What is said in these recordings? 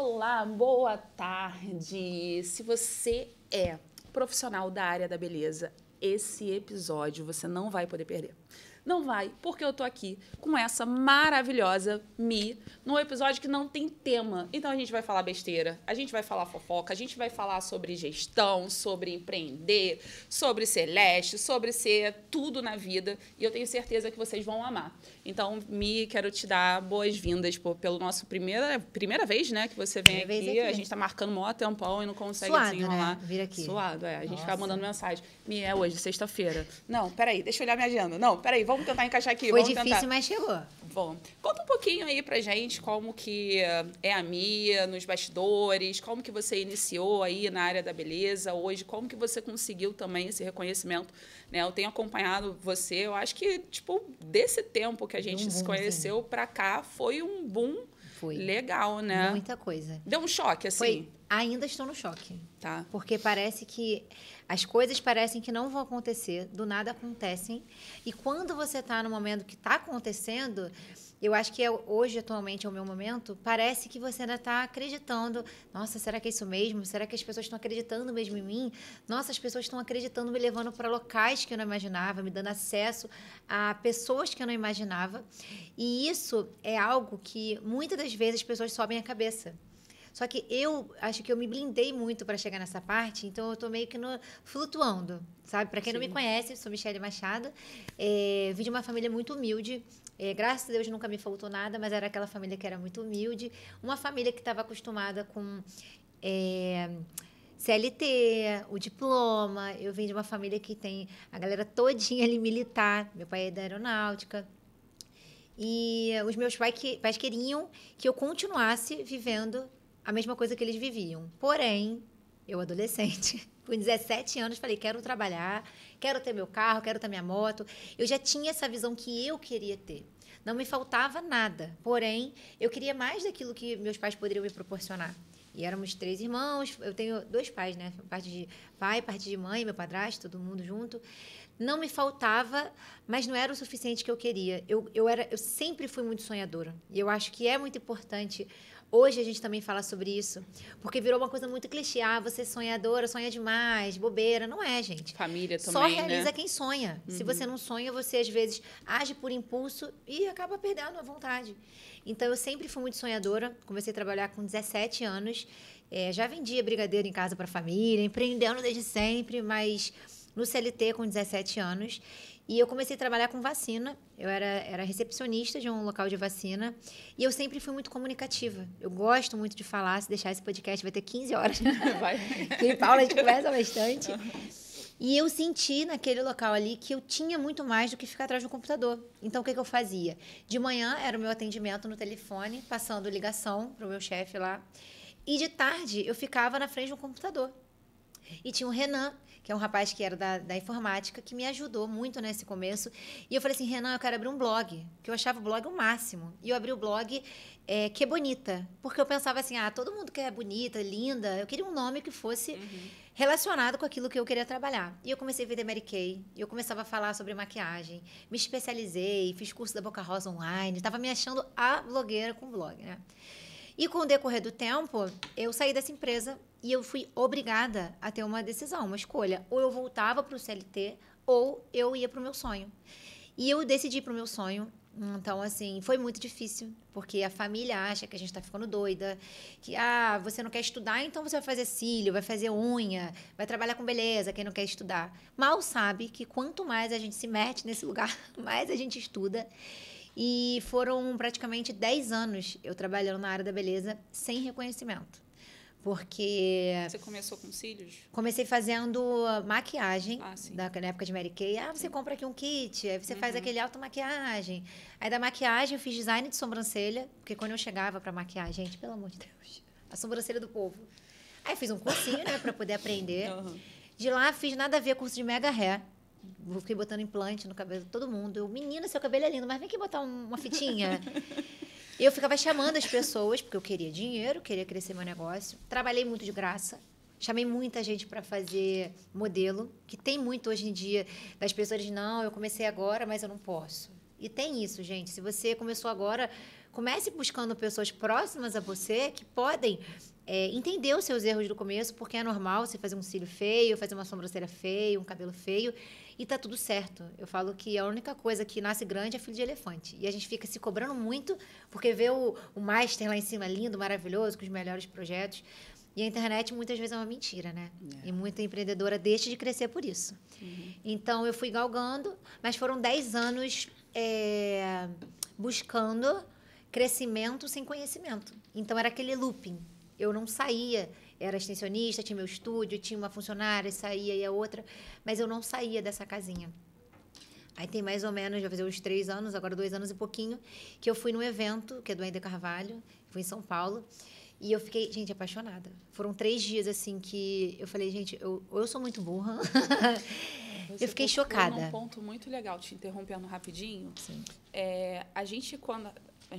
Olá, boa tarde. Se você é profissional da área da beleza, esse episódio você não vai poder perder. Não vai, porque eu tô aqui com essa maravilhosa Mi, num episódio que não tem tema. Então a gente vai falar besteira, a gente vai falar fofoca, a gente vai falar sobre gestão, sobre empreender, sobre ser leste, sobre ser tudo na vida. E eu tenho certeza que vocês vão amar. Então, Mi, quero te dar boas-vindas pelo nosso primeira vez, né, que você vem aqui. A gente tá marcando o maior tempão e não consegue desenrolar. Né? Vir aqui. Suado, é. A gente fica mandando mensagem. Mi, é hoje, sexta-feira. Não, peraí, deixa eu olhar minha agenda. Não, peraí, vamos tentar encaixar aqui. Foi difícil, mas chegou. Bom, conta um pouquinho aí pra gente como que é a Mia nos bastidores, como que você iniciou aí na área da beleza hoje, como que você conseguiu também esse reconhecimento, né? Eu tenho acompanhado você, eu acho que, tipo, desse tempo que a gente se conheceu pra cá, foi um boom legal, né? Muita coisa. Deu um choque, assim? Ainda estou no choque. Tá. Porque parece que as coisas parecem que não vão acontecer, do nada acontecem. E quando você está no momento que está acontecendo, eu acho que hoje, atualmente, é o meu momento, parece que você ainda está acreditando. Nossa, será que é isso mesmo? Será que as pessoas estão acreditando mesmo em mim? Nossa, as pessoas estão acreditando, me levando para locais que eu não imaginava, me dando acesso a pessoas que eu não imaginava. E isso é algo que, muitas das vezes, as pessoas sobem a cabeça. Só que eu acho que eu me blindei muito para chegar nessa parte, então eu estou meio que flutuando, sabe? Para quem não me conhece, eu sou Michele Machado, vim de uma família muito humilde, graças a Deus nunca me faltou nada, mas era aquela família que era muito humilde, uma família que estava acostumada com CLT, o diploma. Eu vim de uma família que tem a galera todinha ali militar, meu pai é da aeronáutica. E os meus pais queriam que eu continuasse vivendo a mesma coisa que eles viviam. Porém, eu adolescente, com 17 anos, falei, quero trabalhar, quero ter meu carro, quero ter minha moto. Eu já tinha essa visão que eu queria ter. Não me faltava nada. Porém, eu queria mais daquilo que meus pais poderiam me proporcionar. E éramos 3 irmãos. Eu tenho 2 pais, né? Parte de pai, parte de mãe, meu padrasto, todo mundo junto. Não me faltava, mas não era o suficiente que eu queria. Eu sempre fui muito sonhadora. E eu acho que é muito importante. Hoje a gente também fala sobre isso, porque virou uma coisa muito clichê. Ah, você é sonhadora, sonha demais, bobeira. Não é, gente. Família também, só realiza né? quem sonha. Se você não sonha, você às vezes age por impulso e acaba perdendo a vontade. Então, eu sempre fui muito sonhadora. Comecei a trabalhar com 17 anos. Já vendia brigadeiro em casa para a família, empreendendo desde sempre, mas no CLT com 17 anos. E eu comecei a trabalhar com vacina. Eu era recepcionista de um local de vacina. E eu sempre fui muito comunicativa. Eu gosto muito de falar. Se deixar esse podcast, vai ter 15 horas. Vai. Eu e Paula, a gente conversa bastante. E eu senti naquele local ali que eu tinha muito mais do que ficar atrás do computador. Então, o que eu fazia? De manhã era o meu atendimento no telefone, passando ligação para o meu chefe lá. E de tarde, eu ficava na frente do computador. E tinha o Renan, que é um rapaz que era da informática, que me ajudou muito nesse começo. E eu falei assim, Renan, eu quero abrir um blog, que eu achava o blog o máximo. E eu abri o blog Que é Bonita, porque eu pensava assim, todo mundo que é bonita, linda, eu queria um nome que fosse relacionado com aquilo que eu queria trabalhar. E eu comecei a vender Mary Kay, e eu começava a falar sobre maquiagem, me especializei, fiz curso da Boca Rosa online, estava me achando a blogueira com blog, né? E com o decorrer do tempo, eu saí dessa empresa e eu fui obrigada a ter uma decisão, uma escolha. Ou eu voltava para o CLT ou eu ia para o meu sonho. E eu decidi para o meu sonho. Então, assim, foi muito difícil, porque a família acha que a gente está ficando doida, que, você não quer estudar, então você vai fazer cílio, vai fazer unha, vai trabalhar com beleza, quem não quer estudar. Mal sabe que quanto mais a gente se mete nesse lugar, mais a gente estuda. E foram praticamente 10 anos eu trabalhando na área da beleza sem reconhecimento. Porque... Você começou com cílios? Comecei fazendo maquiagem, na época de Mary Kay. Você compra aqui um kit, aí você faz aquele automaquiagem. Aí da maquiagem eu fiz design de sobrancelha, porque quando eu chegava pra maquiagem, gente, pelo amor de Deus, a sobrancelha do povo. Aí fiz um cursinho, né, pra poder aprender. De lá fiz nada a ver curso de mega hair. Fiquei botando implante no cabelo de todo mundo. Eu, menina, seu cabelo é lindo, mas vem aqui botar uma fitinha. Eu ficava chamando as pessoas, porque eu queria dinheiro, queria crescer meu negócio. Trabalhei muito de graça. Chamei muita gente para fazer modelo, que tem muito hoje em dia das pessoas, não, eu comecei agora, mas eu não posso. E tem isso, gente. Se você começou agora, Comece buscando pessoas próximas a você que podem entender os seus erros do começo, porque é normal você fazer um cílio feio, fazer uma sobrancelha feia, um cabelo feio, e tá tudo certo. Eu falo que a única coisa que nasce grande é filho de elefante. E a gente fica se cobrando muito, porque vê o master lá em cima lindo, maravilhoso, com os melhores projetos. E a internet muitas vezes é uma mentira, né? E muita empreendedora deixa de crescer por isso. Então, eu fui galgando, mas foram 10 anos buscando crescimento sem conhecimento. Então, era aquele looping. Eu não saía, era extensionista, tinha meu estúdio, tinha uma funcionária, saía e a outra, mas eu não saía dessa casinha. Aí tem mais ou menos, já fazer uns 3 anos, agora 2 anos e pouquinho, que eu fui num evento, que é do Ender Carvalho, fui em São Paulo, e eu fiquei, gente, apaixonada. Foram 3 dias, assim, que eu falei, gente, eu sou muito burra. Eu fiquei chocada. Um ponto muito legal, te interrompendo rapidinho. Sim. A gente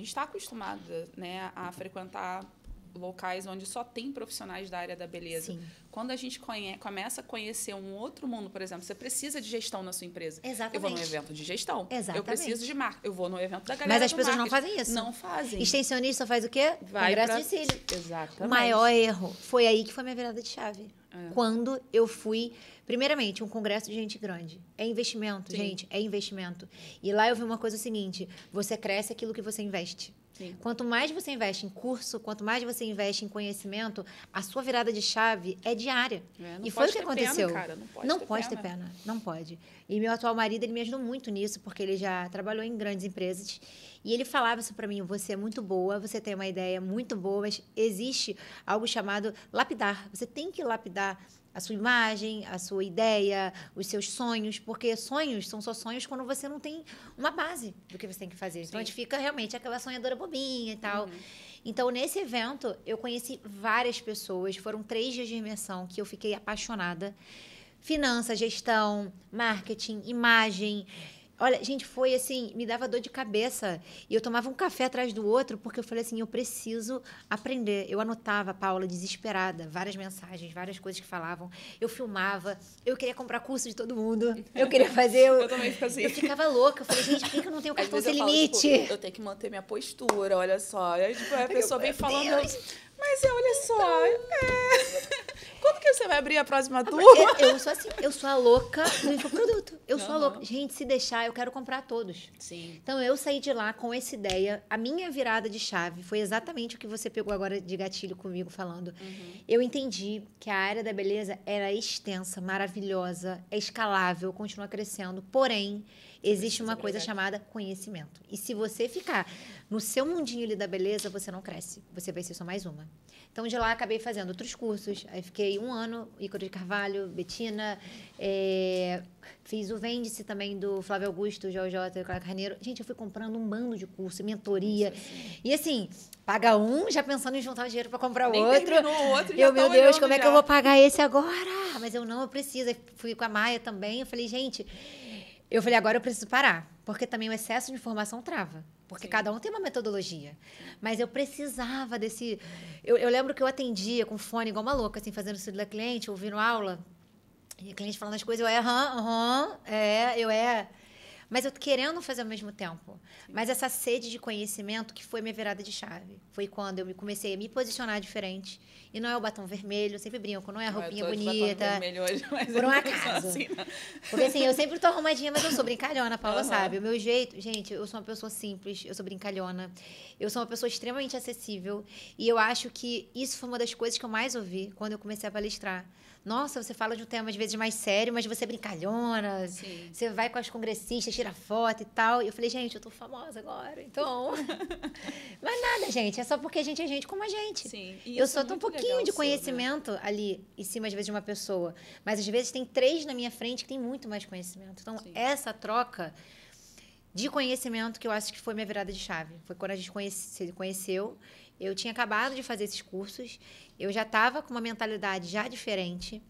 está acostumada, né, a frequentar locais onde só tem profissionais da área da beleza. Sim. Quando a gente começa a conhecer um outro mundo, por exemplo, você precisa de gestão na sua empresa. Exatamente. Eu vou num evento de gestão. Exatamente. Eu preciso de marca. Eu vou no evento da galera. Mas as do pessoas não marketing. fazem isso. Não fazem. Extensionista faz o quê? Congresso de cílio. Exatamente. O maior erro foi aí que foi minha virada de chave. Quando eu fui, primeiramente, um congresso de gente grande. É investimento, gente, é investimento. E lá eu vi uma coisa seguinte, você cresce aquilo que você investe. Sim. Quanto mais você investe em curso, quanto mais você investe em conhecimento, a sua virada de chave é diária. Não e foi o que ter aconteceu. Pena, cara. Não pode ter pena. Não pode. E meu atual marido, ele me ajudou muito nisso, porque ele já trabalhou em grandes empresas. E ele falava isso para mim, você é muito boa, você tem uma ideia muito boa, mas existe algo chamado lapidar. Você tem que lapidar a sua imagem, a sua ideia, os seus sonhos, porque sonhos são só sonhos quando você não tem uma base do que você tem que fazer. Então, a gente fica realmente aquela sonhadora bobinha e tal. Então, nesse evento, eu conheci várias pessoas. Foram 3 dias de imersão que eu fiquei apaixonada. Finanças, gestão, marketing, imagem. Olha, gente, foi assim, me dava dor de cabeça. E eu tomava um café atrás do outro, porque eu falei assim, eu preciso aprender. Eu anotava, Paula, desesperada, várias mensagens, várias coisas que falavam. Eu filmava, eu queria comprar curso de todo mundo. Eu queria fazer... Eu também fico assim. Eu ficava louca. Eu falei, gente, por que eu não tenho cartão sem falo, limite? Tipo, eu tenho que manter minha postura, olha só. E aí, tipo, a pessoa vem falando... Mas olha só, quando que você vai abrir a próxima turma? Eu sou assim, eu sou a louca do infoproduto. Eu sou a louca. Gente, se deixar, eu quero comprar todos. Sim. Então, eu saí de lá com essa ideia. A minha virada de chave foi exatamente o que você pegou agora de gatilho comigo falando. Eu entendi que a área da beleza era extensa, maravilhosa, é escalável, continua crescendo. Porém, existe uma coisa chamada conhecimento. E se você ficar no seu mundinho ali da beleza, você não cresce. Você vai ser só mais uma. Então, de lá, acabei fazendo outros cursos. Aí, fiquei 1 ano, Ícaro de Carvalho, Betina. Fiz o Vende-se também do Flávio Augusto, JJ, Clara Carneiro. Gente, eu fui comprando um bando de curso, mentoria. E assim, paga um, já pensando em juntar dinheiro para comprar o outro. O outro meu Deus, como é que eu vou pagar esse agora? Mas eu preciso. Aí, fui com a Maia também. Eu falei, gente... agora eu preciso parar, porque também o excesso de informação trava. Porque cada um tem uma metodologia. Mas eu precisava desse... Eu lembro que eu atendia com fone igual uma louca, assim, fazendo isso da cliente, ouvindo aula. E a cliente falando as coisas, mas eu querendo fazer ao mesmo tempo. Mas essa sede de conhecimento que foi minha virada de chave. Foi quando eu comecei a me posicionar diferente. E não é o batom vermelho, eu sempre brinco, não é a roupinha bonita. Hoje, mas por um acaso. Assim, porque assim, eu sempre tô arrumadinha, mas eu sou brincalhona, a Paula sabe. O meu jeito, gente, eu sou uma pessoa simples, eu sou brincalhona. Eu sou uma pessoa extremamente acessível. E eu acho que isso foi uma das coisas que eu mais ouvi quando eu comecei a palestrar. Nossa, você fala de um tema, às vezes, mais sério, mas você é brincalhona. Sim. Você vai com as congressistas, tira foto e tal. E eu falei, gente, eu tô famosa agora, então... Mas nada, gente. É só porque a gente é gente como a gente. Sim. Eu só tenho um pouquinho de conhecimento ali em cima, às vezes, de uma pessoa. Mas, às vezes, tem 3 na minha frente que tem muito mais conhecimento. Então, essa troca de conhecimento que eu acho que foi minha virada de chave. Foi quando a gente se conheceu. Eu tinha acabado de fazer esses cursos. Eu já estava com uma mentalidade já diferente.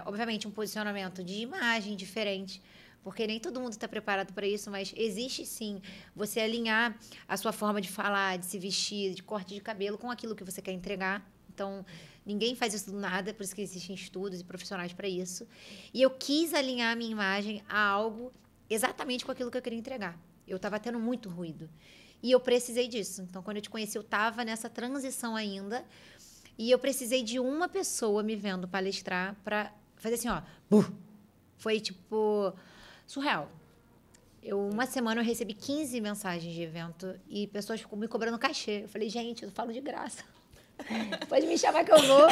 Obviamente, um posicionamento de imagem diferente. Porque nem todo mundo está preparado para isso, mas existe, sim, você alinhar a sua forma de falar, de se vestir, de corte de cabelo com aquilo que você quer entregar. Então, ninguém faz isso do nada, por isso que existem estudos e profissionais para isso. E eu quis alinhar a minha imagem a algo exatamente com aquilo que eu queria entregar. Eu estava tendo muito ruído. E eu precisei disso. Então, quando eu te conheci, eu estava nessa transição ainda. E eu precisei de uma pessoa me vendo palestrar para fazer assim, ó. Foi, tipo, surreal. Uma semana eu recebi 15 mensagens de evento e pessoas ficam me cobrando cachê. Eu falei, gente, eu falo de graça. Pode me chamar que eu vou.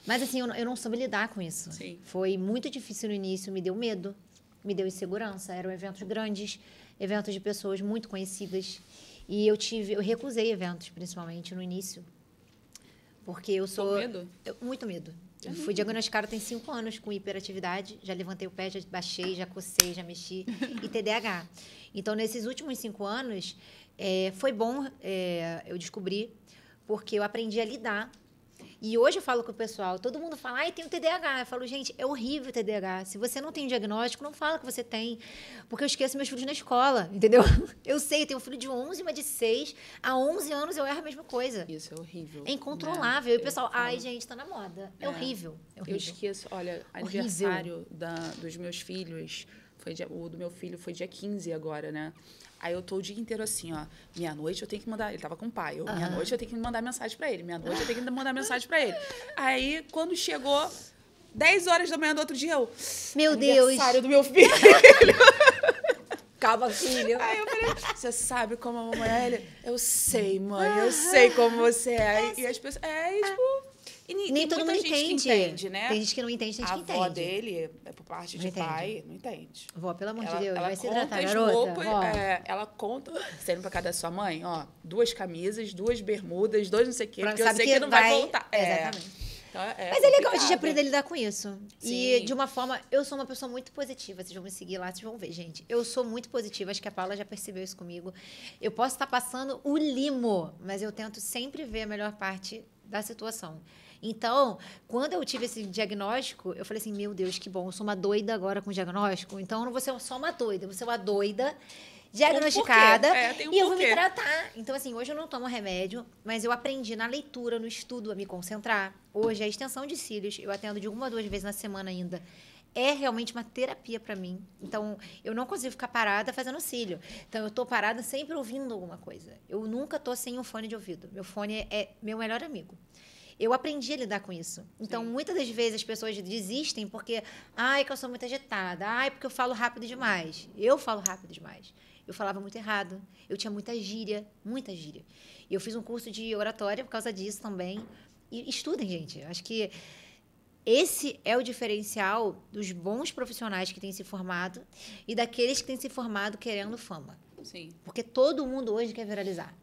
Mas, assim, eu não soube lidar com isso. Sim. Foi muito difícil no início, me deu medo, me deu insegurança. Eram eventos grandes, eventos de pessoas muito conhecidas. E eu recusei eventos, principalmente no início. Porque eu sou... Com medo? Muito medo. Eu fui diagnosticada tem 5 anos com hiperatividade. Já levantei o pé, já baixei, já cocei, já mexi. E TDAH. Então, nesses últimos 5 anos, foi bom eu descobrir, porque eu aprendi a lidar. E hoje eu falo com o pessoal, todo mundo fala, ai, tem o TDAH. Eu falo, gente, é horrível o TDAH. Se você não tem diagnóstico, não fala que você tem. Porque eu esqueço meus filhos na escola, entendeu? Eu sei, eu tenho um filho de 11 e uma de 6. Há 11 anos eu erro a mesma coisa. Isso é horrível. É incontrolável. Né? E o pessoal, ai, gente, tá na moda. É horrível. É horrível. Eu esqueço, olha, aniversário dos meus filhos, o do meu filho foi dia 15 agora, né? Aí eu tô o dia inteiro assim, ó. Meia-noite eu tenho que mandar... Ele tava com o pai. Meia-noite eu tenho que mandar mensagem pra ele. Meia-noite eu tenho que mandar mensagem pra ele. Aí, quando chegou 10 horas da manhã do outro dia, meu Deus! Aniversário do meu filho. Calma, filho. Aí eu falei, você sabe como a mamãe é? Ele, eu sei, mãe. Eu sei como você é. E as pessoas... tipo... Nem todo mundo entende, né? Tem gente que não entende, tem gente que entende. A avó dele, por parte de pai, não entende. Vó, pelo amor de Deus, vai se conta hidratar, garota. Ela conta, saindo pra casa da sua mãe, ó, 2 camisas, 2 bermudas, 2 não sei o quê, porque eu sei que não vai voltar. Exatamente. Então, mas é legal a gente aprender a lidar com isso. Sim. E, de uma forma, eu sou uma pessoa muito positiva. Vocês vão me seguir lá, vocês vão ver, gente. Eu sou muito positiva, acho que a Paula já percebeu isso comigo. Eu posso estar passando o limo, mas eu tento sempre ver a melhor parte da situação. Então, quando eu tive esse diagnóstico, eu falei assim, meu Deus, que bom, eu sou uma doida agora com diagnóstico, então eu não vou ser só uma doida, eu vou ser uma doida diagnosticada e eu vou me tratar. Então, assim, hoje eu não tomo remédio, mas eu aprendi na leitura, no estudo, a me concentrar. Hoje, a extensão de cílios, eu atendo de 1 a 2 vezes na semana ainda. É realmente uma terapia para mim. Então, eu não consigo ficar parada fazendo cílio. Então, eu tô parada sempre ouvindo alguma coisa. Eu nunca tô sem um fone de ouvido. Meu fone é meu melhor amigo. Eu aprendi a lidar com isso. Então, muitas das vezes as pessoas desistem porque, ai, que eu sou muito agitada, ai, porque eu falo rápido demais. Eu falo rápido demais. Eu falava muito errado. Eu tinha muita gíria, muita gíria. E eu fiz um curso de oratória por causa disso também. E estudem, gente. Acho que esse é o diferencial dos bons profissionais que têm se formado e daqueles que têm se formado querendo fama. Sim. Porque todo mundo hoje quer viralizar.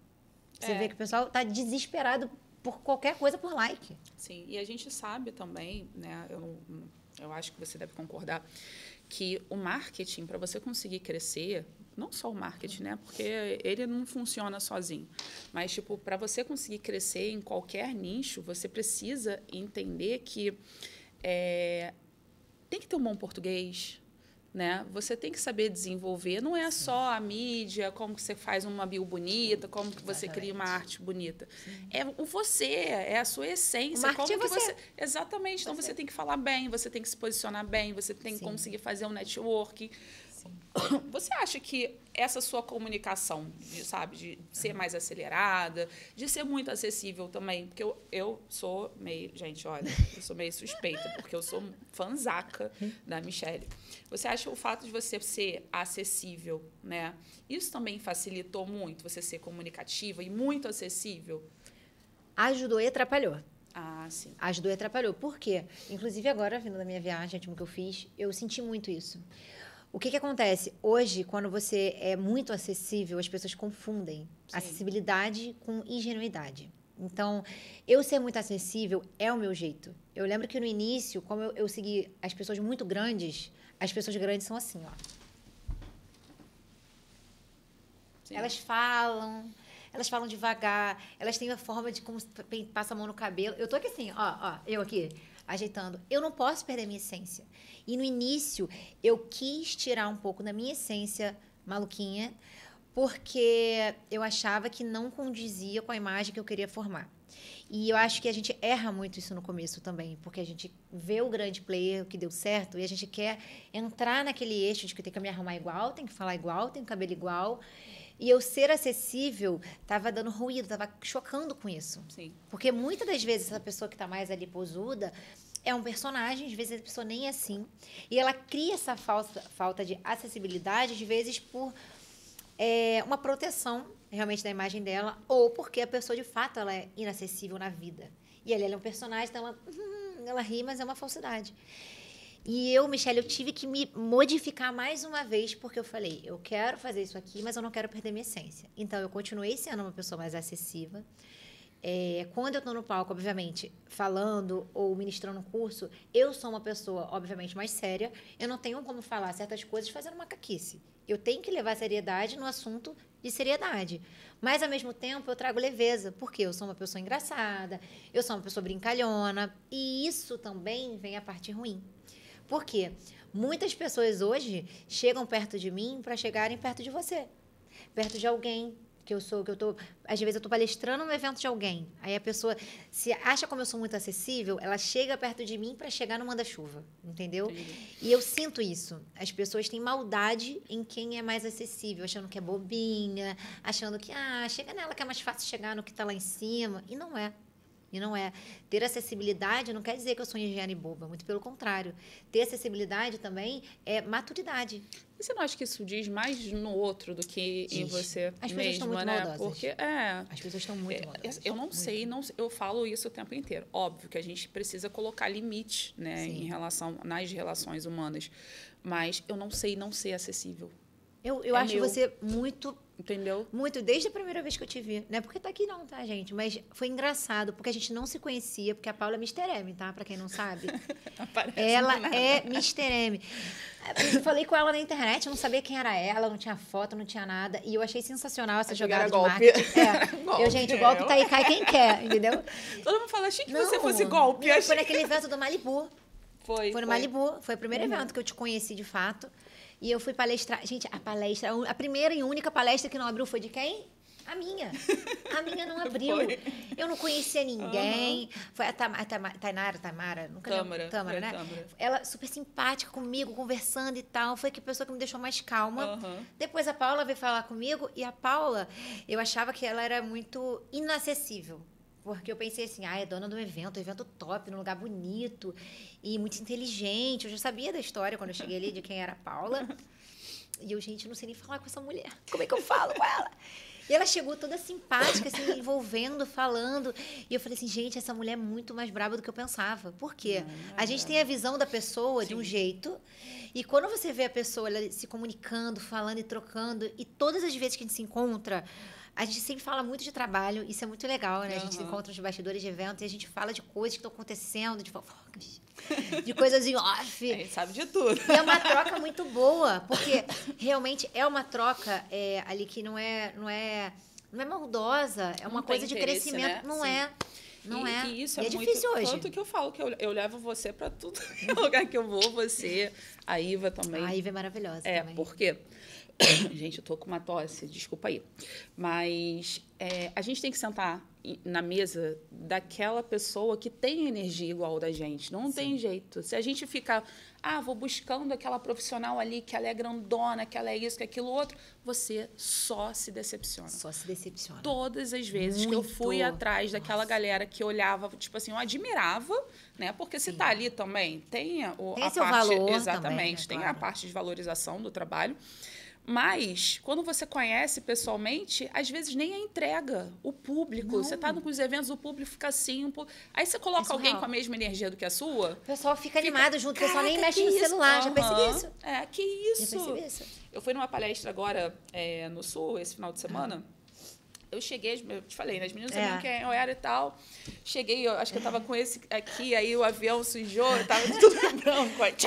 Você vê que o pessoal está desesperado por qualquer coisa, por like. Sim, e a gente sabe também, né? Eu acho que você deve concordar, que o marketing, para você conseguir crescer, não só o marketing, né? Porque ele não funciona sozinho. Mas, tipo, para você conseguir crescer em qualquer nicho, você precisa entender que tem que ter um bom português, né? Você tem que saber desenvolver. Não é só a mídia, como que você faz uma bio bonita, como que você cria uma arte bonita. É o você, é a sua essência. O marketing como que é você. Exatamente. Então, você tem que falar bem, você tem que se posicionar bem, você tem que conseguir fazer um networking. Você acha que essa sua comunicação, de ser mais acelerada, de ser muito acessível também, porque eu sou meio... Gente, olha, eu sou meio suspeita, porque eu sou fanzaca da Michelle. Você acha o fato de você ser acessível, né? Isso também facilitou muito você ser comunicativa e muito acessível? Ajudou e atrapalhou. Ah, sim. Ajudou e atrapalhou. Por quê? Inclusive, agora, vindo da minha viagem, a última que eu fiz, eu senti muito isso. O que acontece? Hoje, quando você é muito acessível, as pessoas confundem acessibilidade com ingenuidade. Então, eu ser muito acessível é o meu jeito. Eu lembro que no início, como eu segui as pessoas muito grandes, as pessoas grandes são assim, ó. Sim. Elas falam devagar, elas têm a forma de como passa a mão no cabelo. Eu tô aqui assim, ó, eu aqui, ajeitando. Eu não posso perder a minha essência. E no início, eu quis tirar um pouco da minha essência maluquinha, porque eu achava que não condizia com a imagem que eu queria formar. E eu acho que a gente erra muito isso no começo também, porque a gente vê o grande player, o que deu certo, e a gente quer entrar naquele eixo de que tem que me arrumar igual, tem que falar igual, tem cabelo igual. E eu ser acessível estava dando ruído, estava chocando com isso. Sim. Porque muitas das vezes essa pessoa que está mais ali posuda é um personagem, às vezes a pessoa nem é assim. E ela cria essa falta de acessibilidade, às vezes por uma proteção realmente da imagem dela, ou porque a pessoa de fato ela é inacessível na vida. E ali ela é um personagem, então ela ri, mas é uma falsidade. E eu, Michelle, eu tive que me modificar mais uma vez, porque eu falei, eu quero fazer isso aqui, mas eu não quero perder minha essência. Então, eu continuei sendo uma pessoa mais acessível. Quando eu estou no palco, obviamente, falando ou ministrando um curso, eu sou uma pessoa, obviamente, mais séria. Eu não tenho como falar certas coisas fazendo macaquice. Eu tenho que levar seriedade no assunto de seriedade. Mas, ao mesmo tempo, eu trago leveza, porque eu sou uma pessoa engraçada, eu sou uma pessoa brincalhona, e isso também vem a parte ruim. Por quê? Muitas pessoas hoje chegam perto de mim para chegarem perto de você, perto de alguém às vezes eu estou palestrando no evento de alguém, aí a pessoa se acha como eu sou muito acessível, ela chega perto de mim para chegar no manda-chuva, entendeu? Entendi. E eu sinto isso. As pessoas têm maldade em quem é mais acessível, achando que é bobinha, achando que, chega nela que é mais fácil chegar no que está lá em cima, e não é. E não é. Ter acessibilidade não quer dizer que eu sou ingênua e boba, muito pelo contrário. Ter acessibilidade também é maturidade. E você não acha que isso diz mais no outro do que em você As pessoas mesma, estão muito né? maldosas. Porque, As pessoas estão muito maldosas. Eu não sei, eu falo isso o tempo inteiro. Óbvio que a gente precisa colocar limite, né, Sim. em relação nas relações humanas. Mas eu não sei não ser acessível. Eu acho você muito... Entendeu? Muito, desde a primeira vez que eu te vi. Não é porque tá aqui não, tá, gente? Mas foi engraçado, porque a gente não se conhecia, porque a Paula é Mr. M, tá? Pra quem não sabe. Ela é Mr. M. Eu falei com ela na internet, eu não sabia quem era ela, não tinha foto, não tinha nada. E eu achei sensacional essa jogada de marketing. Golpe, gente, o golpe tá aí, cai quem quer, entendeu? Todo mundo fala, achei que você fosse golpe. Não, foi naquele evento do Malibu. Foi no Malibu. Foi o primeiro evento que eu te conheci, de fato. E eu fui palestrar. Gente, a primeira e única palestra que não abriu foi de quem? A minha. A minha não abriu. Eu não conhecia ninguém. Foi a Tamara, nunca lembro. Tâmara, né? Tâmara. Ela super simpática comigo, conversando e tal. Foi a pessoa que me deixou mais calma. Depois a Paula veio falar comigo. E a Paula, eu achava que ela era muito inacessível. Porque eu pensei assim, é dona do evento top, num lugar bonito e muito inteligente. Eu já sabia da história quando eu cheguei ali de quem era a Paula. E eu, gente, não sei nem falar com essa mulher. Como é que eu falo com ela? E ela chegou toda simpática, assim, me envolvendo, falando. E eu falei assim, gente, essa mulher é muito mais braba do que eu pensava. Por quê? A gente tem a visão da pessoa de um jeito. E quando você vê a pessoa ela se comunicando, falando e trocando, e todas as vezes que a gente se encontra... A gente sempre fala muito de trabalho, isso é muito legal, né? A gente se encontra nos bastidores de eventos e a gente fala de coisas que estão acontecendo, de fofocas, de coisas em off. A gente sabe de tudo. E é uma troca muito boa, porque realmente é uma troca ali que não é maldosa, é uma coisa de crescimento. Né? Não é. E isso e é muito difícil hoje. Tanto que eu falo que eu levo você para tudo lugar que eu vou, você, a Iva também. A Iva é maravilhosa também. Por quê? Gente, eu tô com uma tosse, desculpa aí. Mas a gente tem que sentar na mesa daquela pessoa que tem energia igual da gente. Não tem jeito. Se a gente fica, vou buscando aquela profissional ali que ela é grandona, que ela é isso, que é aquilo outro, você só se decepciona. Só se decepciona. Todas as vezes que eu fui atrás daquela galera que olhava, tipo assim, eu admirava, né? Porque se tá ali também, tem a seu parte... valor Exatamente, também, tem a parte de valorização do trabalho. Mas, quando você conhece pessoalmente, às vezes nem a entrega, o público. Não. Você está nos eventos, o público fica assim. Aí você coloca alguém com a mesma energia do que a sua. O pessoal fica animado junto, o pessoal nem mexe no celular. Já percebi isso. Que isso. Já percebi isso. Eu fui numa palestra agora no Sul, esse final de semana. Eu cheguei, eu te falei, né? As meninas sabiam quem eu era e tal. Cheguei, acho que eu tava com esse aqui, aí o avião sujou, eu tava tudo branco aqui,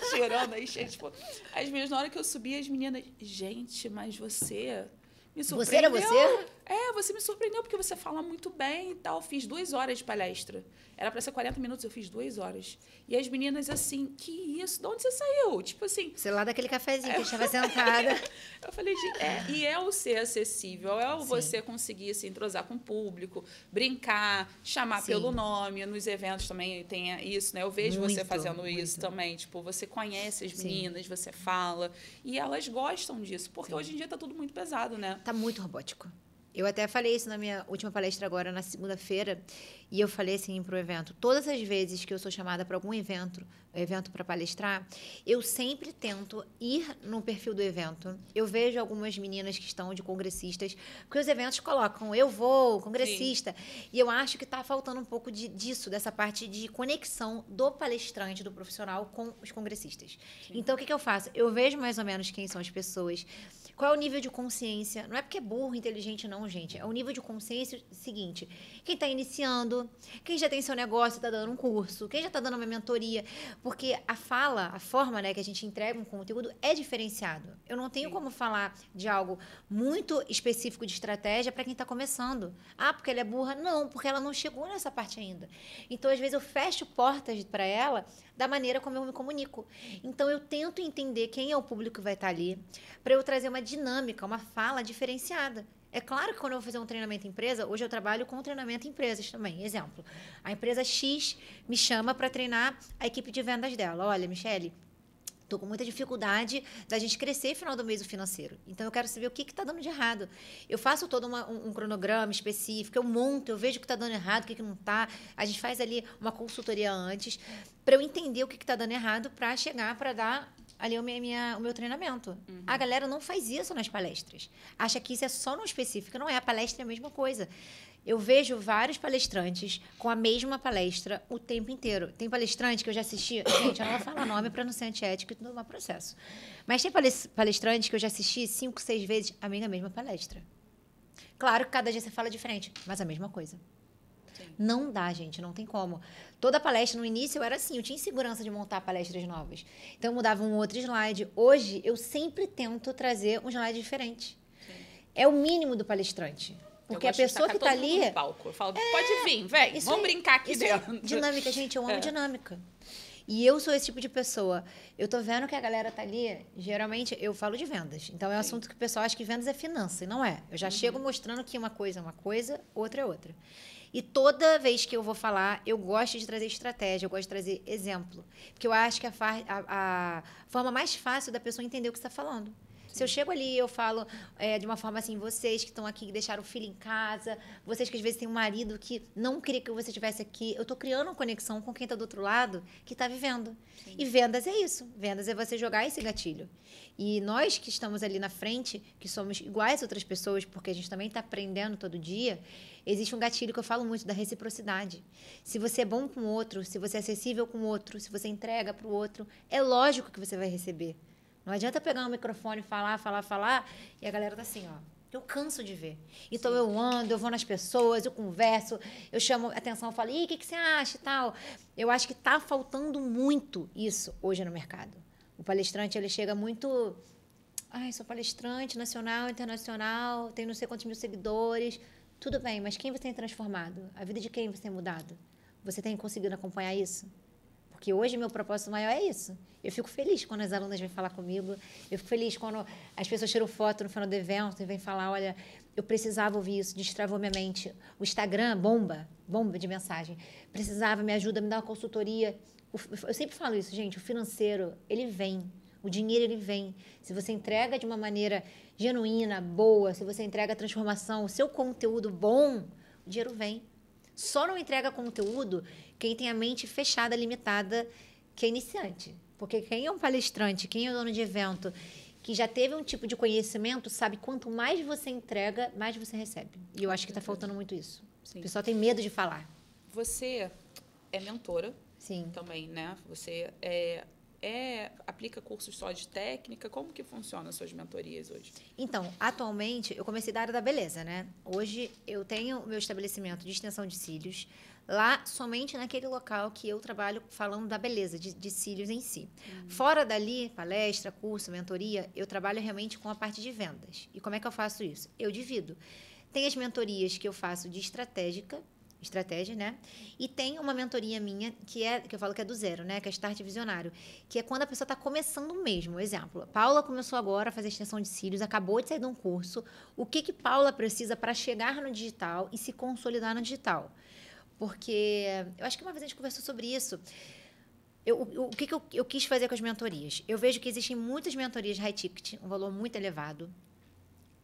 tirando aí, cheio, tipo... As meninas, na hora que eu subi, as meninas, gente, mas você me surpreendeu. Você era você? Você me surpreendeu porque você fala muito bem e tal. Fiz 2 horas de palestra. Era para ser 40 minutos, eu fiz 2 horas. E as meninas assim, que isso? De onde você saiu? Tipo assim... Sei lá daquele cafezinho que eu estava sentada. Eu falei, e é o ser acessível, é o Sim. você conseguir se entrosar com o público, brincar, chamar Sim. pelo nome. Nos eventos também tem isso, né? Eu vejo você Muito, fazendo isso muito. também. Tipo, você conhece as Sim. meninas, você fala. E elas gostam disso, porque Sim. hoje em dia tá tudo muito pesado, né? Tá muito robótico. Eu até falei isso na minha última palestra agora, na segunda-feira, e eu falei assim pro evento, todas as vezes que eu sou chamada para algum evento para palestrar, eu sempre tento ir no perfil do evento. Eu vejo algumas meninas que estão de congressistas, porque os eventos colocam, eu vou, congressista, e eu acho que está faltando um pouco disso, dessa parte de conexão do palestrante, do profissional com os congressistas. Sim. Então, o que eu faço? Eu vejo mais ou menos quem são as pessoas, qual é o nível de consciência? Não é porque é burro, inteligente, não, gente. É o nível de consciência seguinte. Quem está iniciando, quem já tem seu negócio, está dando um curso, quem já está dando uma mentoria. Porque a forma, né, que a gente entrega um conteúdo é diferenciado. Eu não tenho como falar de algo muito específico de estratégia para quem está começando. Ah, porque ela é burra? Não, porque ela não chegou nessa parte ainda. Então, às vezes, eu fecho portas para ela da maneira como eu me comunico. Então, eu tento entender quem é o público que vai estar ali, para eu trazer uma dinâmica, uma fala diferenciada. É claro que quando eu vou fazer um treinamento em empresa, hoje eu trabalho com treinamento em empresas também. Exemplo, a empresa X me chama para treinar a equipe de vendas dela. Olha, Michele, estou com muita dificuldade da gente crescer no final do mês o financeiro. Então, eu quero saber o que está dando de errado. Eu faço todo um cronograma específico, eu monto, eu vejo o que está dando errado, o que não está. A gente faz ali uma consultoria antes para eu entender o que está dando errado para chegar para dar ali o meu treinamento. Uhum. A galera não faz isso nas palestras. Acha que isso é só no específico. Não é, a palestra é a mesma coisa. Eu vejo vários palestrantes com a mesma palestra o tempo inteiro. Tem palestrante que eu já assisti... Gente, eu não vou falar nome para não ser antiético e tomar processo. Mas tem palestrante que eu já assisti 5, 6 vezes a mesma palestra. Claro que cada dia você fala diferente, mas a mesma coisa. Sim. Não dá, gente, não tem como. Toda palestra, no início, eu era assim, eu tinha insegurança de montar palestras novas. Então, eu mudava um outro slide. Hoje, eu sempre tento trazer um slide diferente. Sim. É o mínimo do palestrante. Porque a pessoa que está ali... No palco. Eu falo, pode vir, vem, vamos brincar aqui dentro. É dinâmica, gente, eu amo dinâmica. E eu sou esse tipo de pessoa. Eu tô vendo que a galera tá ali, geralmente, eu falo de vendas. Então, é um assunto que o pessoal acha que vendas é finança, e não é. Eu já chego mostrando que uma coisa é uma coisa, outra é outra. E toda vez que eu vou falar, eu gosto de trazer estratégia, eu gosto de trazer exemplo. Porque eu acho que a forma mais fácil da pessoa entender o que você está falando. Se eu chego ali e eu falo de uma forma assim, vocês que estão aqui, que deixaram o filho em casa, vocês que às vezes têm um marido que não queria que você estivesse aqui, eu estou criando uma conexão com quem está do outro lado, que está vivendo. Sim. E vendas é isso. Vendas é você jogar esse gatilho. E nós que estamos ali na frente, que somos iguais a outras pessoas, porque a gente também está aprendendo todo dia, existe um gatilho que eu falo muito da reciprocidade. Se você é bom com o outro, se você é acessível com o outro, se você entrega para o outro, é lógico que você vai receber. Não adianta pegar um microfone, falar, e a galera tá assim, ó. Eu canso de ver. Então, sim, eu ando, eu vou nas pessoas, eu converso, eu chamo atenção, eu falo, o que você acha e tal? Eu acho que tá faltando muito isso hoje no mercado. O palestrante, ele chega muito... Ai, sou palestrante nacional, internacional, tenho não sei quantos mil seguidores. Tudo bem, mas quem você tem transformado? A vida de quem você tem mudado? Você tem conseguido acompanhar isso? Porque hoje meu propósito maior é isso. Eu fico feliz quando as alunas vêm falar comigo. Eu fico feliz quando as pessoas tiram foto no final do evento e vêm falar, olha, eu precisava ouvir isso, destravou minha mente. O Instagram, bomba de mensagem. Precisava, me ajuda, me dá uma consultoria. Eu sempre falo isso, gente, o financeiro, ele vem. O dinheiro, ele vem. Se você entrega de uma maneira genuína, boa, se você entrega a transformação, o seu conteúdo bom, o dinheiro vem. Só não entrega conteúdo quem tem a mente fechada, limitada, que é iniciante. Porque quem é um palestrante, quem é dono de evento, que já teve um tipo de conhecimento, sabe quanto mais você entrega, mais você recebe. E eu acho que está faltando muito isso. Sim. O pessoal tem medo de falar. Você é mentora. Sim. Também, né? Você aplica cursos só de técnica? Como que funcionam as suas mentorias hoje? Então, atualmente, eu comecei da área da beleza, né? Hoje, eu tenho o meu estabelecimento de extensão de cílios, lá somente naquele local que eu trabalho falando da beleza, de cílios em si. Fora dali, palestra, curso, mentoria, eu trabalho realmente com a parte de vendas. E como é que eu faço isso? Eu divido. Tem as mentorias que eu faço de estratégia, né? E tem uma mentoria minha que eu falo que é do zero, né? Que é Start Visionário, que é quando a pessoa está começando mesmo. Exemplo, Paula começou agora a fazer extensão de cílios, acabou de sair de um curso. O que Paula precisa para chegar no digital e se consolidar no digital? Porque eu acho que uma vez a gente conversou sobre isso. O que eu quis fazer com as mentorias? Eu vejo que existem muitas mentorias high ticket, um valor muito elevado,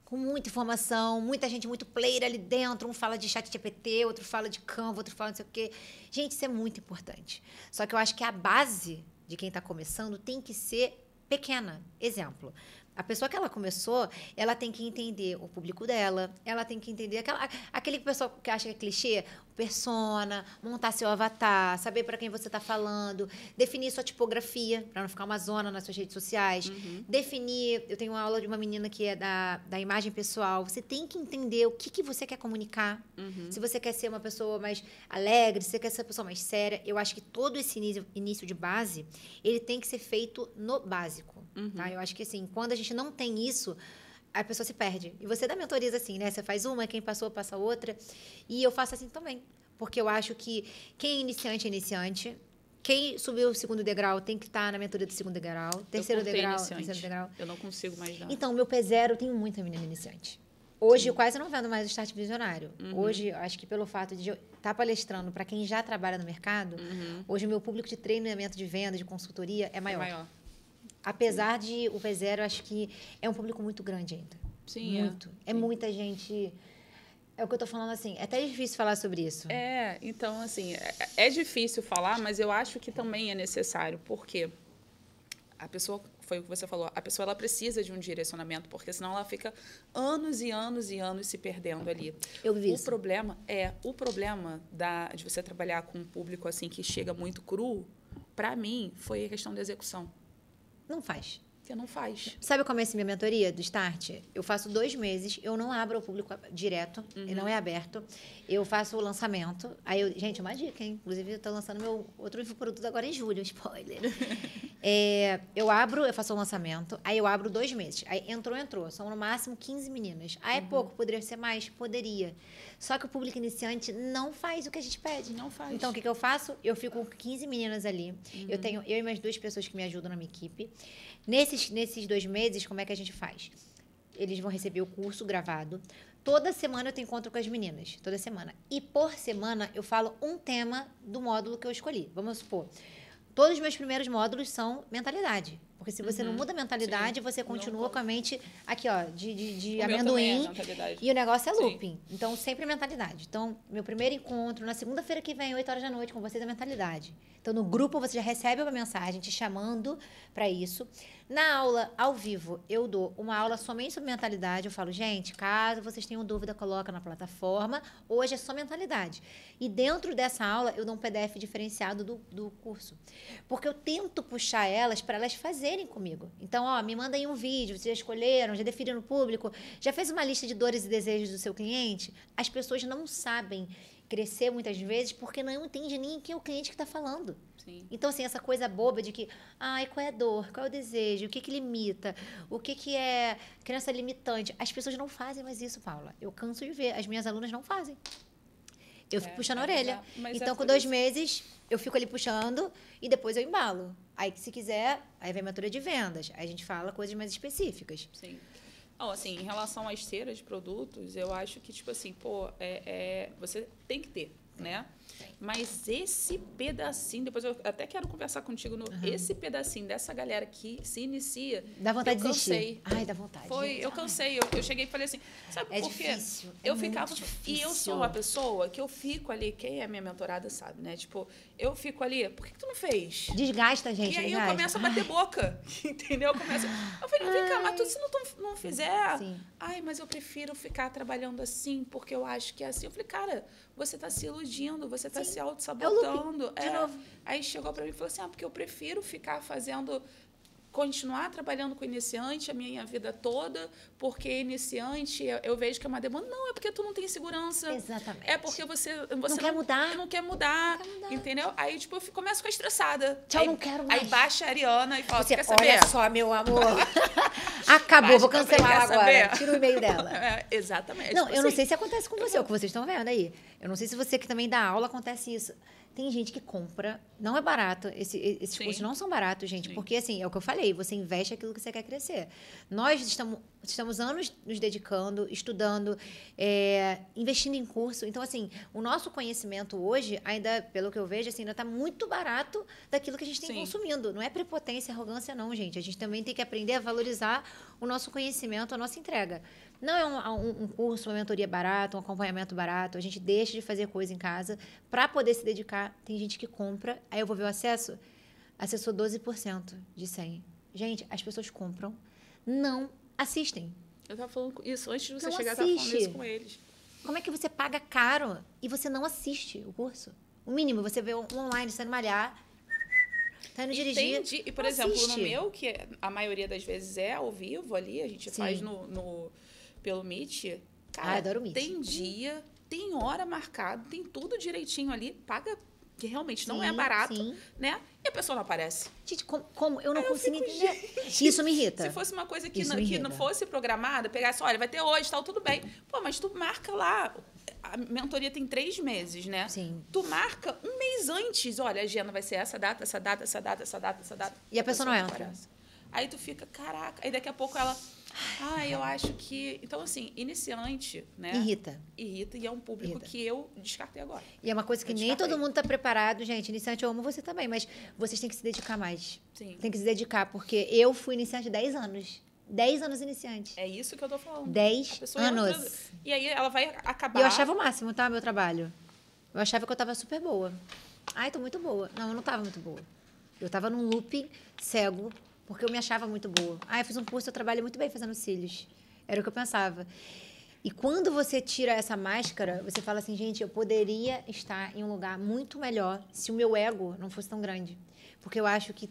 com muita informação, muita gente muito player ali dentro. Um fala de ChatGPT, outro fala de Canva, outro fala não sei o quê. Gente, isso é muito importante. Só que eu acho que a base de quem está começando tem que ser pequena. Exemplo, a pessoa que ela começou, ela tem que entender o público dela, ela tem que entender aquele pessoal que acha que é clichê, persona, montar seu avatar, saber para quem você está falando, definir sua tipografia, para não ficar uma zona nas suas redes sociais, definir, eu tenho uma aula de uma menina que é da imagem pessoal, você tem que entender o que você quer comunicar, se você quer ser uma pessoa mais alegre, se você quer ser uma pessoa mais séria, eu acho que todo esse início de base, ele tem que ser feito no básico. Tá? Eu acho que assim, quando a gente não tem isso, a pessoa se perde. E você dá mentorias assim, né? Você faz uma, quem passou, passa outra. E eu faço assim também. Porque eu acho que quem é iniciante. Quem subiu o segundo degrau tem que estar na mentoria do segundo degrau. Terceiro degrau. Eu não consigo mais dar. Então, meu P0, eu tenho muita menina iniciante. Hoje, eu quase não vendo mais o Start Visionário. Hoje, acho que pelo fato de eu estar palestrando para quem já trabalha no mercado, hoje o meu público de treinamento de venda, de consultoria, é maior. Apesar de o P0, acho que é um público muito grande ainda. Sim, muito. É muita gente. É o que eu tô falando assim. É até difícil falar sobre isso. Então, assim, é difícil falar, mas eu acho que também é necessário, porque a pessoa, foi o que você falou, a pessoa ela precisa de um direcionamento, porque senão ela fica anos e anos e anos se perdendo ali. Eu vi isso. O problema de você trabalhar com um público assim que chega muito cru, para mim, foi a questão da execução. Não faz. Você não faz. Sabe como é essa minha mentoria do Start? Eu faço 2 meses, eu não abro ao público direto, ele não é aberto. Eu faço o lançamento. Gente, uma dica, hein? Inclusive, eu estou lançando meu outro infoproduto agora em julho, spoiler. Eu faço o lançamento, aí eu abro 2 meses. Aí entrou. São no máximo 15 meninas. Aí é pouco, poderia ser mais? Poderia. Só que o público iniciante não faz o que a gente pede. Não faz. Então, o que eu faço? Eu fico com 15 meninas ali. Eu e mais 2 pessoas que me ajudam na minha equipe. Nesses 2 meses, como é que a gente faz? Eles vão receber o curso gravado. Toda semana eu tenho encontro com as meninas. Toda semana. E por semana eu falo um tema do módulo que eu escolhi. Vamos supor, todos os meus primeiros módulos são mentalidade. Porque se você não muda a mentalidade, você continua com a mente aqui, ó, de amendoim. E o negócio é looping. Então, sempre mentalidade. Então, meu primeiro encontro, na segunda-feira que vem, 8 horas da noite, com vocês, é mentalidade. Então, no grupo, você já recebe uma mensagem te chamando para isso. Na aula, ao vivo, eu dou uma aula somente sobre mentalidade. Eu falo, gente, caso vocês tenham dúvida, coloca na plataforma. Hoje é só mentalidade. E dentro dessa aula, eu dou um PDF diferenciado do curso. Porque eu tento puxar elas para elas fazerem comigo. Então, me manda aí um vídeo, vocês já escolheram, já definiram no público, já fez uma lista de dores e desejos do seu cliente? As pessoas não sabem crescer muitas vezes porque não entende nem quem é o cliente que está falando. Sim. Então, assim, essa coisa boba de que, qual é a dor, qual é o desejo, o que limita, o que é crença limitante. As pessoas não fazem mais isso, Paula. Eu canso de ver. As minhas alunas não fazem. Eu fico puxando a orelha. Então, com 2 meses, eu fico ali puxando e depois eu embalo. Aí, se quiser, aí vem a mentoria de vendas. Aí a gente fala coisas mais específicas. Sim. Assim, em relação à esteira de produtos, eu acho que, tipo assim, você tem que ter, né? Mas esse pedacinho, depois eu até quero conversar contigo, esse pedacinho dessa galera que se inicia. Dá vontade de desistir. Ai, dá vontade. Eu cansei. Eu cheguei e falei assim, sabe por quê? Difícil. Eu ficava. E eu sou uma pessoa que eu fico ali, quem é minha mentorada sabe, né? Tipo, eu fico ali, por que tu não fez? Desgasta, gente. E aí eu começo a bater boca, entendeu? Eu falei, vem cá, mas tu se não fizer. Sim. Mas eu prefiro ficar trabalhando assim, porque eu acho que é assim. Eu falei, cara, você tá se iludindo, você tá se auto-sabotando. De novo. Aí chegou pra mim e falou assim, porque eu prefiro ficar fazendo continuar trabalhando com iniciante a minha vida toda, porque iniciante eu vejo que é uma demanda. Não, é porque tu não tem segurança. Exatamente. É porque você não quer mudar. Não quer mudar, entendeu? Aí, tipo, eu começo a ficar estressada. Tchau, aí, não quero mais. Aí baixa a Ariana e fala, Você, quer saber? olha só, meu amor. Acabou, vou cancelar ela agora. Tira o e-mail dela. Exatamente. Não, tipo eu não assim. sei se acontece com você, o que vocês estão vendo aí. Eu não sei se você que também dá aula acontece isso. Tem gente que compra, não é barato, esses cursos não são baratos, gente, porque assim, é o que eu falei, você investe aquilo que você quer crescer. Nós estamos anos nos dedicando, estudando, investindo em curso. Então, assim, o nosso conhecimento hoje, ainda, pelo que eu vejo, assim, ainda está muito barato daquilo que a gente tem consumindo. Não é prepotência, arrogância, não, gente. A gente também tem que aprender a valorizar o nosso conhecimento, a nossa entrega. Não é um curso, uma mentoria barata, um acompanhamento barato. A gente deixa de fazer coisa em casa para poder se dedicar. Tem gente que compra, aí eu vou ver o acesso, acessou 12% de 100. Gente, as pessoas compram, não assistem. Eu estava falando isso antes de você não chegar, eu assiste. estava falando isso com eles. Como é que você paga caro e você não assiste o curso? O mínimo, você vê online, você tá indo malhar, tá indo dirigir. Entendi. E, por exemplo, no meu, que a maioria das vezes é ao vivo ali, a gente faz pelo Meet. Cara, adoro o Meet. Tem dia, tem hora marcada, tem tudo direitinho ali, paga, que realmente não é barato, né? E a pessoa não aparece. Gente, como? Eu não consigo entender. Isso me irrita. Se fosse uma coisa que não fosse programada, pegasse, olha, vai ter hoje, tal, tudo bem. Pô, mas tu marca lá. A mentoria tem 3 meses, né? Sim. Tu marca um mês antes. Olha, a agenda vai ser essa data, essa data, essa data, essa data, essa data. E a pessoa não entra. Aparece. Aí tu fica, caraca. Aí daqui a pouco ela... eu acho que... Então, assim, iniciante, né? Irrita. E é um público que eu descartei agora. E é uma coisa que nem todo mundo está preparado, gente. Iniciante, eu amo você também, mas vocês têm que se dedicar mais. Sim. Tem que se dedicar, porque eu fui iniciante 10 anos. 10 anos iniciante. É isso que eu tô falando. 10 anos. E aí ela vai acabar... E eu achava o máximo, tá? Meu trabalho. Eu achava que eu tava super boa. Ai, tô muito boa. Não, eu não tava muito boa. Eu tava num looping cego, porque eu me achava muito boa. Eu fiz um curso, eu trabalho muito bem fazendo cílios. Era o que eu pensava. E quando você tira essa máscara, você fala assim, gente, eu poderia estar em um lugar muito melhor se o meu ego não fosse tão grande. Porque eu acho que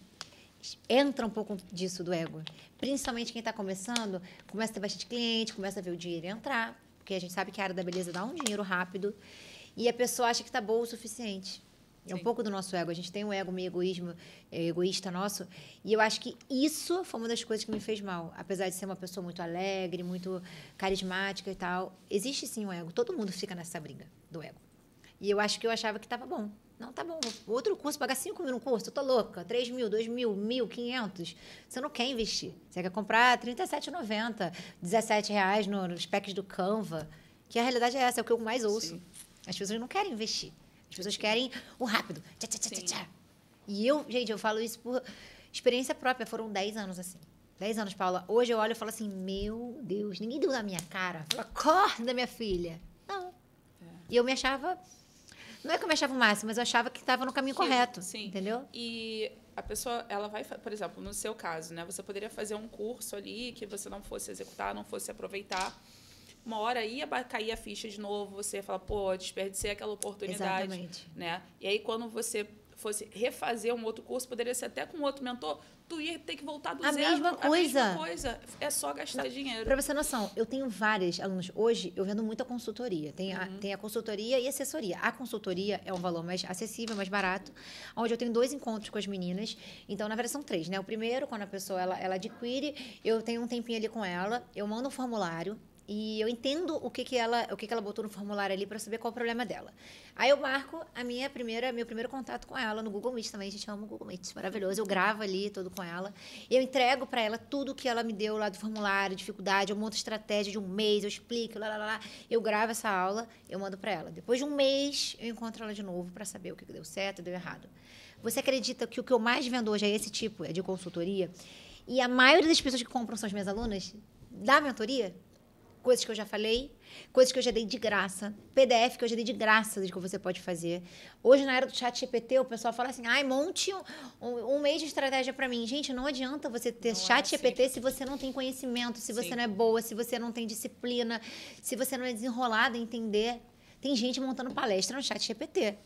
entra um pouco disso do ego. Principalmente quem está começando, começa a ter bastante cliente, começa a ver o dinheiro entrar, porque a gente sabe que a área da beleza dá um dinheiro rápido, e a pessoa acha que está boa o suficiente. É um pouco do nosso ego. A gente tem um ego meio egoísta nosso. E eu acho que isso foi uma das coisas que me fez mal. Apesar de ser uma pessoa muito alegre, muito carismática e tal. Existe sim um ego. Todo mundo fica nessa briga do ego. E eu acho que eu achava que estava bom. Não, tá bom. Outro curso, pagar 5 mil num curso, eu tô louca. 3 mil, 2 mil, 1.500. Você não quer investir. Você quer comprar R$ 37,90, R$17 nos packs do Canva. Que a realidade é essa, é o que eu mais ouço. Sim. As pessoas não querem investir. As pessoas querem o rápido. Tchá, tchá, tchá, tchá. E eu, gente, eu falo isso por experiência própria. Foram 10 anos assim. 10 anos, Paula. Hoje eu olho e falo assim, meu Deus, ninguém deu na minha cara. Fala, acorda, minha filha. Não. E eu me achava... Não é que eu me achava o máximo, mas eu achava que estava no caminho correto. Sim. Entendeu? E a pessoa, ela vai... Por exemplo, no seu caso, né? Você poderia fazer um curso ali que você não fosse executar, não fosse aproveitar. Uma hora ia cair a ficha de novo, você ia falar, pô, desperdicei aquela oportunidade. Exatamente. Né? E aí, quando você fosse refazer um outro curso, poderia ser até com outro mentor, tu ia ter que voltar do zero. A mesma coisa. É só gastar dinheiro. Para você ter noção, eu tenho vários alunos. Hoje, eu vendo muita consultoria. Tem a consultoria e assessoria. A consultoria é um valor mais acessível, mais barato, onde eu tenho 2 encontros com as meninas. Então, na verdade, são 3, né? O primeiro, quando a pessoa ela adquire, eu tenho um tempinho ali com ela, eu mando um formulário, e eu entendo o que ela botou no formulário ali para saber qual é o problema dela. Aí eu marco meu primeiro contato com ela no Google Meet também. A gente ama o Google Meet, maravilhoso. Eu gravo ali tudo com ela. Eu entrego para ela tudo que ela me deu lá do formulário, dificuldade. Eu monto estratégia de um mês, eu explico, Eu gravo essa aula, eu mando para ela. Depois de um mês, eu encontro ela de novo para saber o que deu certo e deu errado. Você acredita que o que eu mais vendo hoje é esse tipo, é de consultoria? E a maioria das pessoas que compram são as minhas alunas da mentoria? Coisas que eu já falei, coisas que eu já dei de graça, PDF que eu já dei de graça de que você pode fazer. Hoje, na era do chat GPT, o pessoal fala assim, monte um mês de estratégia para mim. Gente, não adianta você ter chat GPT se você não tem conhecimento, se você não é boa, se você não tem disciplina, se você não é desenrolada em entender. Tem gente montando palestra no chat GPT.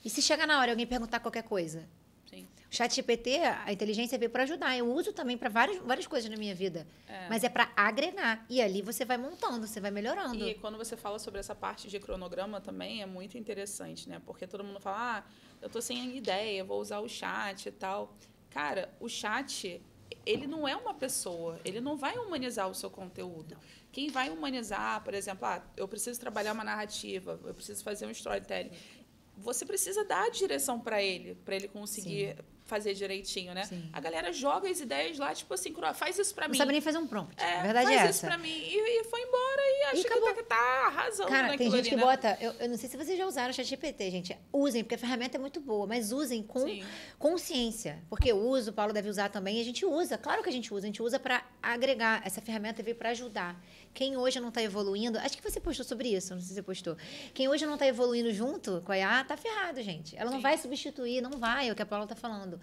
E se chegar na hora e alguém perguntar qualquer coisa? Sim. O ChatGPT, a inteligência veio para ajudar. Eu uso também para várias coisas na minha vida. Mas é para agregar. E ali você vai montando, você vai melhorando. E quando você fala sobre essa parte de cronograma também, é muito interessante, né? Porque todo mundo fala, eu tô sem ideia, vou usar o chat e tal. Cara, o chat, ele não é uma pessoa, ele não vai humanizar o seu conteúdo. Não. Quem vai humanizar, por exemplo, eu preciso trabalhar uma narrativa, eu preciso fazer um storytelling. Você precisa dar a direção para ele conseguir fazer direitinho, né? Sim. A galera joga as ideias lá, tipo assim, faz isso para mim. Não sabe nem fazer um prompt. A verdade faz é essa. Faz isso para mim. E foi embora e acha que tá arrasando. Cara, tem gente ali, que né? bota... Eu não sei se vocês já usaram o ChatGPT, gente. Usem, porque a ferramenta é muito boa, mas usem com consciência. Porque eu uso, o Paulo deve usar também, e a gente usa. Claro que a gente usa para agregar. Essa ferramenta veio para ajudar. Quem hoje não está evoluindo... Acho que você postou sobre isso, não sei se você postou. Quem hoje não está evoluindo junto com a IA, tá ferrado, gente. Ela não vai substituir, não vai, é o que a Paula está falando.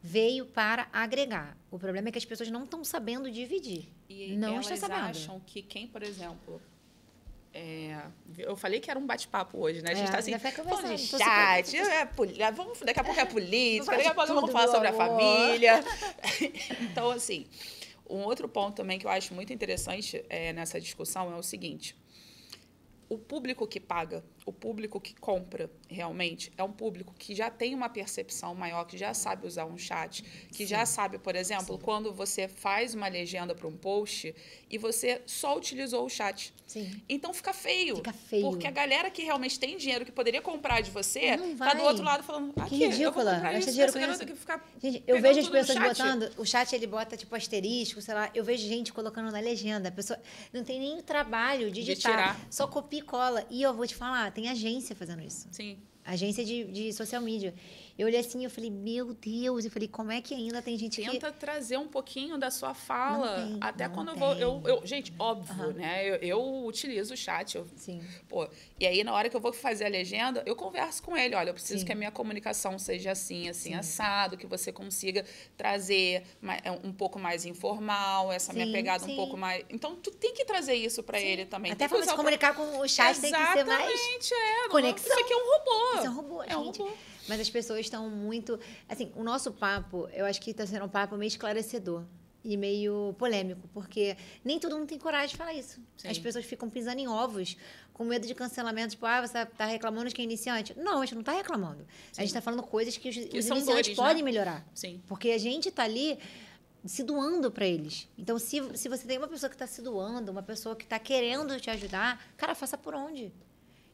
Veio para agregar. O problema é que as pessoas não estão sabendo dividir. E não elas estão sabendo. acham que quem, por exemplo... eu falei que era um bate-papo hoje, né? A gente está assim, falando de chat, daqui a pouco é política, daqui a pouco vamos falar sobre a família. Então, assim, um outro ponto também que eu acho muito interessante nessa discussão é o seguinte: o público que paga, o público que compra realmente, é um público que já tem uma percepção maior, que já sabe usar um chat, que já sabe, por exemplo, quando você faz uma legenda para um post e você só utilizou o chat. Sim. Então fica feio. Fica feio. Porque a galera que realmente tem dinheiro, que poderia comprar de você, tá do outro lado falando, que ridícula. Eu vou comprar isso, dinheiro garota que fica gente, eu vejo as pessoas botando, o chat ele bota tipo asterisco, sei lá, eu vejo gente colocando na legenda, a pessoa não tem nem o trabalho de digitar, só copia e cola. E eu vou te falar, tem agência fazendo isso. Sim. Agência de social media. Eu olhei assim, eu falei, meu Deus, eu falei, como é que ainda tem gente que... Tenta trazer um pouquinho da sua fala. Não tem, até não quando tem. eu vou... gente, óbvio, né? Eu utilizo o chat. Sim. E aí, na hora que eu vou fazer a legenda, eu converso com ele. Olha, eu preciso que a minha comunicação seja assim, assado, que você consiga trazer um pouco mais informal, essa minha pegada um pouco mais... Então, tu tem que trazer isso para ele também. Até para se comunicar com o chat tem que ser mais conexão. Isso aqui é um robô. Isso é um robô, gente. Mas as pessoas estão muito... Assim, o nosso papo, eu acho que está sendo um papo meio esclarecedor e meio polêmico, porque nem todo mundo tem coragem de falar isso. Sim. As pessoas ficam pisando em ovos com medo de cancelamento, tipo, você está reclamando de quem é iniciante. Não, a gente não está reclamando. Sim. A gente está falando coisas que os iniciantes podem melhorar. Sim. Porque a gente está ali se doando para eles. Então, se você tem uma pessoa que está se doando, uma pessoa que está querendo te ajudar, cara, faça por onde?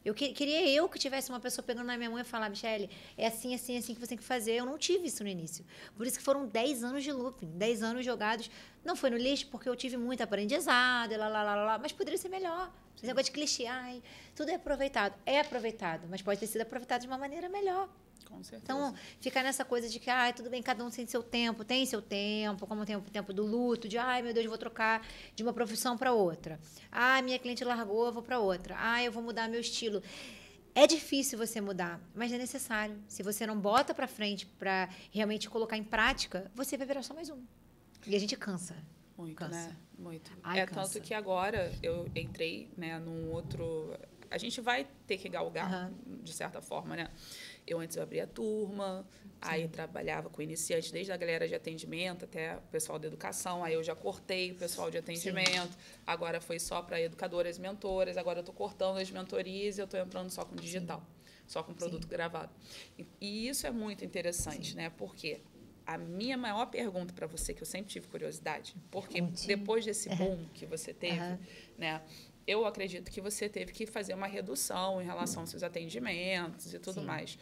Eu queria que tivesse uma pessoa pegando na minha mão e falar, Michele, é assim, assim, assim que você tem que fazer. Eu não tive isso no início. Por isso que foram 10 anos de looping, 10 anos jogados. Não foi no lixo, porque eu tive muito aprendizado, mas poderia ser melhor. Esse negócio de clichê, tudo é aproveitado. É aproveitado, mas pode ter sido aproveitado de uma maneira melhor. Com certeza. Então, ficar nessa coisa de que, tudo bem, cada um tem seu tempo, como tem o tempo do luto, de, meu Deus, eu vou trocar de uma profissão para outra. Minha cliente largou, eu vou para outra. Eu vou mudar meu estilo. É difícil você mudar, mas é necessário. Se você não bota para frente para realmente colocar em prática, você vai virar só mais um. E a gente cansa. Muito, cansa. né? Muito. Cansa. Tanto que agora eu entrei, né, num outro... A gente vai ter que galgar, de certa forma, né? Eu antes abria a turma, aí trabalhava com iniciantes, desde a galera de atendimento até o pessoal da educação. Aí eu já cortei o pessoal de atendimento. Sim. Agora foi só para educadoras e mentoras. Agora eu estou cortando as mentorias e eu estou entrando só com digital, só com produto gravado. E isso é muito interessante, né? Porque a minha maior pergunta para você, que eu sempre tive curiosidade, porque depois desse boom que você teve, né? Eu acredito que você teve que fazer uma redução em relação aos seus atendimentos e tudo mais.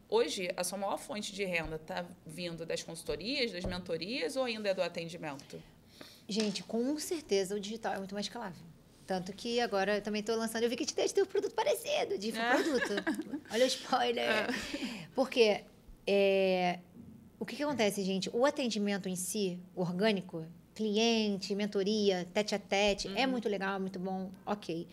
Hoje, a sua maior fonte de renda está vindo das consultorias, das mentorias ou ainda é do atendimento? Gente, com certeza o digital é muito mais escalável. Tanto que agora eu também estou lançando... Eu vi que te tem um produto parecido, de produto. Olha o spoiler. Porque o que acontece, gente? O atendimento em si, orgânico... cliente, mentoria, tete a tete, é muito legal, muito bom, ok.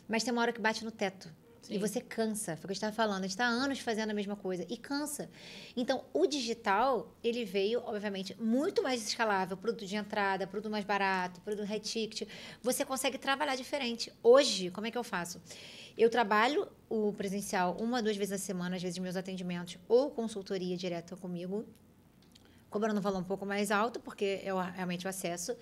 Mas tem uma hora que bate no teto. Sim. E você cansa. Foi o que eu estava falando. A gente está há anos fazendo a mesma coisa e cansa. Então, o digital, ele veio, obviamente, muito mais escalável. Produto de entrada, produto mais barato, produto high ticket. Você consegue trabalhar diferente. Hoje, como é que eu faço? Eu trabalho o presencial 1 a 2 vezes na semana, às vezes meus atendimentos, ou consultoria direta comigo. cobrando um valor um pouco mais alto, porque é realmente o acesso.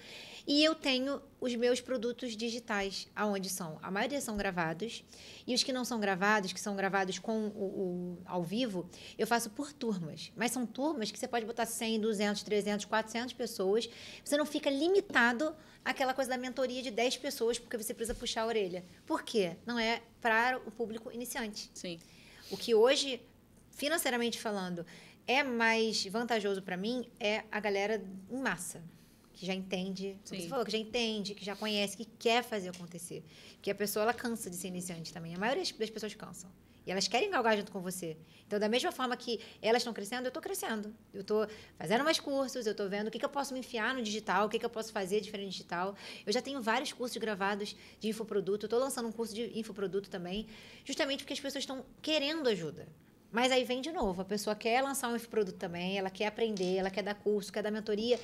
E eu tenho os meus produtos digitais, aonde a maioria são gravados, e os que não são gravados, que são gravados com ao vivo, eu faço por turmas. Mas são turmas que você pode botar 100, 200, 300, 400 pessoas, você não fica limitado àquela coisa da mentoria de 10 pessoas, porque você precisa puxar a orelha. Por quê? Não é para o público iniciante. Sim. O que hoje, financeiramente falando, é mais vantajoso para mim é a galera em massa, que já entende, como você falou, que já entende, que já conhece, que quer fazer acontecer. Porque a pessoa, ela cansa de ser iniciante também. A maioria das pessoas cansam. E elas querem galgar junto com você. Então, da mesma forma que elas estão crescendo, eu estou crescendo. Eu estou fazendo mais cursos, eu estou vendo o que eu posso me enfiar no digital, o que eu posso fazer diferente no digital. Eu já tenho vários cursos gravados de infoproduto. Eu estou lançando um curso de infoproduto também, justamente porque as pessoas estão querendo ajuda. Mas aí vem de novo, a pessoa quer lançar um infoproduto também, ela quer aprender, ela quer dar curso, quer dar mentoria.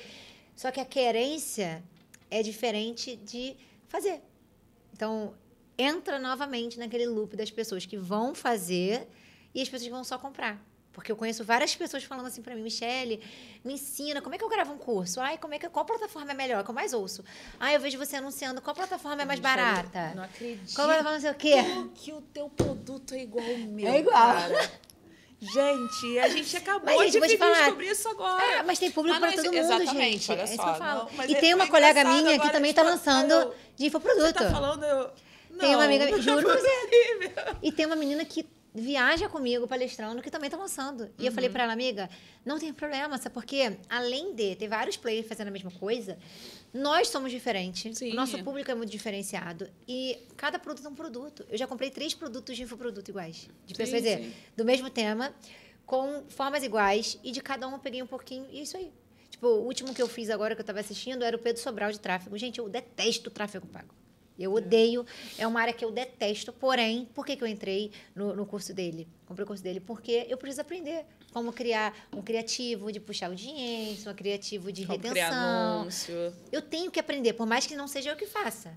Só que a querência é diferente de fazer. Então, entra novamente naquele loop das pessoas que vão fazer e as pessoas que vão só comprar. Porque eu conheço várias pessoas falando assim para mim, Michele, me ensina, como é que eu gravo um curso? Ai, qual plataforma é melhor? Que eu mais ouço. Ai, eu vejo você anunciando, qual plataforma é mais barata? Não acredito. Qual plataforma não sei o quê? Que o teu produto é igual ao meu, é igual. Cara. Gente, a gente acabou de descobrir isso agora. Mas tem público para todo mundo, exatamente, gente. Olha É isso só, que eu falo. Não, e tem uma colega minha que também está lançando de infoproduto. Você tá falando... Não, tem uma amiga, juro pra você. E tem uma menina que viaja comigo palestrando que também está lançando. E eu falei para ela, amiga, não tem problema, sabe? Porque além de ter vários players fazendo a mesma coisa, nós somos diferentes. Sim. O nosso público é muito diferenciado. E cada produto é um produto. Eu já comprei 3 produtos de infoproduto iguais. De pessoas do mesmo tema, com formas iguais. E de cada um eu peguei um pouquinho. E é isso aí. Tipo, o último que eu fiz agora, que eu estava assistindo, era o Pedro Sobral de tráfego. Gente, eu detesto tráfego pago. Eu odeio, é uma área que eu detesto, porém, por que eu entrei no curso dele? Comprei o curso dele porque eu preciso aprender como criar um criativo de puxar audiência, um criativo de como retenção. Criar anúncio. Eu tenho que aprender, por mais que não seja eu que faça.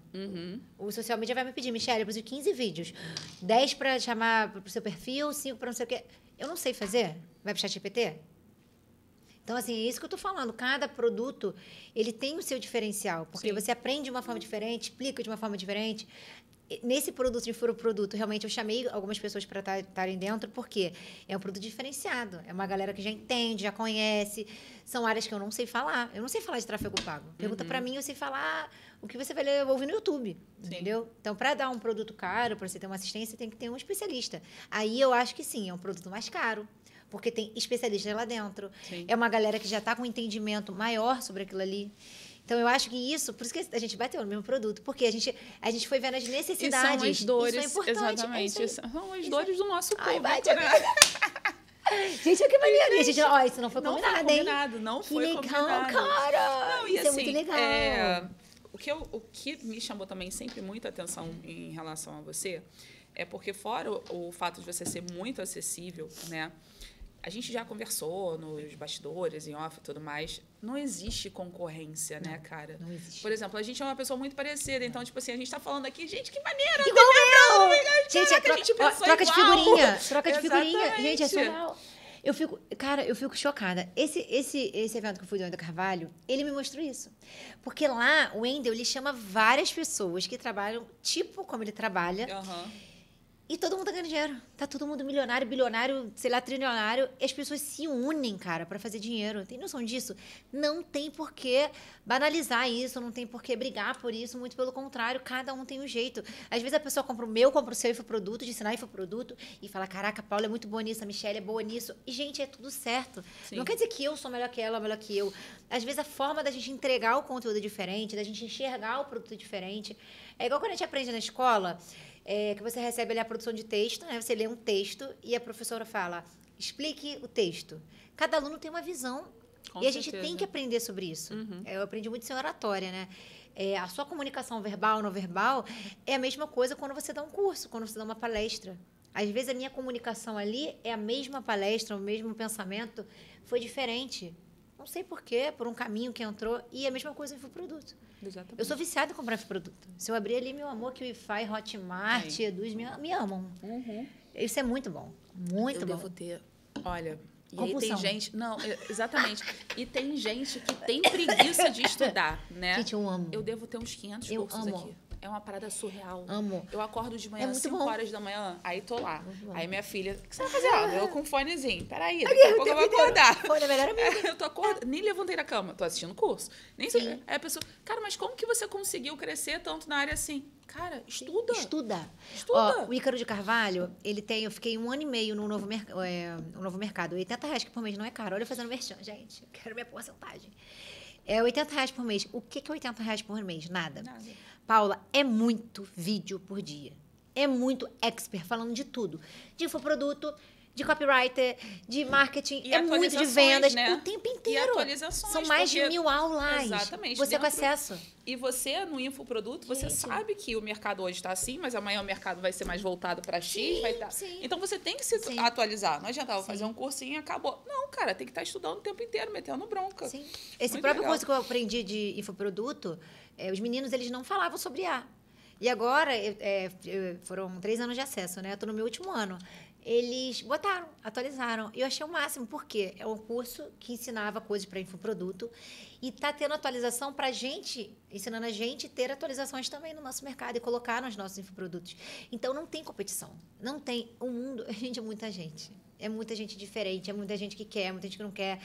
O social media vai me pedir, Michele, eu preciso de 15 vídeos. 10 para chamar para o seu perfil, 5 para não sei o quê. Eu não sei fazer. Vai pro ChatGPT? Então, assim, é isso que eu estou falando. Cada produto, ele tem o seu diferencial. Porque você aprende de uma forma diferente, explica de uma forma diferente. Nesse produto de infoproduto, realmente, eu chamei algumas pessoas para estarem dentro, porque é um produto diferenciado. É uma galera que já entende, já conhece. São áreas que eu não sei falar. Eu não sei falar de tráfego pago. Pergunta para mim, eu sei falar o que você vai ouvir no YouTube. Sim. Entendeu? Então, para dar um produto caro, para você ter uma assistência, tem que ter um especialista. Aí, eu acho que sim, é um produto mais caro. Porque tem especialistas lá dentro. Sim. É uma galera que já está com um entendimento maior sobre aquilo ali. Então, eu acho que isso... Por isso que a gente bateu no mesmo produto. Porque a gente foi vendo as necessidades. E são as dores, isso é importante. exatamente. São as dores do nosso público. Ai, bate, né? Gente, que maneiro. Gente, ó, isso não foi não combinado, foi combinado, hein? Não foi combinado. Cara! Não, isso assim, é muito legal. O que me chamou também sempre muita atenção em relação a você é porque, fora o fato de você ser muito acessível, né? A gente já conversou nos bastidores, em off e tudo mais. Não existe concorrência, né, cara? Não existe. Por exemplo, a gente é uma pessoa muito parecida. Então, tipo assim, a gente tá falando aqui, gente, que maneira! Igual eu! Gente, a gente pensou troca de igual. figurinha. Troca de figurinha. Exatamente. Gente, é surreal. Eu fico chocada. Esse evento que eu fui do Wendel Carvalho, ele me mostrou isso. Porque lá, o Wendel, ele chama várias pessoas que trabalham, tipo como ele trabalha. E todo mundo tá ganhando dinheiro. Tá todo mundo milionário, bilionário, sei lá, trilionário. E as pessoas se unem, cara, para fazer dinheiro. Tem noção disso? Não tem por que banalizar isso, não tem por que brigar por isso. Muito pelo contrário, cada um tem um jeito. Às vezes a pessoa compra o seu infoproduto, de ensinar infoproduto, e fala, caraca, a Paula é muito boa nisso, a Michelle é boa nisso. E, gente, é tudo certo. Sim. Não quer dizer que eu sou melhor que ela ou melhor que eu. Às vezes a forma da gente entregar o conteúdo é diferente, da gente enxergar o produto é diferente. É igual quando a gente aprende na escola... que você recebe ali a produção de texto, né? Você lê um texto e a professora fala, explique o texto. Cada aluno tem uma visão e a gente tem que aprender sobre isso. Eu aprendi muito sem oratória, né? A sua comunicação verbal, não verbal, é a mesma coisa quando você dá um curso, quando você dá uma palestra. Às vezes a minha comunicação ali é a mesma palestra, o mesmo pensamento, foi diferente. Não sei porquê, por um caminho que entrou, e a mesma coisa no infoproduto. Exatamente. Eu sou viciada em comprar infoproduto. Se eu abrir ali, meu amor, que o Wi-Fi, Hotmart, Eduz, me amam. Isso é muito bom. Muito bom. Eu devo ter... Olha, E aí tem Compulsão. gente... Não, exatamente. E tem gente que tem preguiça de estudar, né? Gente, eu amo. Eu devo ter uns 500 Eu cursos amo. aqui. É uma parada surreal. Amo. Eu acordo de É manhã, muito 5 bom. horas da manhã, aí tô lá. Muito bom. Aí minha filha, o que você vai fazer? Eu com um fonezinho. Peraí, daqui a pouco eu vou acordar. Foi a melhor amiga. Eu tô acordando, nem levantei da cama, tô assistindo curso. Nem Sim. sei. Aí a pessoa, cara, mas como que você conseguiu crescer tanto na área assim? Cara, estuda. Estuda. Estuda. Ó, o Ícaro de Carvalho, eu fiquei 1 ano e meio no novo mercado. R$80 por mês não é caro. Olha eu fazendo merchan, gente. Eu quero minha porcentagem. É R$80 por mês. O que é R$80 por mês? Nada. Paula, é muito vídeo por dia. É muito expert falando de tudo. De infoproduto, de copywriter, de marketing, E é muito de vendas, né? o tempo E inteiro. atualizações. São mais de porque- 1000 aulas. Exatamente. Você com dentro- acesso. E você, no infoproduto, você Gente. sabe que o mercado hoje está assim, mas amanhã o mercado vai ser mais voltado para X, vai estar... sim. Então, você tem que se Sim. atualizar. Não adianta, vou Sim. fazer um cursinho e acabou. Não, cara, tem que estar estudando o tempo inteiro, metendo bronca. Sim. Esse Muito próprio legal. curso que eu aprendi de infoproduto, os meninos, eles não falavam sobre IA. E agora, foram 3 anos de acesso, né? Eu tô no meu último ano. Eles botaram, atualizaram. E eu achei o máximo, porque é um curso que ensinava coisas para infoproduto e tá tendo atualização para gente, ensinando a gente ter atualizações também no nosso mercado e colocar nos nossos infoprodutos. Então, não tem competição. Não tem. O mundo, gente, é muita gente. É muita gente diferente, é muita gente que quer, muita gente que não quer.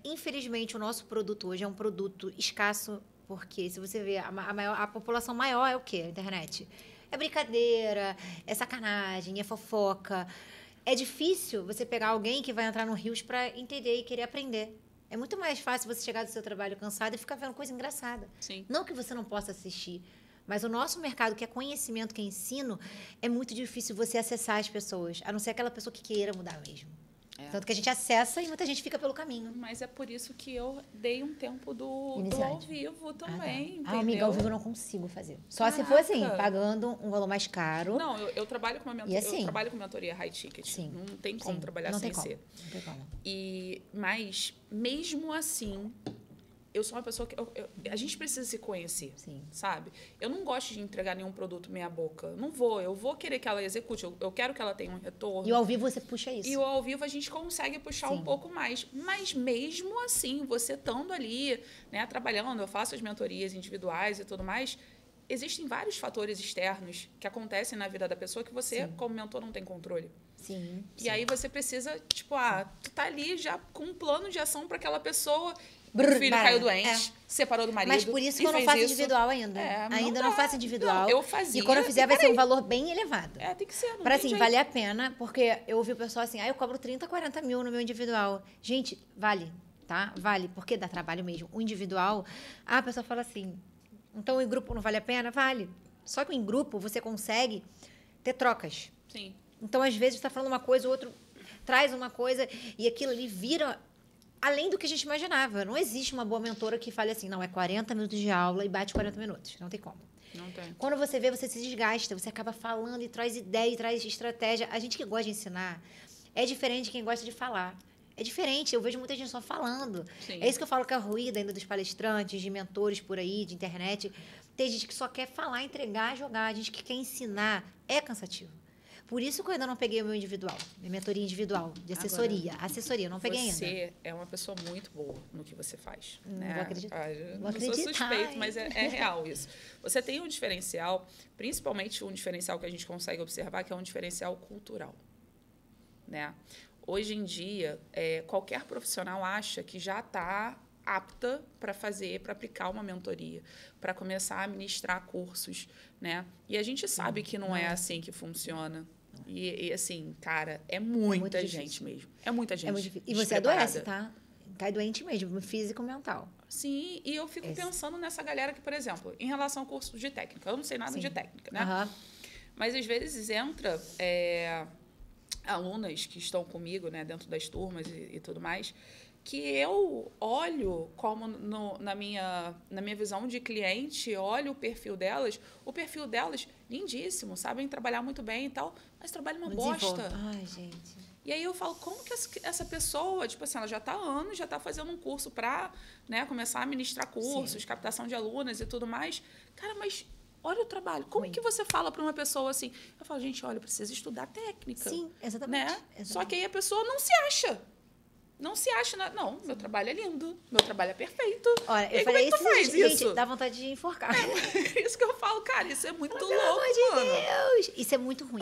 Infelizmente, o nosso produto hoje é um produto escasso, porque se você vê, a população maior é o quê? A internet. É brincadeira, é sacanagem, é fofoca. É difícil você pegar alguém que vai entrar no Rios para entender e querer aprender. É muito mais fácil você chegar do seu trabalho cansado e ficar vendo coisa engraçada. Sim. Não que você não possa assistir, mas o nosso mercado, que é conhecimento, que é ensino, é muito difícil você acessar as pessoas, a não ser aquela pessoa que queira mudar mesmo. Tanto que a gente acessa e muita gente fica pelo caminho. Mas é por isso que eu dei um tempo do ao Iniciante. vivo Tá. também, entendeu? Amiga, ao vivo eu não consigo fazer. Só se Caraca. for assim, pagando um valor mais caro. Não, eu trabalho com uma mentoria, E assim? eu trabalho com mentoria high ticket. Sim. Não tem como Sim, trabalhar não sem tem como. ser. Não tem como. Mas, mesmo assim, eu sou uma pessoa que... a gente precisa se conhecer, Sim. sabe? Eu não gosto de entregar nenhum produto meia boca. Não vou. Eu vou querer que ela execute. Eu quero que ela tenha um retorno. E o ao vivo você puxa isso. E o ao vivo a gente consegue puxar Sim. um pouco mais. Mas mesmo assim, você estando ali, né, trabalhando, eu faço as mentorias individuais e tudo mais, existem vários fatores externos que acontecem na vida da pessoa que você, Sim. como mentor, não tem controle. Sim. E aí você precisa, tipo, tu tá ali já com um plano de ação para aquela pessoa. Brrr, O filho barara. caiu doente, separou do marido. Mas por isso e que eu não fez faço isso. individual ainda. Não Não dá. faço individual. Não, eu fazia. E quando eu fizer, vai ser um valor bem elevado. Tem que ser. Não Pra tem assim, jeito. valer a pena, porque eu ouvi o pessoal assim, eu cobro 30, 40 mil no meu individual. Gente, vale, tá? Vale, porque dá trabalho mesmo. O individual, a pessoa fala assim, então em grupo não vale a pena? Vale. Só que em grupo você consegue ter trocas. Sim. Então, às vezes, está falando uma coisa, o outro traz uma coisa, e aquilo ali vira além do que a gente imaginava. Não existe uma boa mentora que fale assim, não, é 40 minutos de aula e bate 40 minutos. Não tem como. Não tem. Quando você vê, você se desgasta, você acaba falando e traz ideia, e traz estratégia. A gente que gosta de ensinar é diferente de quem gosta de falar. É diferente, eu vejo muita gente só falando. Sim. É isso que eu falo que é ruído ainda dos palestrantes, de mentores por aí, de internet. Tem gente que só quer falar, entregar, jogar. A gente que quer ensinar é cansativo. Por isso que eu ainda não peguei o meu individual, minha mentoria individual, de assessoria. Assessoria, eu não peguei ainda. Você é uma pessoa muito boa no que você faz. Né? Vou acreditar. Eu Vou não sou acreditar, suspeito, hein? mas é real isso. Você tem um diferencial, principalmente um diferencial que a gente consegue observar, que é um diferencial cultural. Né? Hoje em dia, qualquer profissional acha que já está apta para fazer, para aplicar uma mentoria, para começar a ministrar cursos, né? E a gente sabe que não é assim que funciona. E assim, cara, é muita gente mesmo. É muita gente. É muito difícil. E você adoece, tá? Cai doente mesmo, físico e mental. Sim, e eu fico pensando nessa galera que, por exemplo, em relação ao curso de técnica, eu não sei nada de técnica, né? Uhum. Mas às vezes entra alunas que estão comigo, né, dentro das turmas e tudo mais, que eu olho como na minha visão de cliente, olho o perfil delas lindíssimo, sabem trabalhar muito bem e tal, mas trabalham uma bosta. Ai, gente. E aí eu falo, como que essa pessoa, tipo assim, ela já está há anos, já está fazendo um curso para, né, começar a ministrar cursos, captação de alunas e tudo mais. Cara, mas olha o trabalho. Como que você fala para uma pessoa assim? Eu falo, gente, olha, eu preciso estudar técnica. Sim, exatamente. Né? Exatamente. Só que aí a pessoa não se acha. Não se acha... Não, meu trabalho é lindo. Meu trabalho é perfeito. Olha, E eu falei como é que tu faz gente, isso? dá vontade de enforcar. Isso que eu falo, cara, isso é muito Pelo louco, amor de mano. Deus! Isso é muito ruim.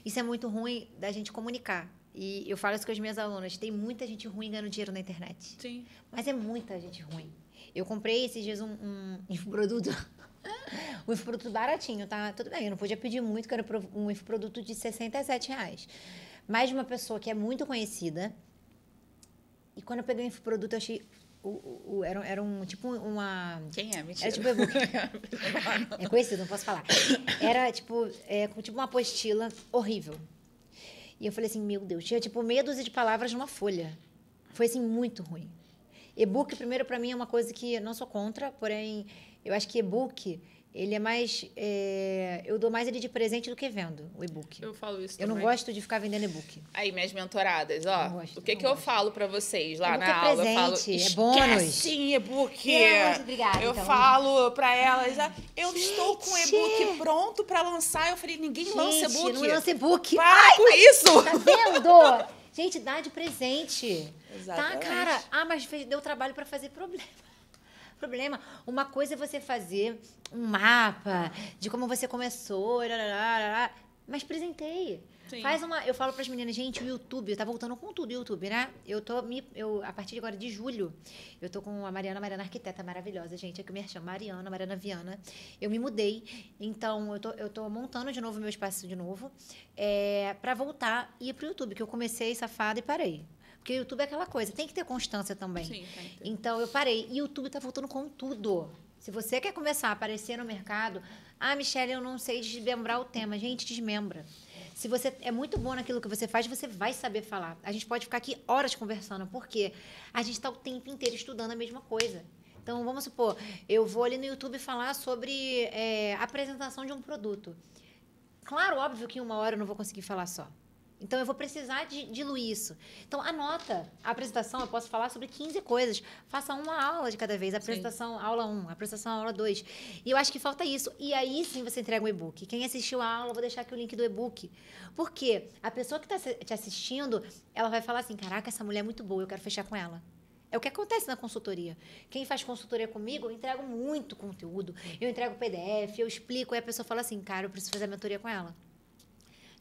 Isso é muito ruim da gente comunicar. E eu falo isso com as minhas alunas. Tem muita gente ruim ganhando dinheiro na internet. Sim. Mas é muita gente ruim. Eu comprei esses dias um infoproduto. Um infoproduto baratinho, tá? Tudo bem, eu não podia pedir muito, que era um infoproduto de R$67. Mas de uma pessoa que é muito conhecida. E quando eu peguei o infoproduto, eu achei... Era um tipo uma... Quem é? Mentira. Era tipo e-book. É conhecido, não posso falar. Era tipo uma apostila horrível. E eu falei assim, meu Deus, tinha tipo meia dúzia de palavras numa folha. Foi assim, muito ruim. E-book, primeiro, para mim, é uma coisa que eu não sou contra, porém, eu acho que e-book, ele é mais... eu dou mais ele de presente do que vendo, o e-book. Eu falo isso Eu também. não gosto de ficar vendendo e-book. Aí, minhas mentoradas, ó. Não gosto, O que não eu gosto. falo pra vocês lá E-book na é aula? Eu falo, presente, é bônus. esquece e-book. Deus, obrigada, Eu então. falo pra elas, eu estou com o Gente. e-book pronto pra lançar. Eu falei, ninguém lança Gente, e-book. não lança e-book. Para com isso! Tá vendo? Gente, dá de presente. Exatamente. Tá, cara? Ah, mas deu trabalho para fazer problema. Uma coisa é você fazer um mapa de como você começou, mas presenteie. Sim. Eu falo para as meninas, gente, o YouTube, tá voltando com tudo o YouTube, né? A partir de agora de julho, eu tô com a Mariana arquiteta maravilhosa, gente, é que me chama Mariana Viana. Eu me mudei, então eu tô montando de novo meu espaço de novo, para voltar e ir pro YouTube, que eu comecei safada e parei. Porque o YouTube é aquela coisa, tem que ter constância também. Sim, tem que ter. Então, eu parei. E o YouTube tá voltando com tudo. Se você quer começar a aparecer no mercado... Ah, Michelle, eu não sei desmembrar o tema. Gente, desmembra. Se você é muito bom naquilo que você faz, você vai saber falar. A gente pode ficar aqui horas conversando, porque a gente está o tempo inteiro estudando a mesma coisa. Então, vamos supor, eu vou ali no YouTube falar sobre apresentação de um produto. Claro, óbvio que em 1 hora eu não vou conseguir falar só. Então, eu vou precisar diluir isso. Então, anota. A apresentação, eu posso falar sobre 15 coisas. Faça uma aula de cada vez. Apresentação, sim. Aula 1. Apresentação, aula 2. E eu acho que falta isso. E aí, sim, você entrega um e-book. Quem assistiu a aula, eu vou deixar aqui o link do e-book. Por quê? A pessoa que está te assistindo, ela vai falar assim, caraca, essa mulher é muito boa, eu quero fechar com ela. É o que acontece na consultoria. Quem faz consultoria comigo, eu entrego muito conteúdo. Eu entrego PDF, eu explico. E a pessoa fala assim, cara, eu preciso fazer a mentoria com ela.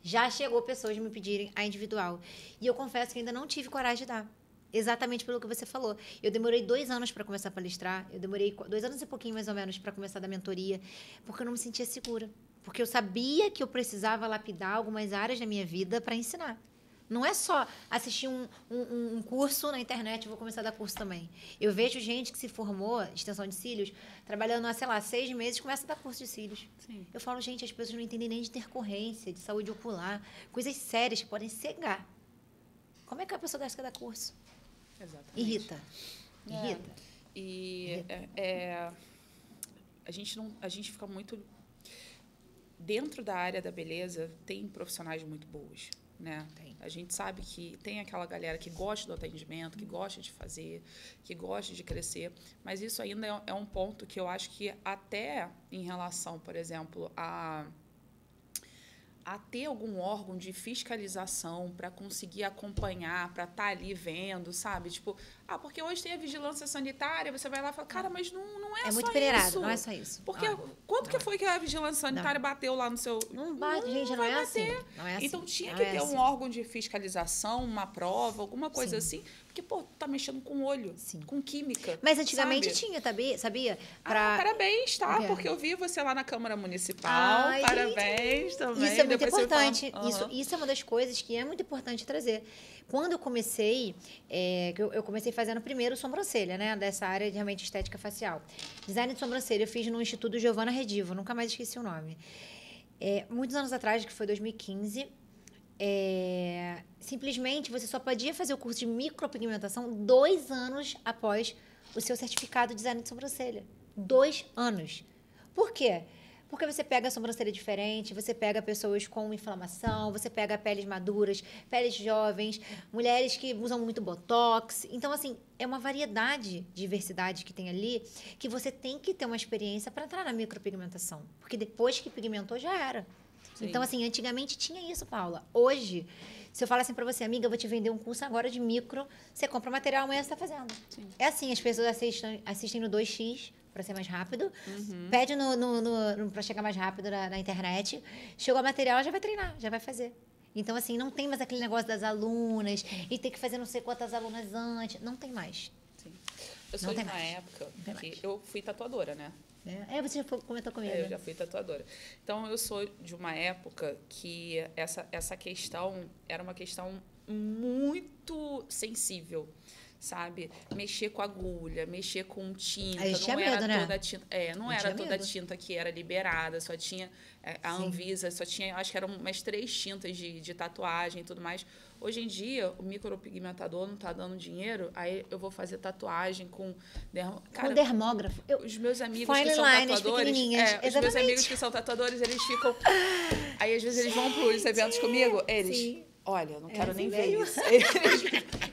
Já chegou pessoas me pedirem a individual. E eu confesso que ainda não tive coragem de dar. Exatamente pelo que você falou. Eu demorei 2 anos para começar a palestrar. Eu demorei 2 anos e pouquinho, mais ou menos, para começar a dar mentoria. Porque eu não me sentia segura. Porque eu sabia que eu precisava lapidar algumas áreas da minha vida para ensinar. Não é só assistir um curso na internet, eu vou começar a dar curso também. Eu vejo gente que se formou, extensão de cílios, trabalhando há, sei lá, 6 meses, começa a dar curso de cílios. Sim. Eu falo, gente, as pessoas não entendem nem de intercorrência, de saúde ocular, coisas sérias que podem cegar. Como é que a pessoa deve dar curso? Exatamente. Irrita. Irrita. E a gente fica muito... Dentro da área da beleza, tem profissionais muito boas. Né? A gente sabe que tem aquela galera que gosta do atendimento, que gosta de fazer, que gosta de crescer, mas isso ainda é um ponto que eu acho que até em relação, por exemplo, a ter algum órgão de fiscalização para conseguir acompanhar, para estar ali vendo, sabe? Tipo, porque hoje tem a vigilância sanitária, você vai lá e fala, cara, mas não é só isso. É muito peneirado, não é só isso. Porque quanto que foi que a vigilância sanitária bateu lá no seu... Não bate, gente, não é assim. Não é assim. Então, tinha que ter um órgão de fiscalização, uma prova, alguma coisa assim, porque, pô, tu tá mexendo com olho, com química. Mas antigamente tinha, sabia? Parabéns, tá? Porque eu vi você lá na Câmara Municipal. Parabéns também. Isso é muito importante. Isso é uma das coisas que é muito importante trazer. Quando eu comecei, eu comecei fazendo primeiro sobrancelha, né? Dessa área de realmente estética facial. Design de sobrancelha eu fiz no Instituto Giovanna Redivo, nunca mais esqueci o nome. Muitos anos atrás, que foi 2015, simplesmente você só podia fazer o curso de micropigmentação 2 anos após o seu certificado de design de sobrancelha. 2 anos. Por quê? Porque você pega a sobrancelha diferente, você pega pessoas com inflamação, você pega peles maduras, peles jovens, mulheres que usam muito botox. Então, assim, é uma variedade de diversidade que tem ali que você tem que ter uma experiência para entrar na micropigmentação. Porque depois que pigmentou, já era. Sim. Então, assim, antigamente tinha isso, Paula. Hoje, se eu falar assim pra você, amiga, eu vou te vender um curso agora de micro, você compra o material, amanhã você tá fazendo. Sim. É assim, as pessoas assistem no 2x, para ser mais rápido, Uhum. pede para chegar mais rápido na internet, chegou o material, já vai treinar, já vai fazer. Então, assim, não tem mais aquele negócio das alunas e ter que fazer não sei quantas alunas antes. Não tem mais. Sim. Eu sou de uma época que eu fui tatuadora, né? Você já comentou comigo. Eu já fui tatuadora. Então, eu sou de uma época que essa questão era uma questão muito sensível, sabe? Mexer com agulha, mexer com tinta, não era toda tinta, não era toda tinta que era liberada, só tinha a Anvisa, só tinha, acho que eram umas 3 tintas de tatuagem e tudo mais. Hoje em dia, o micropigmentador não está dando dinheiro, aí eu vou fazer tatuagem com dermógrafo. Os meus amigos que são tatuadores, os meus amigos que são tatuadores, eles ficam, aí às vezes eles vão para os eventos comigo, eles... Sim. Olha, eu não quero nem ver isso.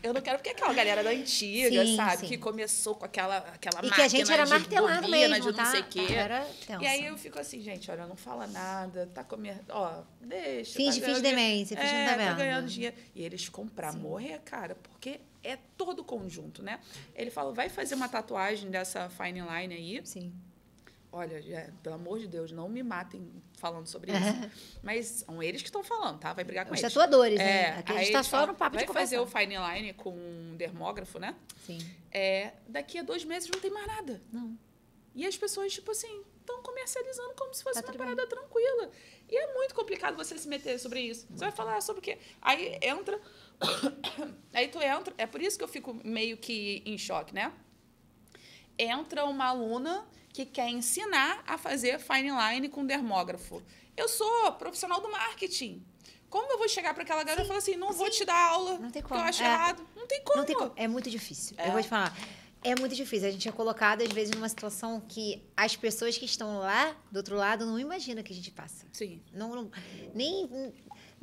Eu não quero, porque é aquela galera da antiga, sabe? Sim. Que começou com aquela máquina que a gente era martelado mesmo, de não sei o quê. E aí eu fico assim, gente, olha, não fala nada, tá comendo, deixa. Finge demência, finge não tá vendo. Tá ganhando dinheiro. E eles ficam pra morrer, cara, porque é todo conjunto, né? Ele fala, vai fazer uma tatuagem dessa fine line aí. Sim. Olha, pelo amor de Deus, não me matem falando sobre isso. Mas são eles que estão falando, tá? Vai brigar com eles. Os tatuadores, né? Aqui a gente tá só no papo de conversa. Vai fazer o fine line com um dermógrafo, né? Sim. Daqui a 2 meses não tem mais nada. Não. E as pessoas, tipo assim, estão comercializando como se fosse uma parada tranquila. E é muito complicado você se meter sobre isso. Você vai falar sobre o quê? Aí entra... Aí tu entra... É por isso que eu fico meio que em choque, né? Entra uma aluna que quer ensinar a fazer fine line com dermógrafo. Eu sou profissional do marketing. Como eu vou chegar para aquela galera e falar assim, não vou te dar aula, não tem como. Porque eu acho errado? Não tem como. Não tem como. É muito difícil. Eu vou te falar. É muito difícil. A gente é colocado, às vezes, numa situação que as pessoas que estão lá, do outro lado, não imaginam que a gente passa. Sim. Não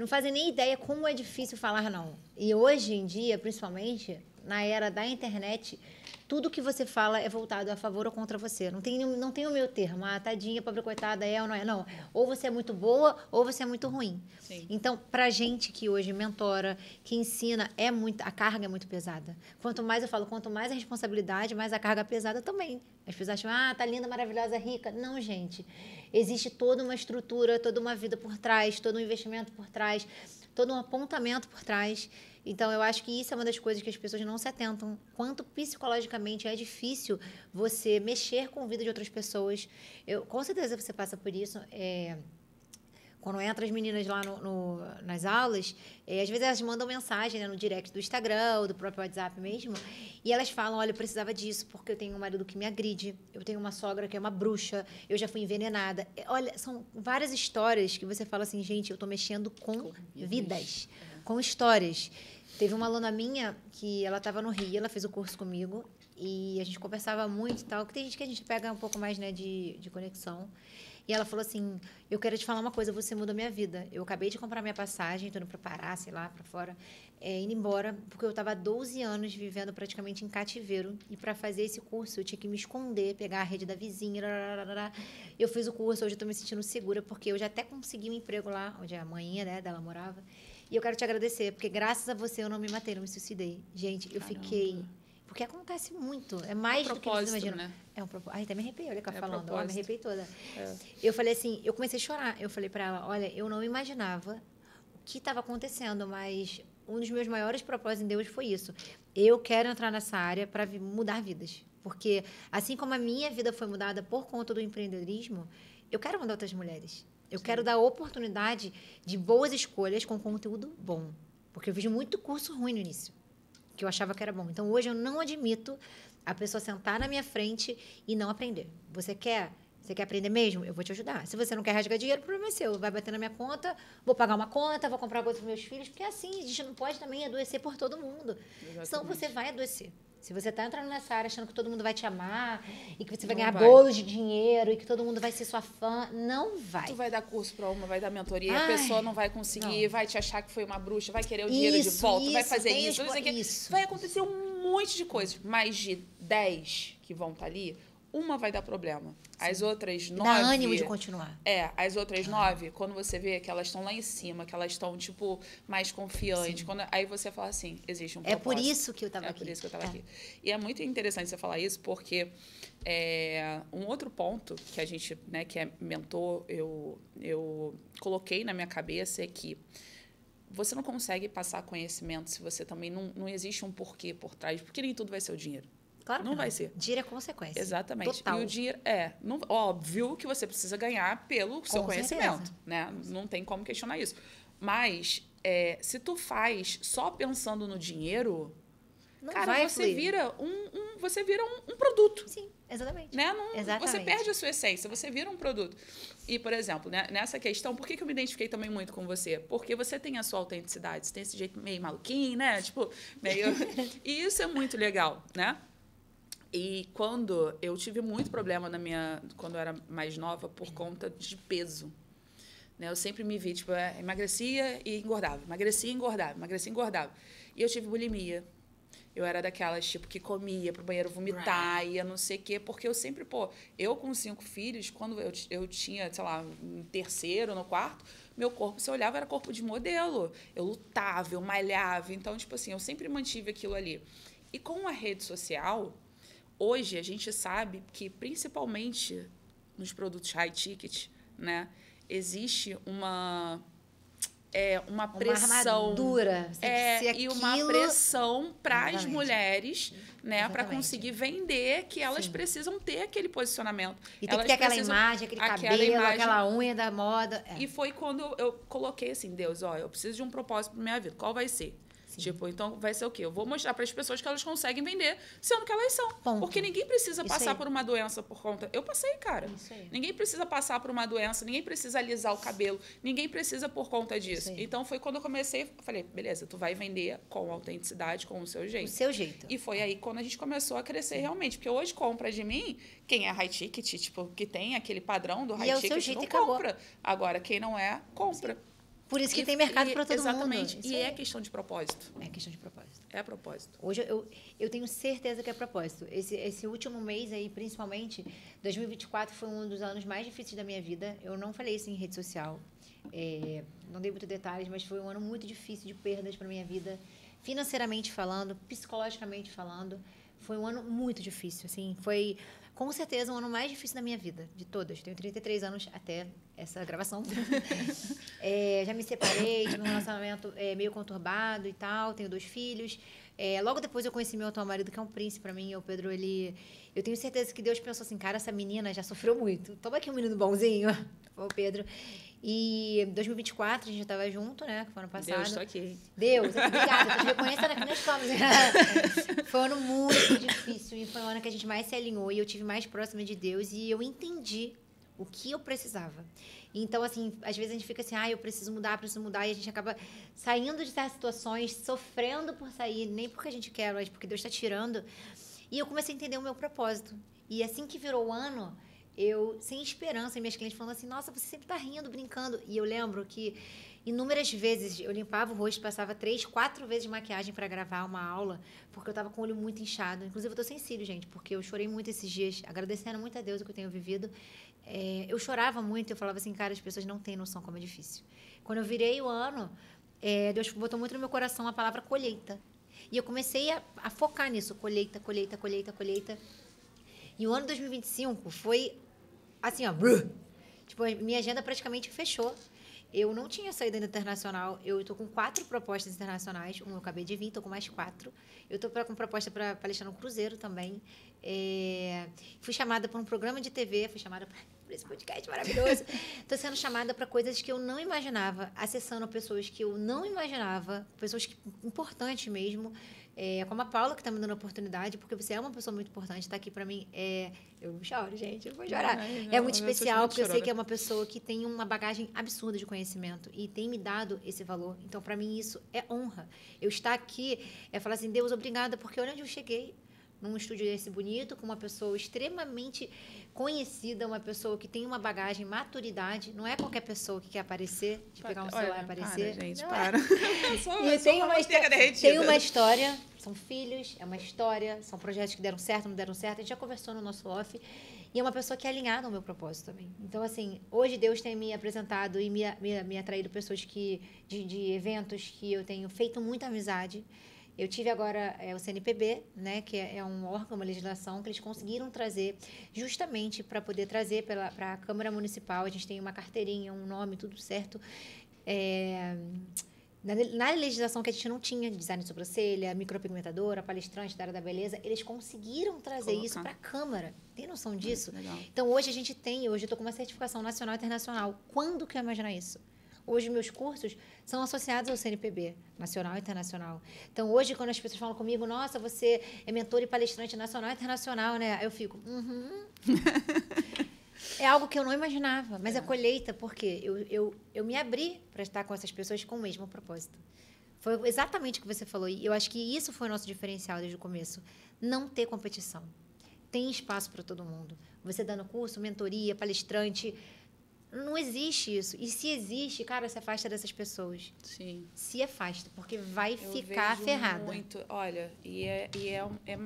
fazem nem ideia como é difícil falar não. E hoje em dia, principalmente, na era da internet... Tudo que você fala é voltado a favor ou contra você. Não tem o meu termo. Tadinha, pobre coitada, ou não é. Não. Ou você é muito boa, ou você é muito ruim. Sim. Então, pra gente que hoje mentora, que ensina, a carga é muito pesada. Quanto mais a responsabilidade, mais a carga pesada também. As pessoas acham, tá linda, maravilhosa, rica. Não, gente. Existe toda uma estrutura, toda uma vida por trás, todo um investimento por trás, todo um apontamento por trás. Então, eu acho que isso é uma das coisas que as pessoas não se atentam. Quanto psicologicamente é difícil você mexer com a vida de outras pessoas. Com certeza você passa por isso. Quando entra as meninas lá nas aulas, às vezes elas mandam mensagem, né, no direct do Instagram ou do próprio WhatsApp mesmo, e elas falam, olha, eu precisava disso porque eu tenho um marido que me agride, eu tenho uma sogra que é uma bruxa, eu já fui envenenada. Olha, são várias histórias que você fala assim, gente, eu estou mexendo com vidas, com histórias. Teve uma aluna minha que ela estava no Rio, ela fez o curso comigo e a gente conversava muito e tal, que tem gente que a gente pega um pouco mais, né, de conexão. E ela falou assim, eu quero te falar uma coisa, você muda a minha vida. Eu acabei de comprar minha passagem, estou indo para Pará, sei lá, para fora, indo embora, porque eu estava há 12 anos vivendo praticamente em cativeiro. E para fazer esse curso, eu tinha que me esconder, pegar a rede da vizinha. Eu fiz o curso, hoje eu estou me sentindo segura, porque eu já até consegui um emprego lá, onde a mãinha, né, dela morava. E eu quero te agradecer, porque graças a você eu não me matei, não me suicidei. Gente, eu fiquei... Porque acontece muito. É mais do que vocês imaginam. Né? É um propósito. Ai, até me arrepiei, olha, falando. Ó, me arrepiei toda. Eu falei assim, eu comecei a chorar. Eu falei para ela, olha, eu não imaginava o que estava acontecendo, mas um dos meus maiores propósitos em Deus foi isso. Eu quero entrar nessa área para mudar vidas. Porque, assim como a minha vida foi mudada por conta do empreendedorismo, eu quero mudar outras mulheres. Eu quero dar oportunidade de boas escolhas com conteúdo bom. Porque eu vejo muito curso ruim no início, que eu achava que era bom. Então, hoje, eu não admito a pessoa sentar na minha frente e não aprender. Você quer aprender mesmo? Eu vou te ajudar. Se você não quer rasgar dinheiro, o problema é seu. Vai bater na minha conta, vou pagar uma conta, vou comprar coisa para meus filhos, porque é assim, a gente não pode também adoecer por todo mundo. Exatamente. Senão você vai adoecer. Se você está entrando nessa área achando que todo mundo vai te amar e que você vai ganhar bolos de dinheiro e que todo mundo vai ser sua fã, não vai. Tu vai dar curso para uma, vai dar mentoria, a pessoa não vai conseguir, vai te achar que foi uma bruxa, vai querer o dinheiro de volta, vai fazer isso. Vai acontecer um monte de coisas. Mais de 10 que vão estar ali, uma vai dar problema. As outras 9... Dá ânimo de continuar. As outras 9, quando você vê que elas estão lá em cima, que elas estão, tipo, mais confiantes, aí você fala assim, existe um propósito. É por isso que eu estava aqui. É por isso que eu estava aqui. E é muito interessante você falar isso, porque um outro ponto que a gente, né, que é mentor, eu coloquei na minha cabeça é que você não consegue passar conhecimento se você também não existe um porquê por trás, porque nem tudo vai ser o dinheiro. Claro que não vai ser. Dinheiro é consequência. Exatamente. Total. E o dinheiro óbvio que você precisa ganhar pelo seu conhecimento, né? Não tem como questionar isso. Mas se tu faz só pensando no dinheiro, cara, você vira um produto. Sim, exatamente. Né? Exatamente. Você perde a sua essência, você vira um produto. E, por exemplo, né, nessa questão, por que eu me identifiquei também muito com você? Porque você tem a sua autenticidade, você tem esse jeito meio maluquinho, né? Tipo, meio... E isso é muito legal, né? E quando eu tive muito problema quando eu era mais nova, por conta de peso. Né? Eu sempre me vi, tipo, emagrecia e engordava, emagrecia e engordava, emagrecia e engordava. E eu tive bulimia. Eu era daquelas, tipo, que comia pro banheiro vomitar, ia não sei o quê, porque eu sempre, eu com 5 filhos, quando eu tinha, sei lá, no terceiro, no quarto, meu corpo, se eu olhava, era corpo de modelo. Eu lutava, eu malhava, então, tipo assim, eu sempre mantive aquilo ali. E com a rede social, hoje a gente sabe que, principalmente nos produtos high ticket, né, existe uma pressão, armadura, e uma pressão para as mulheres, né, para conseguir vender que elas precisam ter aquele posicionamento. E tem que ter aquela imagem, aquele cabelo, aquela unha da moda. E foi quando eu coloquei assim, Deus, eu preciso de um propósito para minha vida. Qual vai ser? Sim. Tipo, então vai ser o quê? Eu vou mostrar para as pessoas que elas conseguem vender, sendo que elas são. Ponto. Porque ninguém precisa passar por uma doença por conta... Eu passei, cara. Ninguém precisa passar por uma doença, ninguém precisa alisar o cabelo, ninguém precisa por conta disso. Então, foi quando eu comecei, falei, beleza, tu vai vender com autenticidade, com o seu jeito. O seu jeito. E foi aí quando a gente começou a crescer realmente. Porque hoje compra de mim, quem é high ticket, tipo, que tem aquele padrão do high ticket, não compra. Agora, quem não é, compra. Sim. Por isso que tem mercado para todo mundo. Exatamente. E é questão de propósito. É questão de propósito. É propósito. Hoje eu tenho certeza que é propósito. Esse último mês aí, principalmente, 2024 foi um dos anos mais difíceis da minha vida. Eu não falei isso em rede social. Não dei muitos detalhes, mas foi um ano muito difícil de perdas para minha vida. Financeiramente falando, psicologicamente falando. Foi um ano muito difícil. Assim, foi, com certeza, um ano mais difícil da minha vida, de todas. Tenho 33 anos até essa gravação. Já me separei, tive um relacionamento meio conturbado e tal, tenho 2 filhos. Logo depois eu conheci meu atual marido, que é um príncipe para mim. O Pedro, eu tenho certeza que Deus pensou assim, cara, essa menina já sofreu muito. Toma aqui um menino bonzinho, o Pedro. E em 2024 a gente já estava junto, né? Que foi ano passado. Deus, tô aqui. Deus, obrigada. Tô te reconhecendo aqui nas câmeras. Foi um ano muito difícil e foi um ano que a gente mais se alinhou e eu tive mais próxima de Deus e eu entendi o que eu precisava. Então, assim, às vezes a gente fica assim, eu preciso mudar, e a gente acaba saindo de certas situações, sofrendo por sair, nem porque a gente quer, mas porque Deus está tirando. E eu comecei a entender o meu propósito. E assim que virou o ano, eu, sem esperança, e minhas clientes falando assim, nossa, você sempre tá rindo, brincando. E eu lembro que inúmeras vezes eu limpava o rosto, passava 3, 4 vezes de maquiagem para gravar uma aula, porque eu tava com o olho muito inchado. Inclusive, eu tô sem cílio, gente, porque eu chorei muito esses dias, agradecendo muito a Deus o que eu tenho vivido. Eu chorava muito, eu falava assim, cara, as pessoas não têm noção como é difícil. Quando eu virei o ano, Deus botou muito no meu coração a palavra colheita. E eu comecei a focar nisso, colheita, colheita, colheita, colheita. E o ano 2025 foi assim, tipo, minha agenda praticamente fechou. Eu não tinha saído ainda internacional. Eu estou com 4 propostas internacionais. Eu acabei de vir, estou com mais 4. Eu estou com proposta para palestrar no Cruzeiro também. Fui chamada para um programa de TV, fui chamada para esse podcast maravilhoso. Estou sendo chamada para coisas que eu não imaginava, acessando pessoas que eu não imaginava, pessoas importantes mesmo. Como a Paula, que está me dando a oportunidade, porque você é uma pessoa muito importante, está aqui para mim. Eu choro, gente, eu vou chorar. É muito especial, porque eu sei que é uma pessoa que tem uma bagagem absurda de conhecimento e tem me dado esse valor. Então, para mim, isso é honra. Eu estar aqui, falar assim, Deus, obrigada, porque olha onde eu cheguei. num estúdio desse bonito, com uma pessoa extremamente conhecida, uma pessoa que tem uma bagagem, maturidade. Não é qualquer pessoa que quer aparecer, de pegar um celular e aparecer. Para, gente, não para. E tem uma história, são filhos, é uma história, são projetos que deram certo, não deram certo. A gente já conversou no nosso off. E é uma pessoa que é alinhada ao meu propósito também. Então, assim, hoje Deus tem me apresentado e me atraído pessoas de eventos que eu tenho feito muita amizade. Eu tive agora o CNPB, né, que é um órgão, uma legislação que eles conseguiram trazer justamente para poder trazer para a Câmara Municipal. A gente tem uma carteirinha, um nome, tudo certo. Na legislação que a gente não tinha, design de sobrancelha, micropigmentadora, palestrante da área da beleza, eles conseguiram trazer isso para a Câmara. Tem noção disso? Então, hoje eu estou com uma certificação nacional e internacional. Quando que eu ia imaginar isso? Hoje, meus cursos são associados ao CNPB, nacional e internacional. Então, hoje, quando as pessoas falam comigo, nossa, você é mentor e palestrante nacional e internacional, né? Eu fico, É algo que eu não imaginava, mas é colheita, porque eu me abri para estar com essas pessoas com o mesmo propósito. Foi exatamente o que você falou, e eu acho que isso foi o nosso diferencial desde o começo. Não ter competição. Tem espaço para todo mundo. Você dando curso, mentoria, palestrante, não existe isso. E se existe, cara, se afasta dessas pessoas. Sim. Se afasta, porque vai ficar ferrada. Muito, olha, é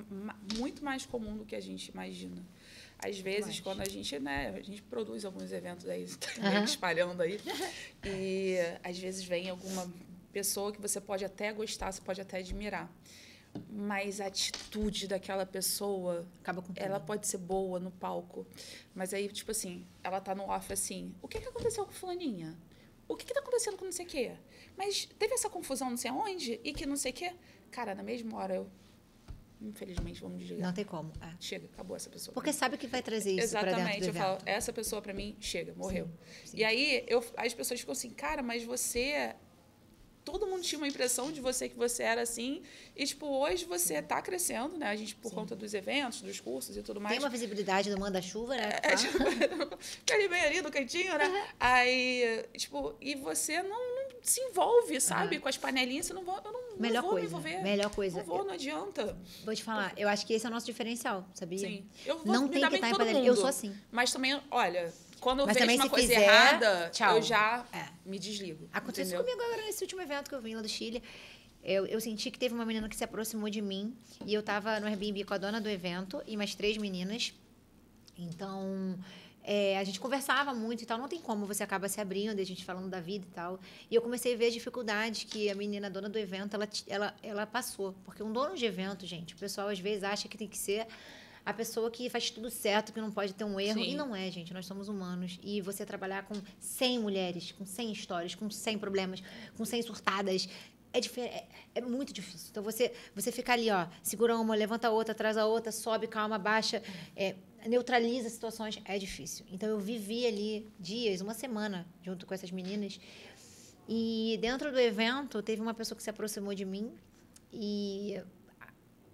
muito mais comum do que a gente imagina. Às vezes, quando a gente produz alguns eventos aí, espalhando aí, e às vezes vem alguma pessoa que você pode até gostar, você pode até admirar. Mas a atitude daquela pessoa, ela pode ser boa no palco, mas aí, tipo assim, ela tá no off assim, o que aconteceu com fulaninha? O que tá acontecendo com não sei o quê? Mas teve essa confusão não sei aonde e que não sei o quê? Cara, na mesma hora infelizmente, vamos desligar. Não tem como. Chega, acabou essa pessoa. Porque sabe que vai trazer isso para dentro do evento. Exatamente. Eu falo, essa pessoa para mim, chega, morreu. Sim. E aí, as pessoas ficam assim, cara, mas você... Todo mundo tinha uma impressão de você que você era assim. E, tipo, hoje você está crescendo, né? A gente, por conta dos eventos, dos cursos e tudo mais. Tem uma visibilidade do manda-chuva, né? Tipo, bem ali no cantinho, né? Aí, tipo, e você não se envolve, sabe? Com as panelinhas, você não vou, eu não vou me envolver. Melhor coisa. Não adianta. Vou te falar, eu acho que esse é o nosso diferencial, sabia? Sim. Eu vou não tem que estar em panelinha. Eu sou assim. Mas também, olha... Quando eu Mas vejo uma coisa errada, eu já me desligo. Aconteceu comigo agora nesse último evento que eu vim lá do Chile. Eu senti que teve uma menina que se aproximou de mim e eu estava no Airbnb com a dona do evento e mais 3 meninas. Então, a gente conversava muito e tal. Não tem como, você acaba se abrindo, a gente falando da vida e tal. E eu comecei a ver as dificuldades que a menina, a dona do evento, ela passou. Porque um dono de evento, gente, o pessoal às vezes acha que tem que ser... a pessoa que faz tudo certo, que não pode ter um erro. Sim. E não é, gente. Nós somos humanos. E você trabalhar com 100 mulheres, com 100 histórias, com 100 problemas, com 100 surtadas, é muito difícil. Então, você fica ali, ó, segura uma, levanta a outra, traz a outra, sobe, calma, baixa, neutraliza situações. É difícil. Então, eu vivi ali dias, uma semana, junto com essas meninas. E dentro do evento, teve uma pessoa que se aproximou de mim e...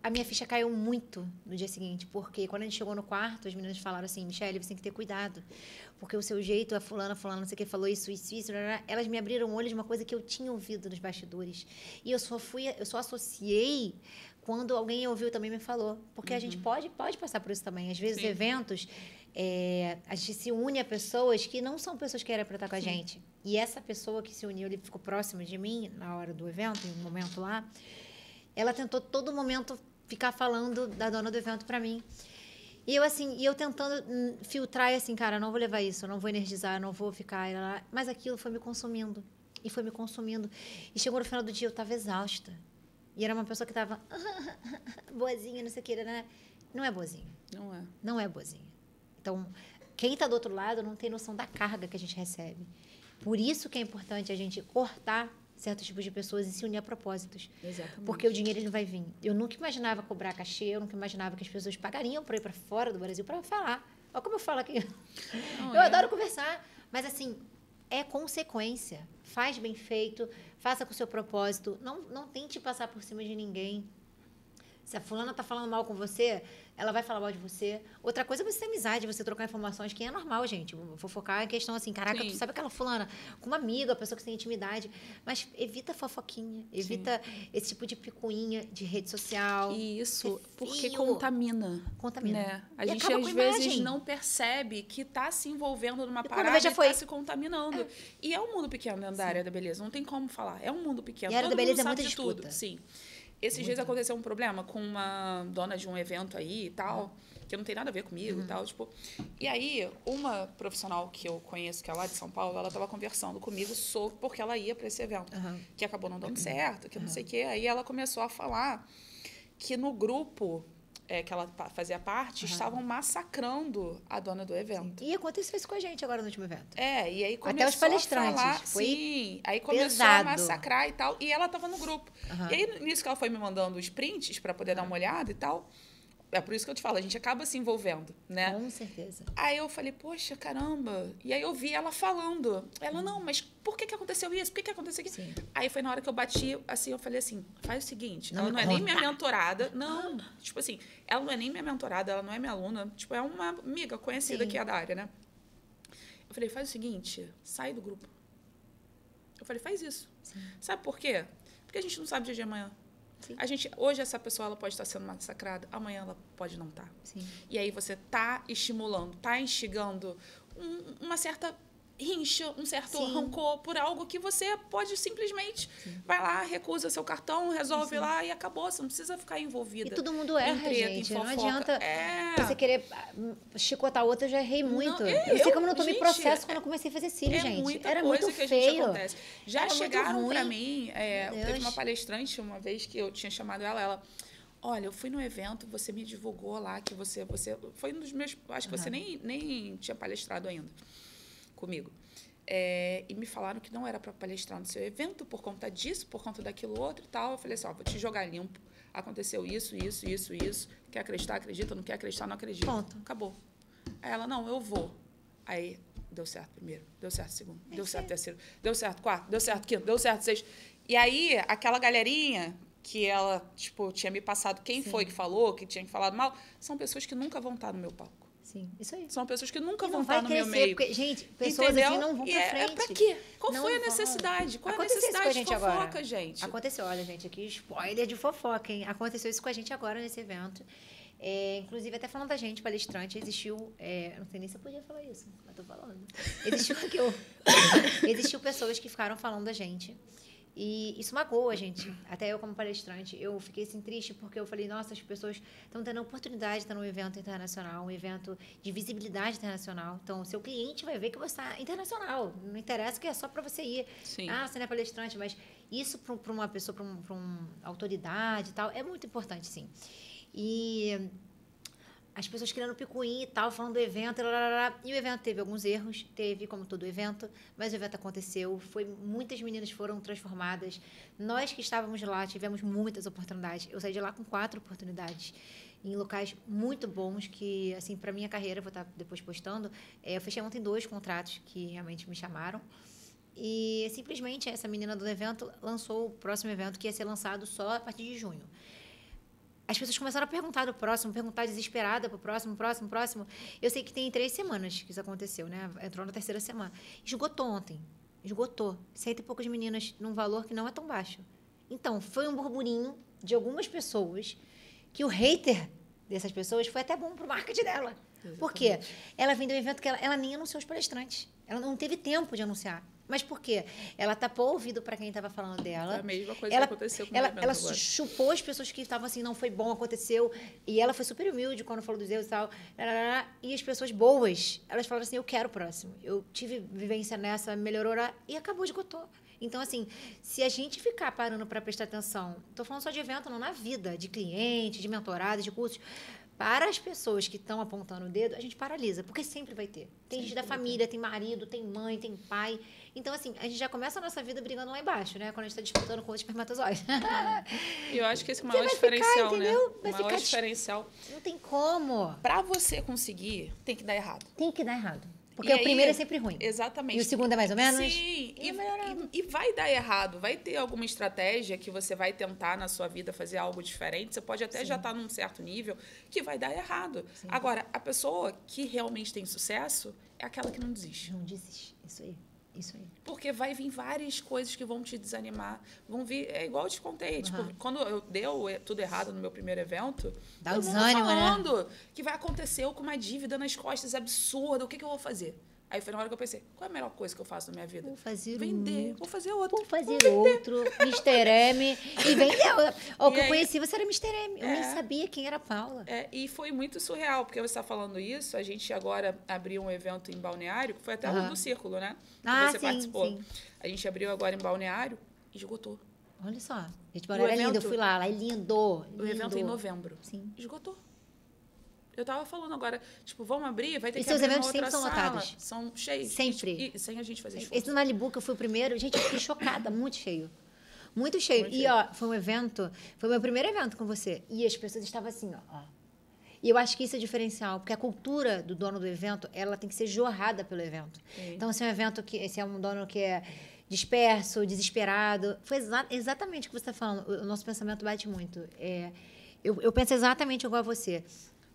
a minha ficha caiu muito no dia seguinte, porque quando a gente chegou no quarto, as meninas falaram assim, Michele, você tem que ter cuidado, porque o seu jeito, a fulana, não sei o que, falou isso, elas me abriram o olho de uma coisa que eu tinha ouvido nos bastidores. E eu só associei quando alguém ouviu também me falou, porque a gente pode passar por isso também. Às vezes, Sim. eventos, a gente se une a pessoas que não são pessoas que eram para estar com a gente. E essa pessoa que se uniu, ele ficou próximo de mim na hora do evento, em um momento lá, ela tentou todo momento ficar falando da dona do evento para mim. E eu tentando filtrar e assim, cara, não vou levar isso, não vou energizar, não vou ficar... Mas aquilo foi me consumindo. E foi me consumindo. E chegou no final do dia, eu estava exausta. E era uma pessoa que estava boazinha, não sei o que, né? Não é boazinha. Não é. Não é boazinha. Então, quem está do outro lado não tem noção da carga que a gente recebe. Por isso que é importante a gente cortar certos tipos de pessoas e se unir a propósitos. Exatamente. Porque o dinheiro ele vai vir. Eu nunca imaginava cobrar cachê, eu nunca imaginava que as pessoas pagariam para ir para fora do Brasil para falar. Olha como eu falo aqui. Eu adoro conversar, mas assim, é consequência. Faz bem feito, faça com o seu propósito, não tente passar por cima de ninguém. Se a fulana tá falando mal com você, ela vai falar mal de você. Outra coisa é você ter amizade, você trocar informações, que é normal, gente. Fofocar é questão assim, caraca, Sim. tu sabe aquela fulana com uma amiga, uma pessoa que tem intimidade. Mas evita fofoquinha, evita esse tipo de picuinha de rede social. Isso, porque Feio. contamina. Contamina. Né? A E gente, acaba às com a vezes, imagem. não percebe que tá se envolvendo numa quando parada vê, já e foi. tá se contaminando. E é um mundo pequeno dentro da área da beleza. Não tem como falar. É um mundo pequeno. E a área Todo da beleza mundo é sabe muita de tudo. disputa. Sim. Esses dias aconteceu um problema com uma dona de um evento aí e tal, que não tem nada a ver comigo e tal, tipo. E aí, uma profissional que eu conheço, que é lá de São Paulo, ela estava conversando comigo sobre porque ela ia para esse evento, que acabou não dando certo, que não sei o quê. Aí ela começou a falar que no grupo que ela fazia parte, estavam massacrando a dona do evento. E aconteceu isso com a gente agora no último evento. E aí começou Até os palestrantes. a falar, Foi sim, aí começou pesado. a massacrar e tal, e ela estava no grupo. E aí, nisso que ela foi me mandando os prints para poder dar uma olhada e tal, é por isso que eu te falo, a gente acaba se envolvendo, né? Com certeza. Aí eu falei, poxa, caramba. E aí eu vi ela falando. Ela, não, mas por que aconteceu isso? Por que aconteceu isso? Sim. Aí foi na hora que eu bati, assim, eu falei assim, faz o seguinte, Não ela me não é nem conta. minha mentorada, não, tipo assim, ela não é nem minha mentorada, ela não é minha aluna, tipo, é uma amiga conhecida que é da área, né? Eu falei, faz o seguinte, sai do grupo. Eu falei, faz isso. Sim. Sabe por quê? Porque a gente não sabe o dia de amanhã. Sim. Hoje essa pessoa ela pode estar sendo massacrada, amanhã ela pode não estar. Sim. E aí você está estimulando, está instigando uma certa rincha, um certo rancor por algo que você pode simplesmente vai lá, recusa seu cartão, resolve lá e acabou. Você não precisa ficar envolvida. E todo mundo erra, em treta, gente. em Não fofoca. adianta você querer chicotar outra. Eu já errei muito. Eu sei como eu não tomei gente, processo quando eu comecei a fazer cílio, gente. Muita Era coisa muito que feio. a gente acontece. Já Era muito chegaram para ruim. mim, Meu teve uma Deus. palestrante uma vez que eu tinha chamado ela, olha, eu fui no evento, você me divulgou lá que você foi um dos meus, acho que você nem tinha palestrado ainda comigo. E me falaram que não era para palestrar no seu evento por conta disso, por conta daquilo outro e tal. Eu falei assim, vou te jogar limpo. Aconteceu isso. Quer acreditar, acredita. Não quer acreditar, não acredita. Ponto. Acabou. Aí ela, não, eu vou. Aí deu certo primeiro, deu certo segundo, deu certo terceiro, deu certo quarto, deu certo quinto, deu certo sexto. E aí, aquela galerinha que ela, tipo, tinha me passado quem foi que falou, que tinha falado mal, são pessoas que nunca vão estar no meu palco. Sim, isso aí. São pessoas que nunca E vão não vai estar no meu crescer, meio. porque, gente, pessoas Entendeu? assim não vão pra frente. É pra quê? Qual Não foi a vão. necessidade? Qual é a Aconteceu isso com a necessidade de gente fofoca, agora. gente? Aconteceu, olha, gente, aqui spoiler de fofoca, hein? Aconteceu isso com a gente agora nesse evento. Inclusive, até falando da gente, palestrante, existiu... não sei nem se eu podia falar isso, mas tô falando. Existiu pessoas que ficaram falando da gente. E isso magoou a gente. Até eu, como palestrante, eu fiquei assim, triste, porque eu falei, nossa, as pessoas estão tendo a oportunidade de estar num evento internacional, um evento de visibilidade internacional. Então, o seu cliente vai ver que você está internacional. Não interessa que é só para você ir. Sim. Você não é palestrante, mas isso para uma pessoa, para uma autoridade e tal, é muito importante, sim. E as pessoas criando picuinha e tal, falando do evento, e o evento teve alguns erros, teve como todo evento, mas o evento aconteceu, muitas meninas foram transformadas, nós que estávamos lá tivemos muitas oportunidades, eu saí de lá com 4 oportunidades, em locais muito bons, que, assim, para minha carreira, vou estar depois postando, eu fechei ontem 2 contratos que realmente me chamaram, e simplesmente essa menina do evento lançou o próximo evento, que ia ser lançado só a partir de junho. As pessoas começaram a perguntar do próximo, perguntar desesperada pro próximo. Eu sei que tem 3 semanas que isso aconteceu, né? Entrou na 3ª semana. Esgotou ontem. Esgotou. 100 e poucas meninas num valor que não é tão baixo. Então, foi um burburinho de algumas pessoas que o hater dessas pessoas foi até bom pro marketing dela. Exatamente. Por quê? Ela vem de um evento que ela nem anunciou os palestrantes. Ela não teve tempo de anunciar. Mas por quê? Ela tapou o ouvido para quem estava falando dela. Foi a mesma coisa que aconteceu com o evento ela agora. chupou as pessoas que estavam assim, não foi bom, aconteceu. E ela foi super humilde quando falou dos erros e tal. E as pessoas boas, elas falaram assim, eu quero o próximo. Eu tive vivência nessa, melhorou e acabou, esgotou. Então, assim, se a gente ficar parando para prestar atenção, estou falando só de evento, não, na vida, de cliente, de mentorado, de cursos, para as pessoas que estão apontando o dedo, a gente paralisa, porque sempre vai ter. Tem gente da família, tem marido, tem mãe, tem pai. Então, assim, a gente já começa a nossa vida brigando lá embaixo, né? Quando a gente está disputando com outros espermatozoides. E eu acho que esse é o maior diferencial, né? Vai o maior diferencial. Não tem como. Para você conseguir, tem que dar errado. Tem que dar errado. Porque o primeiro é sempre ruim. Exatamente. E o segundo é mais ou menos? Sim. E vai dar errado. Vai ter alguma estratégia que você vai tentar na sua vida fazer algo diferente. Você pode até já estar num certo nível que vai dar errado. Sim. Agora, a pessoa que realmente tem sucesso é aquela que não desiste. Não desiste. Isso aí. Isso aí. Porque vai vir várias coisas que vão te desanimar. Vão vir, é igual eu te contei. Tipo, quando deu tudo errado no meu primeiro evento, dá o desânimo, falando que vai acontecer com uma dívida nas costas absurda. O que eu vou fazer? Aí foi na hora que eu pensei, qual é a melhor coisa que eu faço na minha vida? Vou fazer vender. Vou fazer outro. Vou fazer outro. Mr. M. E vendeu. O que eu conheci, você era Mr. M. Eu nem sabia quem era a Paula. E foi muito surreal, porque você está falando isso. A gente agora abriu um evento em Balneário, que foi até o do Círculo, né? Que você participou. Sim. A gente abriu agora em Balneário e esgotou. Olha só. Gente, Balneário é lindo. Eu fui lá é lindo. O evento em novembro. Sim. Esgotou. Eu tava falando agora, tipo, vamos abrir, vai ter que abrir uma outra eventos sempre são lotados. São cheios. Sempre. E sem a gente fazer esforço. Esse do Malibu, que eu fui o primeiro, gente, eu fiquei chocada, muito cheio. Muito cheio. E, ó, foi o meu primeiro evento com você. E as pessoas estavam assim, ó. E eu acho que isso é diferencial, porque a cultura do dono do evento, ela tem que ser jorrada pelo evento. Sim. Então, esse é um dono que é disperso, desesperado. Foi exatamente o que você está falando. O nosso pensamento bate muito. Eu penso exatamente igual a você.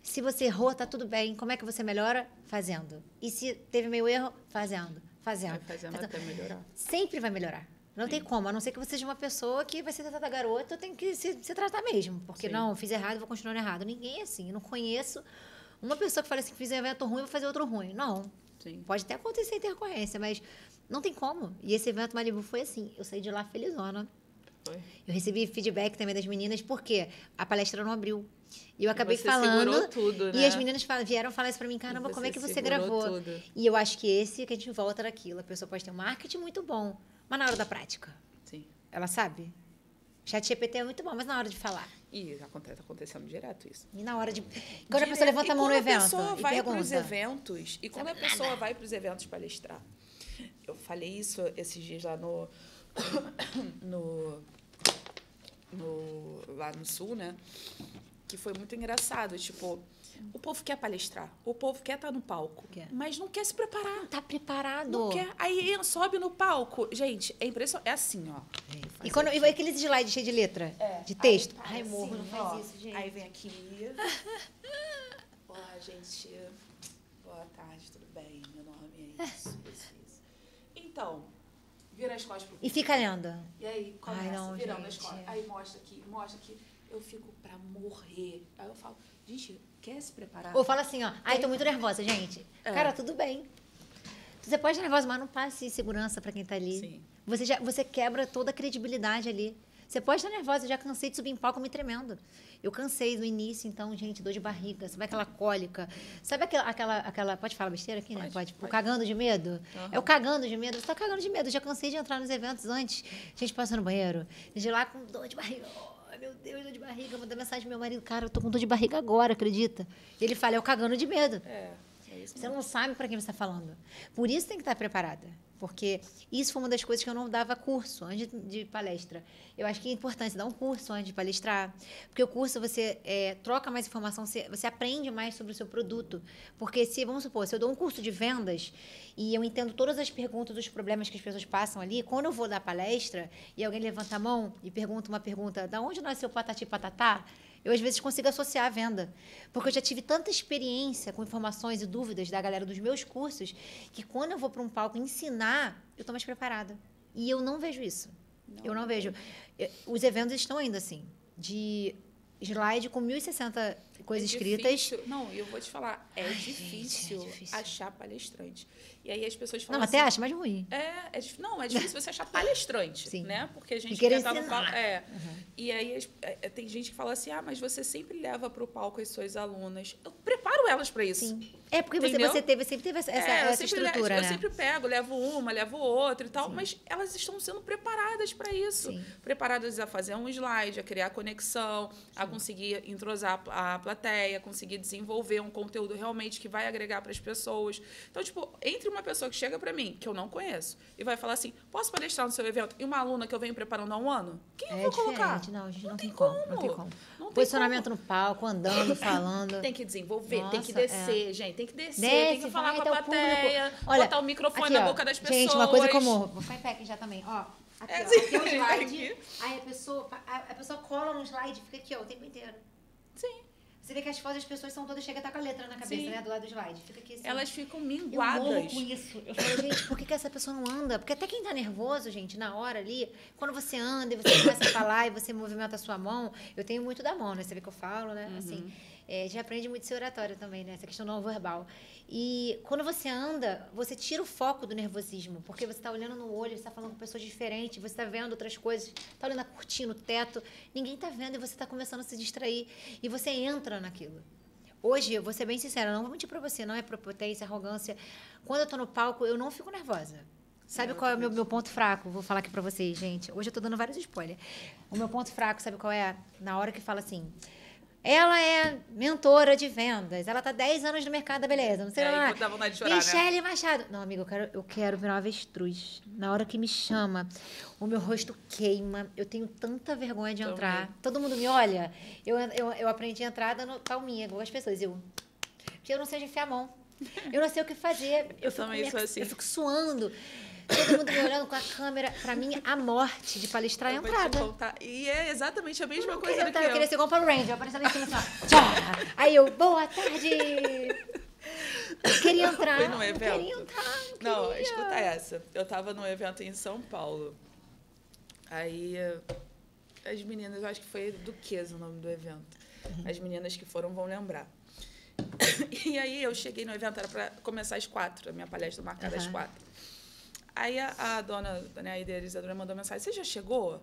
Se você errou, tá tudo bem. Como é que você melhora? Fazendo. E se teve meio erro? Fazendo. Vai fazendo até melhorar. Sempre vai melhorar. Não tem como. A não ser que você seja uma pessoa que vai ser tratada garota, tem que se tratar mesmo. Porque, não, fiz errado, vou continuar errado. Ninguém é assim. Eu não conheço uma pessoa que fala assim, que fiz um evento ruim, vou fazer outro ruim. Não. Sim. Pode até acontecer intercorrência, mas não tem como. E esse evento Malibu foi assim. Eu saí de lá felizona. Eu recebi feedback também das meninas, porque a palestra não abriu. E eu acabei falando. Segurou tudo, né? E as meninas vieram falar isso pra mim, caramba, como é que você gravou? Tudo. E eu acho que que a gente volta naquilo. A pessoa pode ter um marketing muito bom, mas na hora da prática. Sim. Ela sabe. ChatGPT é muito bom, mas na hora de falar. E tá acontecendo direto isso. E na hora de. Quando a pessoa levanta a mão no evento. E quando a pessoa vai para os eventos. E quando a pessoa vai para os eventos palestrar. Eu falei isso esses dias lá lá no Sul, né? Que foi muito engraçado. Tipo, o povo quer palestrar, o povo quer estar no palco, mas não quer se preparar. Não tá preparado. Não quer. Aí sobe no palco. Gente, é impressionante. É assim, ó. E aquele slide cheio de letra, de texto. Ai, morro, não faz isso, gente. Aí vem aqui. Olá, gente. Boa tarde, tudo bem? Meu nome é isso. Então, vira as costas pro... E fica lendo. E aí, começa virando as costas. Aí mostra aqui. Eu fico pra morrer. Aí eu falo, gente, quer se preparar? Ou fala assim, ó, ai, tô muito nervosa, gente. Cara, tudo bem. Você pode estar nervosa, mas não passe segurança pra quem tá ali. Sim. Você quebra toda a credibilidade ali. Você pode estar nervosa, eu já cansei de subir em palco me tremendo. Eu cansei no início, então, gente, dor de barriga, sabe aquela cólica? Sabe aquela pode falar besteira aqui, né? Pode. O cagando de medo? Uhum. É o cagando de medo. Você tá cagando de medo. Eu já cansei de entrar nos eventos antes. Gente passa no banheiro. De lá com dor de barriga. Oh, meu Deus, dor de barriga. Mandei mensagem pro meu marido. Cara, eu tô com dor de barriga agora, acredita? E ele fala, é o cagando de medo. É isso mesmo. Você não sabe para quem você está falando. Por isso tem que estar preparada. Porque isso foi uma das coisas que eu não dava curso antes de palestra. Eu acho que é importante dar um curso antes de palestrar. Porque o curso você troca mais informação, você aprende mais sobre o seu produto. Porque vamos supor, se eu dou um curso de vendas e eu entendo todas as perguntas dos problemas que as pessoas passam ali, quando eu vou dar palestra e alguém levanta a mão e pergunta uma pergunta, da onde nasceu patati patatá? Eu, às vezes, consigo associar a venda. Porque eu já tive tanta experiência com informações e dúvidas da galera dos meus cursos que, quando eu vou para um palco ensinar, eu estou mais preparada. E eu não vejo isso. Eu não vejo. Os eventos estão ainda assim, de slide com 1.060 coisas escritas. Não, eu vou te falar, é difícil achar palestrante. E aí as pessoas falam não, até acha mais ruim. É difícil você achar palestrante, sim, né? Porque a gente quer estar no palco. Uhum. E aí tem gente que fala assim, mas você sempre leva para o palco as suas alunas. Eu preparo elas para isso. Sim. É porque você sempre teve essa estrutura, eu sempre pego, levo uma, levo outra e tal, sim, mas elas estão sendo preparadas para isso. Sim. Preparadas a fazer um slide, a criar conexão, sim, a conseguir entrosar a plateia, conseguir desenvolver um conteúdo realmente que vai agregar para as pessoas. Então, tipo, entre uma pessoa que chega para mim, que eu não conheço, e vai falar assim, posso palestrar no seu evento, e uma aluna que eu venho preparando há um ano, quem eu vou colocar? Não, a gente não tem como. Não tem como. Não tem Posicionamento como. no palco, andando, falando. Tem que desenvolver, Nossa, tem que descer, gente. Tem que descer, Desce, tem que falar vai com a até o plateia, público. Olha, botar o microfone aqui, na ó, boca das pessoas. Gente, uma coisa como... Vou ficar em pé aqui já também, ó. Aqui, É, ó, sim. aqui é o slide. Aí a pessoa cola no slide e fica aqui, ó, o tempo inteiro. Sim. Você vê que as fotos das pessoas são todas, chega a estar com a letra na cabeça, Sim. né? Do lado do slide. Fica aqui assim. Elas ficam Eu morro minguadas. com isso. Eu falo, gente, por que essa pessoa não anda? Porque até quem tá nervoso, gente, na hora ali, quando você anda e você começa a falar e você movimenta a sua mão, eu tenho muito da mão, né? Você vê que eu falo, né? Assim, já aprende muito esse oratório também, né? Essa questão não verbal. E quando você anda, você tira o foco do nervosismo, porque você tá olhando no olho, você tá falando com pessoas diferentes, você tá vendo outras coisas, tá olhando a cortina, o teto, ninguém tá vendo e você tá começando a se distrair. E você entra naquilo. Hoje, eu vou ser bem sincera, não vou mentir pra você, não é prepotência, arrogância. Quando eu tô no palco, eu não fico nervosa. Sabe qual é o meu ponto fraco? Vou falar aqui pra vocês, gente. Hoje eu tô dando vários spoilers. O meu ponto fraco, sabe qual é? Na hora que fala assim, ela é mentora de vendas, ela tá 10 anos no mercado da beleza, não sei lá. Dá vontade de chorar, Michele Machado. Não, amiga, eu quero virar uma avestruz. Na hora que me chama, o meu rosto queima, eu tenho tanta vergonha de entrar. Todo mundo me olha. Eu aprendi a entrar dando palminha, igual as pessoas. Porque eu não sei onde enfiar a mão. Eu não sei o que fazer. Eu também sou assim. Eu fico suando. Todo mundo me olhando com a câmera. Pra mim, a morte de palestrar é a entrada. E é exatamente a mesma Eu coisa do que eu. queria ser igual para o Ranger, aparecendo em cima assim, ó. Tchá! Aí eu, boa tarde! Eu queria entrar. Fui num evento. Eu queria entrar. Não, escuta essa. Eu tava num evento em São Paulo. Aí as meninas, eu acho que foi Duquesa o nome do evento. As meninas que foram vão lembrar. E aí eu cheguei no evento, era para começar às 4, a minha palestra marcada às 4. Aí a dona, né, a idealizadora mandou mensagem, você já chegou?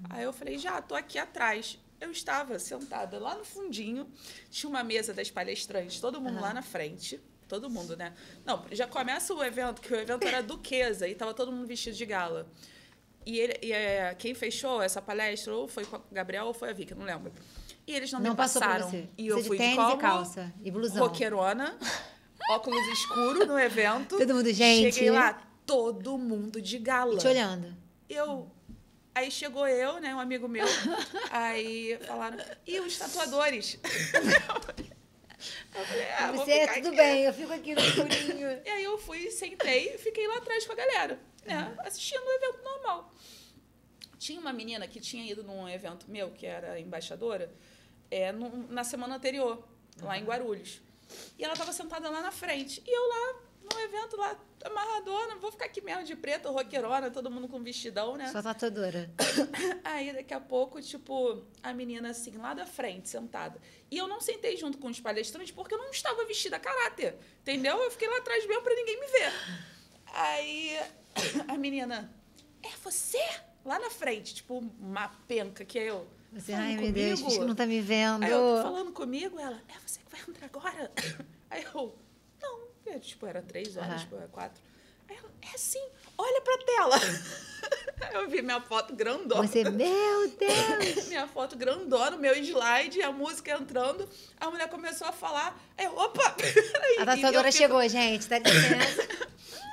Aí eu falei, já, tô aqui atrás. Eu estava sentada lá no fundinho, tinha uma mesa das palestrantes, todo mundo lá na frente. Todo mundo, né? Não, já começa o evento, que o evento era Duquesa, e tava todo mundo vestido de gala. Quem fechou essa palestra, ou foi com a Gabriel ou foi a Vicky, não lembro. E eles não me passaram. Você. E eu de fui tênis de como? E calça e blusão. Roqueirona, óculos escuros no evento. Todo mundo, gente. Cheguei lá, todo mundo de gala. Te olhando. Aí chegou eu, né, um amigo meu, aí falaram, e os tatuadores? Eu falei, você é tudo bem, eu fico aqui no escurinho. E aí eu fui, sentei e fiquei lá atrás com a galera, né, assistindo o evento normal. Tinha uma menina que tinha ido num evento meu, que era embaixadora, na semana anterior, lá em Guarulhos. E ela estava sentada lá na frente. E eu lá, no evento, lá, amarradona, vou ficar aqui mesmo de preto, roqueirona, todo mundo com vestidão, né? Só tatuadora. Aí, daqui a pouco, tipo, a menina, assim, lá da frente, sentada. E eu não sentei junto com os palestrantes porque eu não estava vestida a caráter, entendeu? Eu fiquei lá atrás mesmo pra ninguém me ver. Aí, a menina, é você? Lá na frente, tipo, uma penca, que é eu. Você, ai, meu Deus, acho que não tá me vendo. Aí eu tô falando comigo, ela, é você que vai entrar agora? Aí eu, não, tipo, era 3 horas, tipo, era 4. Aí ela, é sim, olha pra tela. Eu vi minha foto grandona. Você, meu Deus. Minha foto grandona, meu slide, a música entrando. A mulher começou a falar, opa! A tatuadora chegou, gente, dá licença.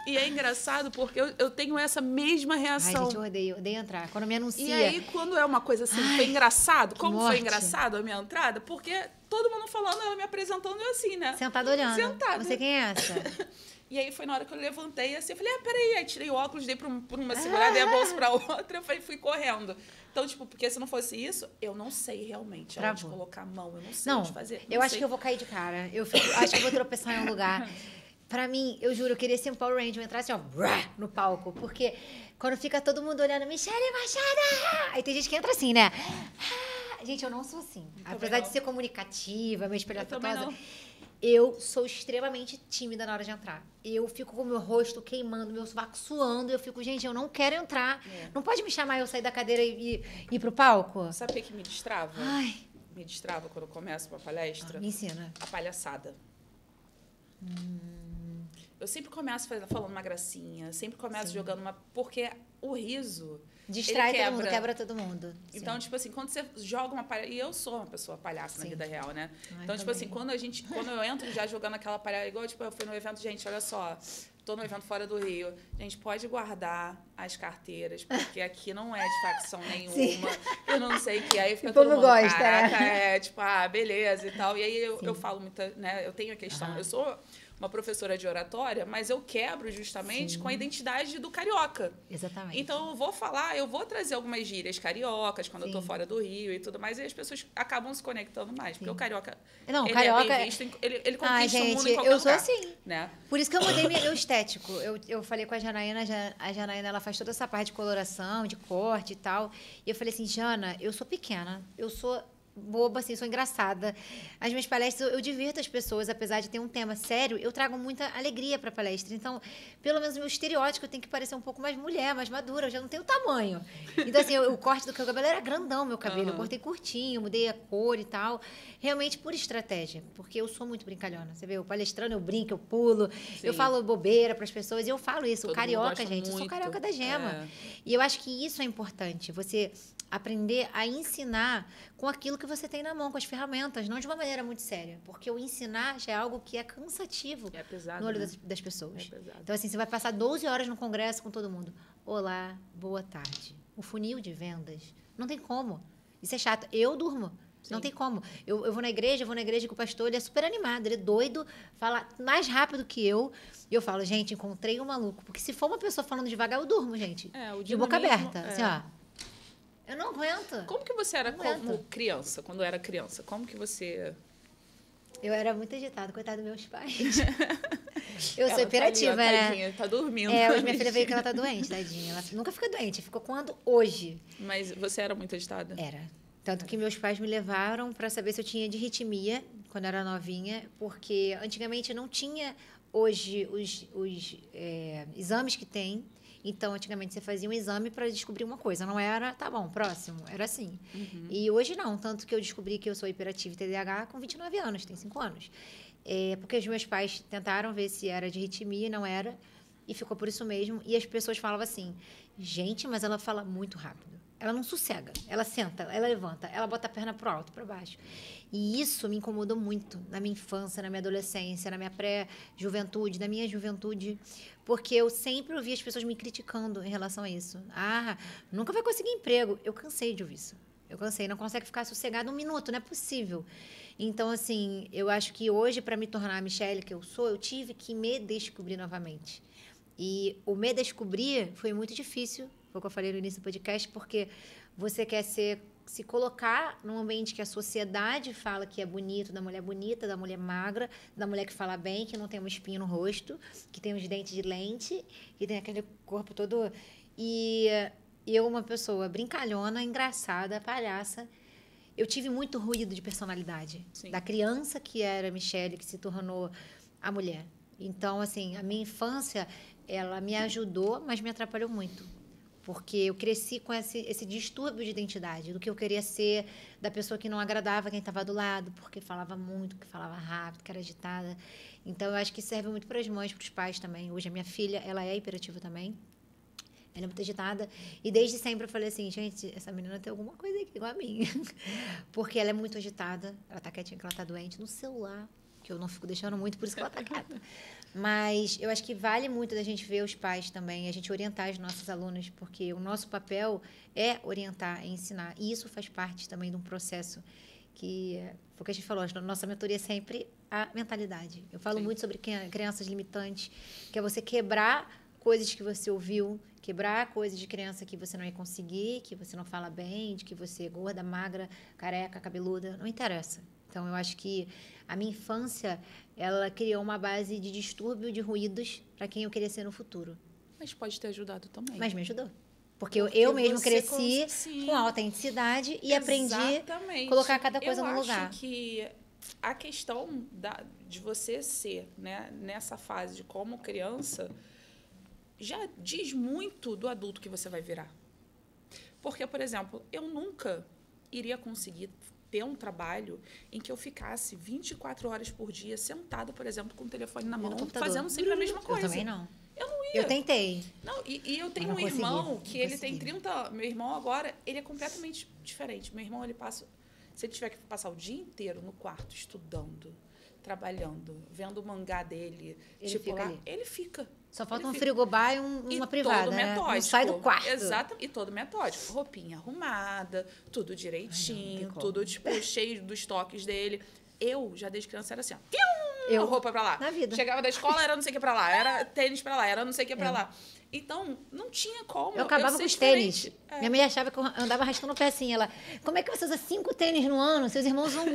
E é engraçado porque eu tenho essa mesma reação. Ai, gente, eu odeio entrar. Quando me anuncia... E aí, quando é uma coisa assim, foi engraçado. Como morte. foi engraçado a minha entrada? Porque todo mundo falando, ela me apresentando assim, né? Sentada olhando. Sentada. Você quem é essa? E aí foi na hora que eu levantei assim, eu falei, peraí. Aí tirei o óculos, dei por uma segurada, dei a bolsa pra outra, eu fui correndo. Então, tipo, porque se não fosse isso, eu não sei realmente onde colocar a mão, eu não sei onde fazer. Eu acho que eu vou cair de cara. Acho que eu vou tropeçar em um lugar. Pra mim, eu juro, eu queria ser um Power Ranger, eu entrasse, ó, no palco. Porque quando fica todo mundo olhando, Michele Machado! Aí tem gente que entra assim, né? Gente, eu não sou assim. Apesar de ser comunicativa, meio espelhafatosa, eu sou extremamente tímida na hora de entrar. Eu fico com o meu rosto queimando, meu sovaco suando. Eu fico, gente, eu não quero entrar. Não pode me chamar eu sair da cadeira e ir pro palco? Sabe o que me destrava? Ai. Me destrava quando eu começo uma palestra? Me ensina. A palhaçada. eu sempre começo falando uma gracinha, sempre começo jogando uma... Porque o riso... Distrai todo mundo, quebra todo mundo. Então, tipo assim, quando você joga uma palhaça... E eu sou uma pessoa palhaça na vida real, né? Então, tipo assim, quando eu entro já jogando aquela palhaça... Igual, tipo, eu fui no evento, gente, olha só... Tô no evento fora do Rio. Gente, pode guardar as carteiras, porque aqui não é de facção nenhuma. Sim. Eu não sei o que. Aí fica todo mundo, gosta, caraca, tipo, beleza e tal. E aí eu falo muita, né? Eu tenho a questão... Eu sou uma professora de oratória, mas eu quebro justamente com a identidade do carioca. Exatamente. Então, eu vou trazer algumas gírias cariocas quando eu tô fora do Rio e tudo mais, e as pessoas acabam se conectando mais. Porque o carioca, carioca é bem visto, ele conquista o mundo em qualquer lugar. Eu sou assim. Né? Por isso que eu mudei meu estético. Eu falei com a Janaína, a Janaína ela faz toda essa parte de coloração, de corte e tal. E eu falei assim, Jana, eu sou pequena, eu sou boba, assim, sou engraçada. As minhas palestras, eu divirto as pessoas, apesar de ter um tema sério, eu trago muita alegria para a palestra. Então, pelo menos o meu estereótipo, eu tenho que parecer um pouco mais mulher, mais madura, eu já não tenho tamanho. Então, assim, o corte do cabelo era grandão, meu cabelo. Eu cortei curtinho, mudei a cor e tal. Realmente por estratégia, porque eu sou muito brincalhona. Você vê, eu palestrando, eu brinco, eu pulo, eu falo bobeira para as pessoas, e eu falo isso. Todo o carioca, gente, muito. Eu sou carioca da gema. E eu acho que isso é importante, você aprender a ensinar com aquilo que você tem na mão, com as ferramentas, não de uma maneira muito séria. Porque o ensinar já é algo que é cansativo pesado, no olho né? das pessoas. É pesado. Então, assim, você vai passar 12 horas no congresso com todo mundo. Olá, boa tarde. O funil de vendas. Não tem como. Isso é chato. Eu durmo. Sim. Não tem como. Eu vou na igreja com o pastor, ele é super animado, ele é doido, fala mais rápido que eu. E eu falo, gente, encontrei um maluco. Porque se for uma pessoa falando devagar, eu durmo, gente. De boca aberta. Assim, ó. Eu não aguento. Como que você era como criança, quando era criança? Como que você... Eu era muito agitada, coitada dos meus pais. Eu sou hiperativa, tá ali, ó, né? Tadinha, tá dormindo. Hoje minha filha veio que ela tá doente, tadinha. Ela nunca fica doente, ficou quando? Hoje. Mas você era muito agitada? Era. Tanto que meus pais me levaram para saber se eu tinha disritmia quando eu era novinha, porque antigamente não tinha hoje os exames que tem. Então, antigamente, você fazia um exame para descobrir uma coisa. Não era, tá bom, próximo. Era assim. E hoje não. Tanto que eu descobri que eu sou hiperativa e TDAH com 29 anos, tem 5 anos. Porque os meus pais tentaram ver se era de arritmia e não era. E ficou por isso mesmo. E as pessoas falavam assim, gente, mas ela fala muito rápido. Ela não sossega. Ela senta, ela levanta, ela bota a perna pro alto, para baixo. E isso me incomodou muito na minha infância, na minha adolescência, na minha pré-juventude, na minha juventude, porque eu sempre ouvi as pessoas me criticando em relação a isso. Nunca vai conseguir emprego. Eu cansei de ouvir isso. Eu cansei, não consegue ficar sossegado um minuto, não é possível. Então, assim, eu acho que hoje, para me tornar a Michelle que eu sou, eu tive que me descobrir novamente. E o me descobrir foi muito difícil, foi o que eu falei no início do podcast, porque você quer se colocar num ambiente que a sociedade fala que é bonito, da mulher magra, da mulher que fala bem, que não tem uma espinha no rosto, que tem os dentes de lente, que tem aquele corpo todo... E eu, uma pessoa brincalhona, engraçada, palhaça, eu tive muito ruído de personalidade. Sim. Da criança que era Michelle, que se tornou a mulher. Então, assim, a minha infância, ela me ajudou, mas me atrapalhou muito. Porque eu cresci com esse distúrbio de identidade, do que eu queria ser, da pessoa que não agradava quem estava do lado, porque falava muito, que falava rápido, que era agitada. Então, eu acho que serve muito para as mães, para os pais também. Hoje, a minha filha, ela é hiperativa também. Ela é muito agitada. E desde sempre eu falei assim, gente, essa menina tem alguma coisa aqui igual a mim. Porque ela é muito agitada. Ela tá quietinha, que ela tá doente no celular, que eu não fico deixando muito, por isso que ela tá quieta. Mas eu acho que vale muito da gente ver os pais também, a gente orientar os nossos alunos, porque o nosso papel é orientar, é ensinar. E isso faz parte também de um processo que, foi o que a gente falou, a nossa mentoria é sempre a mentalidade. Eu falo muito sobre crianças limitantes, que é você quebrar coisas que você ouviu, quebrar coisas de criança que você não ia conseguir, que você não fala bem, de que você é gorda, magra, careca, cabeluda, não interessa. Então, eu acho que a minha infância, ela criou uma base de distúrbio de ruídos para quem eu queria ser no futuro. Mas pode ter ajudado também. Mas me ajudou. Porque eu mesmo cresci com autenticidade e aprendi a colocar cada coisa no lugar. Eu acho que a questão de você ser, né, nessa fase de como criança, já diz muito do adulto que você vai virar. Porque, por exemplo, eu nunca iria conseguir ter um trabalho em que eu ficasse 24 horas por dia sentada, por exemplo, com o telefone na mão, fazendo sempre a mesma coisa. Eu também não. Eu não ia. Eu tentei. Não, e eu tenho um irmão que ele tem 30... Meu irmão agora, ele é completamente diferente. Meu irmão, ele passa... Se ele tiver que passar o dia inteiro no quarto, estudando, trabalhando, vendo o mangá dele, ele fica. Só falta um frigobar e uma privada, todo metódico. Não sai do quarto. Exato, e todo metódico. Roupinha arrumada, tudo direitinho, tudo, tipo, cheio dos toques dele. Eu, já desde criança, era assim, ó. Roupa pra lá. Na vida. Chegava da escola, era não sei o que pra lá. Era tênis pra lá, era não sei o que pra lá. Então, não tinha como. Eu acabava com os tênis. Minha mãe achava que eu andava arrastando o pé assim. Ela, como é que você usa 5 tênis no ano? Seus irmãos usam 1.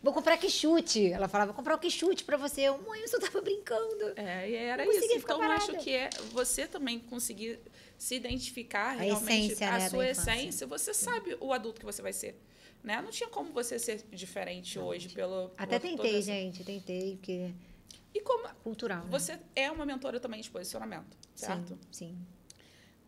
Vou comprar que chute. Ela falava, vou comprar o que chute pra você. Eu, mãe, eu só tava brincando. E era isso. Então, eu acho que você também conseguir se identificar realmente a sua essência. Você sabe o adulto que você vai ser. Né? Não tinha como você ser diferente hoje pelo... Até tentei, gente. Tentei, porque... E como cultural, você é uma mentora também de posicionamento, certo? Sim.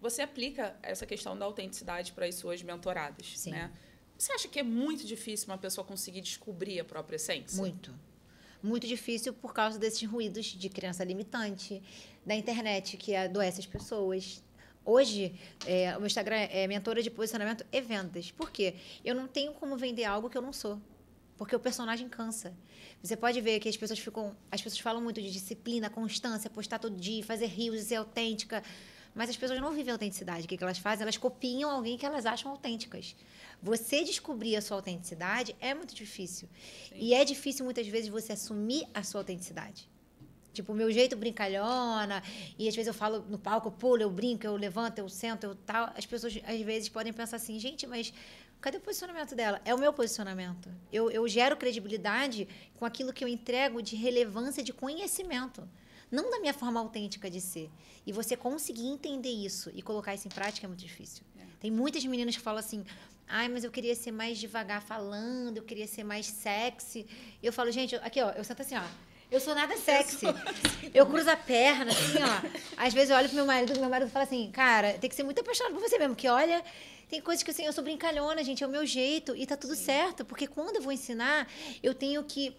Você aplica essa questão da autenticidade para as suas mentoradas, sim. Né? Você acha que é muito difícil uma pessoa conseguir descobrir a própria essência? Muito. Muito difícil por causa desses ruídos de crença limitante, da internet que adoece as pessoas. Hoje, o meu Instagram é mentora de posicionamento e vendas. Por quê? Eu não tenho como vender algo que eu não sou. Porque o personagem cansa. Você pode ver que as pessoas falam muito de disciplina, constância, postar todo dia, fazer rios, ser autêntica. Mas as pessoas não vivem a autenticidade. O que elas fazem? Elas copiam alguém que elas acham autênticas. Você descobrir a sua autenticidade é muito difícil. Sim. E é difícil, muitas vezes, você assumir a sua autenticidade. Tipo, o meu jeito brincalhona, e às vezes eu falo no palco, eu pulo, eu brinco, eu levanto, eu sento, eu tal. As pessoas, às vezes, podem pensar assim, gente, mas cadê o posicionamento dela? É o meu posicionamento. Eu gero credibilidade com aquilo que eu entrego de relevância, de conhecimento. Não da minha forma autêntica de ser. E você conseguir entender isso e colocar isso em prática é muito difícil. Tem muitas meninas que falam assim, ai, mas eu queria ser mais devagar falando, eu queria ser mais sexy. E eu falo, gente, aqui, ó, eu sento assim, ó. Eu sou nada sexy. Eu cruzo a perna, assim, ó. Às vezes eu olho pro meu marido fala assim, cara, tem que ser muito apaixonado por você mesmo, que olha, tem coisas que assim, eu sou brincalhona, gente, é o meu jeito e tá tudo certo, porque quando eu vou ensinar, eu tenho que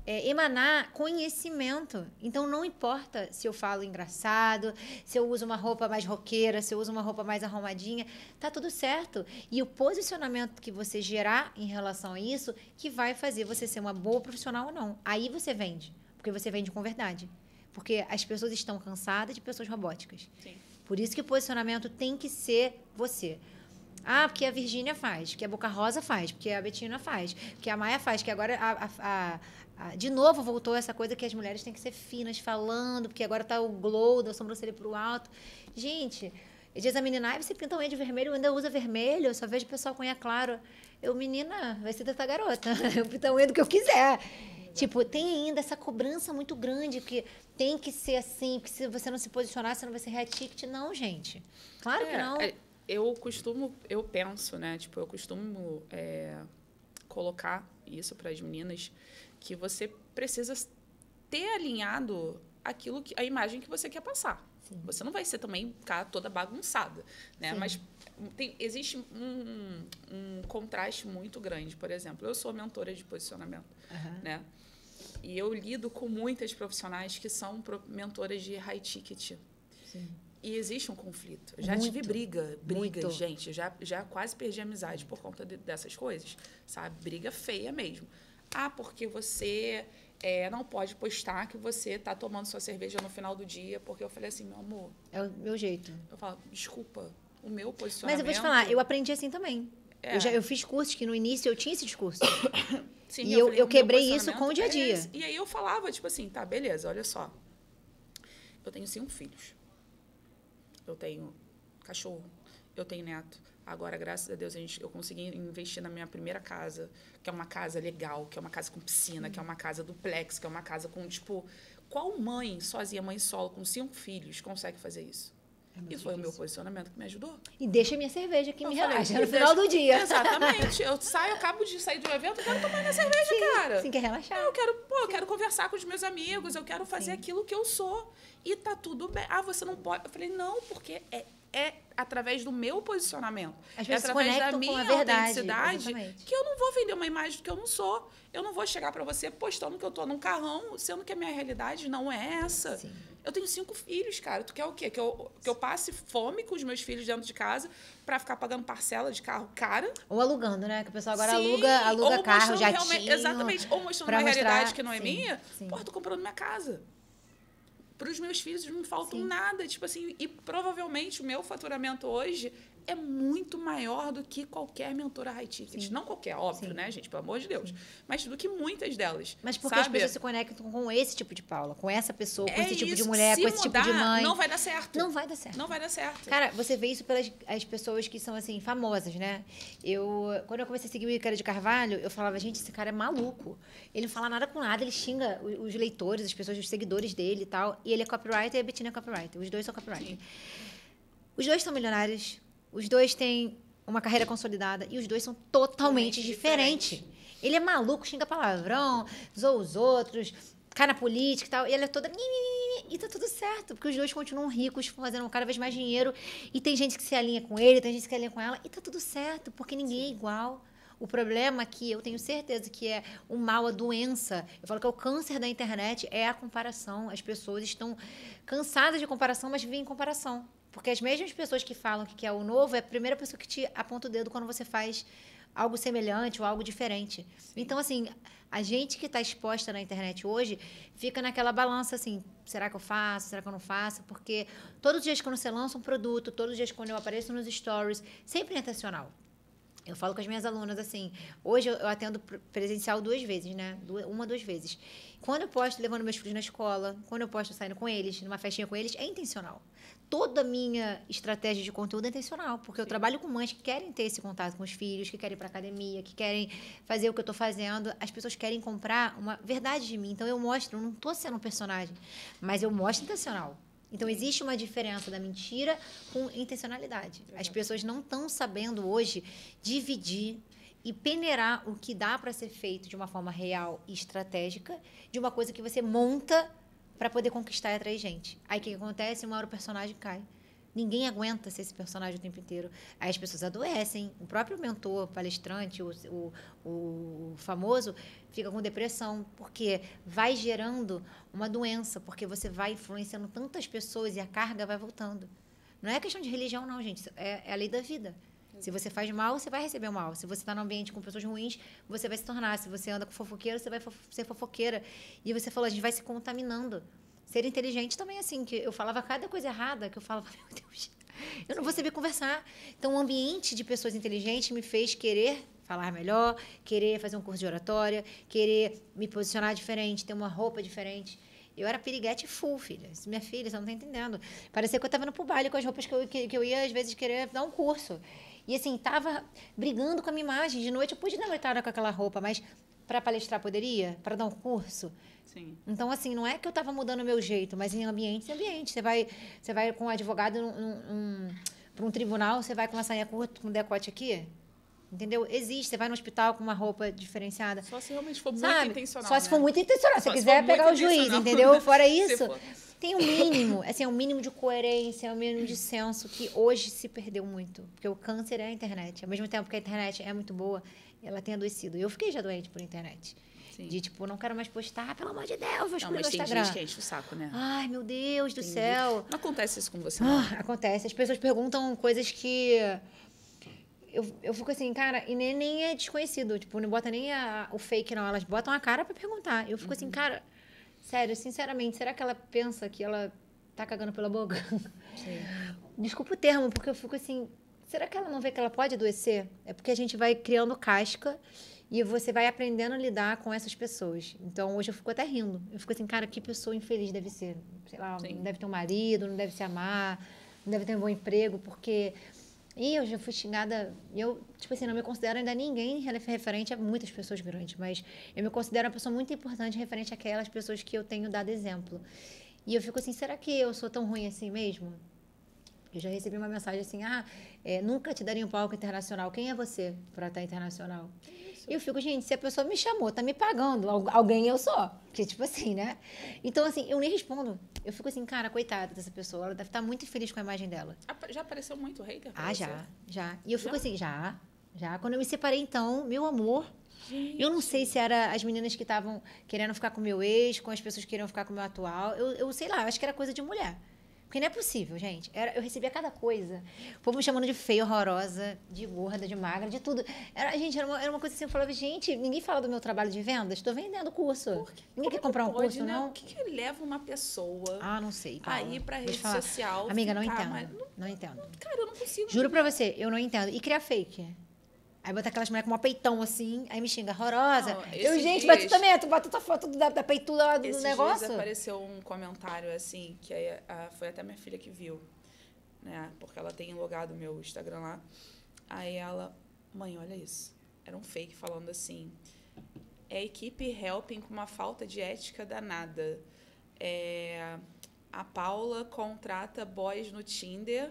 emanar conhecimento. Então não importa se eu falo engraçado, se eu uso uma roupa mais roqueira, se eu uso uma roupa mais arrumadinha, tá tudo certo. E o posicionamento que você gerar em relação a isso que vai fazer você ser uma boa profissional ou não. Aí você vende, porque você vende com verdade. Porque as pessoas estão cansadas de pessoas robóticas. Sim. Por isso que o posicionamento tem que ser você. Ah, porque a Virgínia faz, porque a Boca Rosa faz, porque a Betina faz, porque a Maia faz, que agora de novo voltou essa coisa que as mulheres têm que ser finas falando, porque agora tá o glow da sobrancelha pro alto. Gente, diz a menina, você pinta unha de vermelho, ainda usa vermelho, eu só vejo o pessoal com unha claro. Menina, vai ser dessa garota, eu pinto a unha do que eu quiser. Tipo, tem ainda essa cobrança muito grande que tem que ser assim, porque se você não se posicionar, você não vai ser reaticket. Não, gente. Claro que não. Eu penso, né? Tipo, eu costumo colocar isso para as meninas, que você precisa ter alinhado a imagem que você quer passar. Sim. Você não vai ser também ficar toda bagunçada, né? Sim. Mas existe um contraste muito grande. Por exemplo, eu sou mentora de posicionamento, né? E eu lido com muitas profissionais que são mentoras de high ticket. Sim. E existe um conflito. Eu já tive brigas, gente. Já quase perdi a amizade por conta dessas coisas, sabe? Briga feia mesmo. Ah, porque você não pode postar que você está tomando sua cerveja no final do dia, porque eu falei assim, meu amor... É o meu jeito. Eu falo, desculpa, o meu posicionamento... Mas eu vou te falar, eu aprendi assim também. Eu fiz cursos que no início eu tinha esse discurso. Sim, e eu quebrei isso com o dia a dia. E aí eu falava, tipo assim, tá, beleza, olha só. Eu tenho 5 filhos. Eu tenho cachorro, eu tenho neto. Agora, graças a Deus, eu consegui investir na minha primeira casa, que é uma casa legal, que é uma casa com piscina, que é uma casa duplex, que é uma casa com, tipo... Qual mãe, sozinha, mãe solo, com 5 filhos, consegue fazer isso? E foi o meu posicionamento que me ajudou. E deixa minha cerveja que me relaxa no final do dia. Exatamente. Acabo de sair de um evento, eu quero tomar minha cerveja, cara. Sim, quer relaxar. Eu quero conversar com os meus amigos, eu quero fazer aquilo que eu sou. E tá tudo bem. Ah, você não pode. Eu falei, não, porque é através do meu posicionamento. As É pessoas se através da conectam com minha a verdade, autenticidade exatamente. que eu não vou vender uma imagem do que eu não sou. Eu não vou chegar para você postando que eu tô num carrão, sendo que a minha realidade não é essa. Sim. Eu tenho 5 filhos, cara. Tu quer o quê? Que eu passe fome com os meus filhos dentro de casa para ficar pagando parcela de carro cara? Ou alugando, né? Que o pessoal agora Sim, aluga ou carro, mostrando jatinho. exatamente. Ou mostrando pra uma mostrar, realidade que não é sim, minha. sim. Pô, tô comprando minha casa. Para os meus filhos não faltam Sim. nada. Tipo assim, e provavelmente o meu faturamento hoje é muito maior do que qualquer mentora high ticket. Sim. Não qualquer, óbvio, Sim. né, gente? Pelo amor de Deus. Mas do que muitas delas. Mas porque sabe? as pessoas se conectam com esse tipo de Paula, com essa pessoa, com É esse tipo de isso. mulher, Se com esse tipo de mudar, mãe. não vai dar certo. Não vai dar certo. Não vai dar certo. Cara, você vê isso pelas as pessoas que são, assim, famosas, né? Quando eu comecei a seguir o Ícaro de Carvalho, eu falava, gente, esse cara é maluco. Ele não fala nada com nada, ele xinga os leitores, as pessoas, os seguidores dele e tal. E ele é copywriter e a Bettina é copywriter. Os dois são copywriter. Sim. Os dois são milionários, os dois têm uma carreira consolidada e os dois são totalmente diferentes. Ele é maluco, xinga palavrão, zoa os outros, cai na política e tal. E ela é toda... E tá tudo certo, porque os dois continuam ricos, fazendo cada vez mais dinheiro. E tem gente que se alinha com ele, tem gente que se alinha com ela. E tá tudo certo, porque ninguém é igual. O problema que eu tenho certeza que é o mal, a doença. Eu falo que é o câncer da internet, é a comparação. As pessoas estão cansadas de comparação, mas vivem em comparação. Porque as mesmas pessoas que falam que quer o novo é a primeira pessoa que te aponta o dedo quando você faz algo semelhante ou algo diferente. Sim. Então, assim, a gente que está exposta na internet hoje fica naquela balança assim, será que eu faço, será que eu não faço? Porque todos os dias quando você lança um produto, todos os dias quando eu apareço nos stories, sempre é intencional. Eu falo com as minhas alunas assim, hoje eu atendo presencial 2 vezes, né? 2 vezes. Quando eu posto levando meus filhos na escola, quando eu posto saindo com eles, numa festinha com eles, é intencional. Toda a minha estratégia de conteúdo é intencional, porque eu trabalho com mães que querem ter esse contato com os filhos, que querem ir para academia, que querem fazer o que eu estou fazendo. As pessoas querem comprar uma verdade de mim. Então, eu mostro, eu não estou sendo um personagem, mas eu mostro intencional. Então, existe uma diferença da mentira com intencionalidade. As pessoas não estão sabendo hoje dividir e peneirar o que dá para ser feito de uma forma real e estratégica de uma coisa que você monta para poder conquistar e atrair gente. Aí o que acontece? Uma hora o personagem cai. Ninguém aguenta ser esse personagem o tempo inteiro. Aí as pessoas adoecem. O próprio mentor, palestrante, o famoso, fica com depressão, porque vai gerando uma doença, porque você vai influenciando tantas pessoas e a carga vai voltando. Não é questão de religião, não, gente. É a lei da vida. Se você faz mal, você vai receber o mal. Se você está num ambiente com pessoas ruins, você vai se tornar. Se você anda com fofoqueiro, você vai ser fofoqueira. E você falou, a gente vai se contaminando. Ser inteligente também, assim, que eu falava cada coisa errada, que eu falava, meu Deus, eu não vou saber conversar. Então, o ambiente de pessoas inteligentes me fez querer falar melhor, querer fazer um curso de oratória, querer me posicionar diferente, ter uma roupa diferente. Eu era piriguete full, filha. Minha filha, você não está entendendo. Parecia que eu estava indo pro baile com as roupas que eu ia, às vezes, querer dar um curso. E, assim, estava brigando com a minha imagem. De noite eu podia dar noitada com aquela roupa, mas para palestrar poderia? Para dar um curso? Sim. Então, assim, não é que eu estava mudando o meu jeito, mas em ambiente. Você vai com um advogado para um tribunal, você vai com uma sainha curta, com um decote aqui? Entendeu? Existe. Você vai no hospital com uma roupa diferenciada. Só se realmente for muito Sabe? intencional. Só se for muito intencional. Se Só você se quiser for pegar o muito juiz, intencional. entendeu? Fora isso, Se for. tem um mínimo. Assim, é um mínimo de coerência, é um mínimo de senso que hoje se perdeu muito. Porque o câncer é a internet. Ao mesmo tempo que a internet é muito boa, ela tem adoecido. Eu fiquei já doente por internet. Sim. De, tipo, não quero mais postar, pelo amor de Deus, vou Não, excluir mas meu tem Instagram. gente que enche o saco, né? Ai, meu Deus do Tem céu. gente- Não acontece isso com você, não. Acontece. As pessoas perguntam coisas que... Eu fico assim, cara, e nem é desconhecido. Tipo, não bota nem o fake, não. Elas botam a cara pra perguntar. Eu fico assim, cara, sério, sinceramente, será que ela pensa que ela tá cagando pela boca? Sim. Desculpa o termo, porque eu fico assim, será que ela não vê que ela pode adoecer? É porque a gente vai criando casca e você vai aprendendo a lidar com essas pessoas. Então, hoje eu fico até rindo. Eu fico assim, cara, que pessoa infeliz deve ser. Sei lá, Sim. não deve ter um marido, não deve se amar, não deve ter um bom emprego, porque... E eu já fui xingada... Eu, tipo assim, não me considero ainda ninguém referente a muitas pessoas grandes, mas eu me considero uma pessoa muito importante referente àquelas pessoas que eu tenho dado exemplo. E eu fico assim, será que eu sou tão ruim assim mesmo? Eu já recebi uma mensagem assim, nunca te daria um palco internacional. Quem é você para estar internacional? E eu fico, gente, se a pessoa me chamou, tá me pagando, alguém eu sou. Porque, tipo assim, né? Então, assim, eu nem respondo. Eu fico assim, cara, coitada dessa pessoa. Ela deve estar muito infeliz com a imagem dela. Já apareceu muito hater pra você? Já. E eu fico assim, já. Quando eu me separei, então, meu amor... Gente. Eu não sei se era as meninas que estavam querendo ficar com o meu ex, com as pessoas que queriam ficar com o meu atual. Eu sei lá, eu acho que era coisa de mulher. Porque não é possível, gente. Eu recebia cada coisa. O povo me chamando de feia, horrorosa, de gorda, de magra, de tudo. Era uma coisa assim, eu falava, gente, ninguém fala do meu trabalho de vendas, estou vendendo curso. Ninguém quer comprar um curso, né? não? O que leva uma pessoa não sei, Paula. aí pra rede social? Amiga, não entendo. Não entendo. Cara, eu não consigo. Juro pra você, eu não entendo. E criar fake. Aí bota aquelas mulheres com uma peitão assim, aí me xinga, horrorosa. Gente, mas tu também, tu bota tua foto da peituda lá do negócio. Dias apareceu um comentário assim, que aí, foi até minha filha que viu, né? Porque ela tem logado o meu Instagram lá. Aí ela, mãe, olha isso. Era um fake falando assim, é a equipe helping com uma falta de ética danada. A Paula contrata boys no Tinder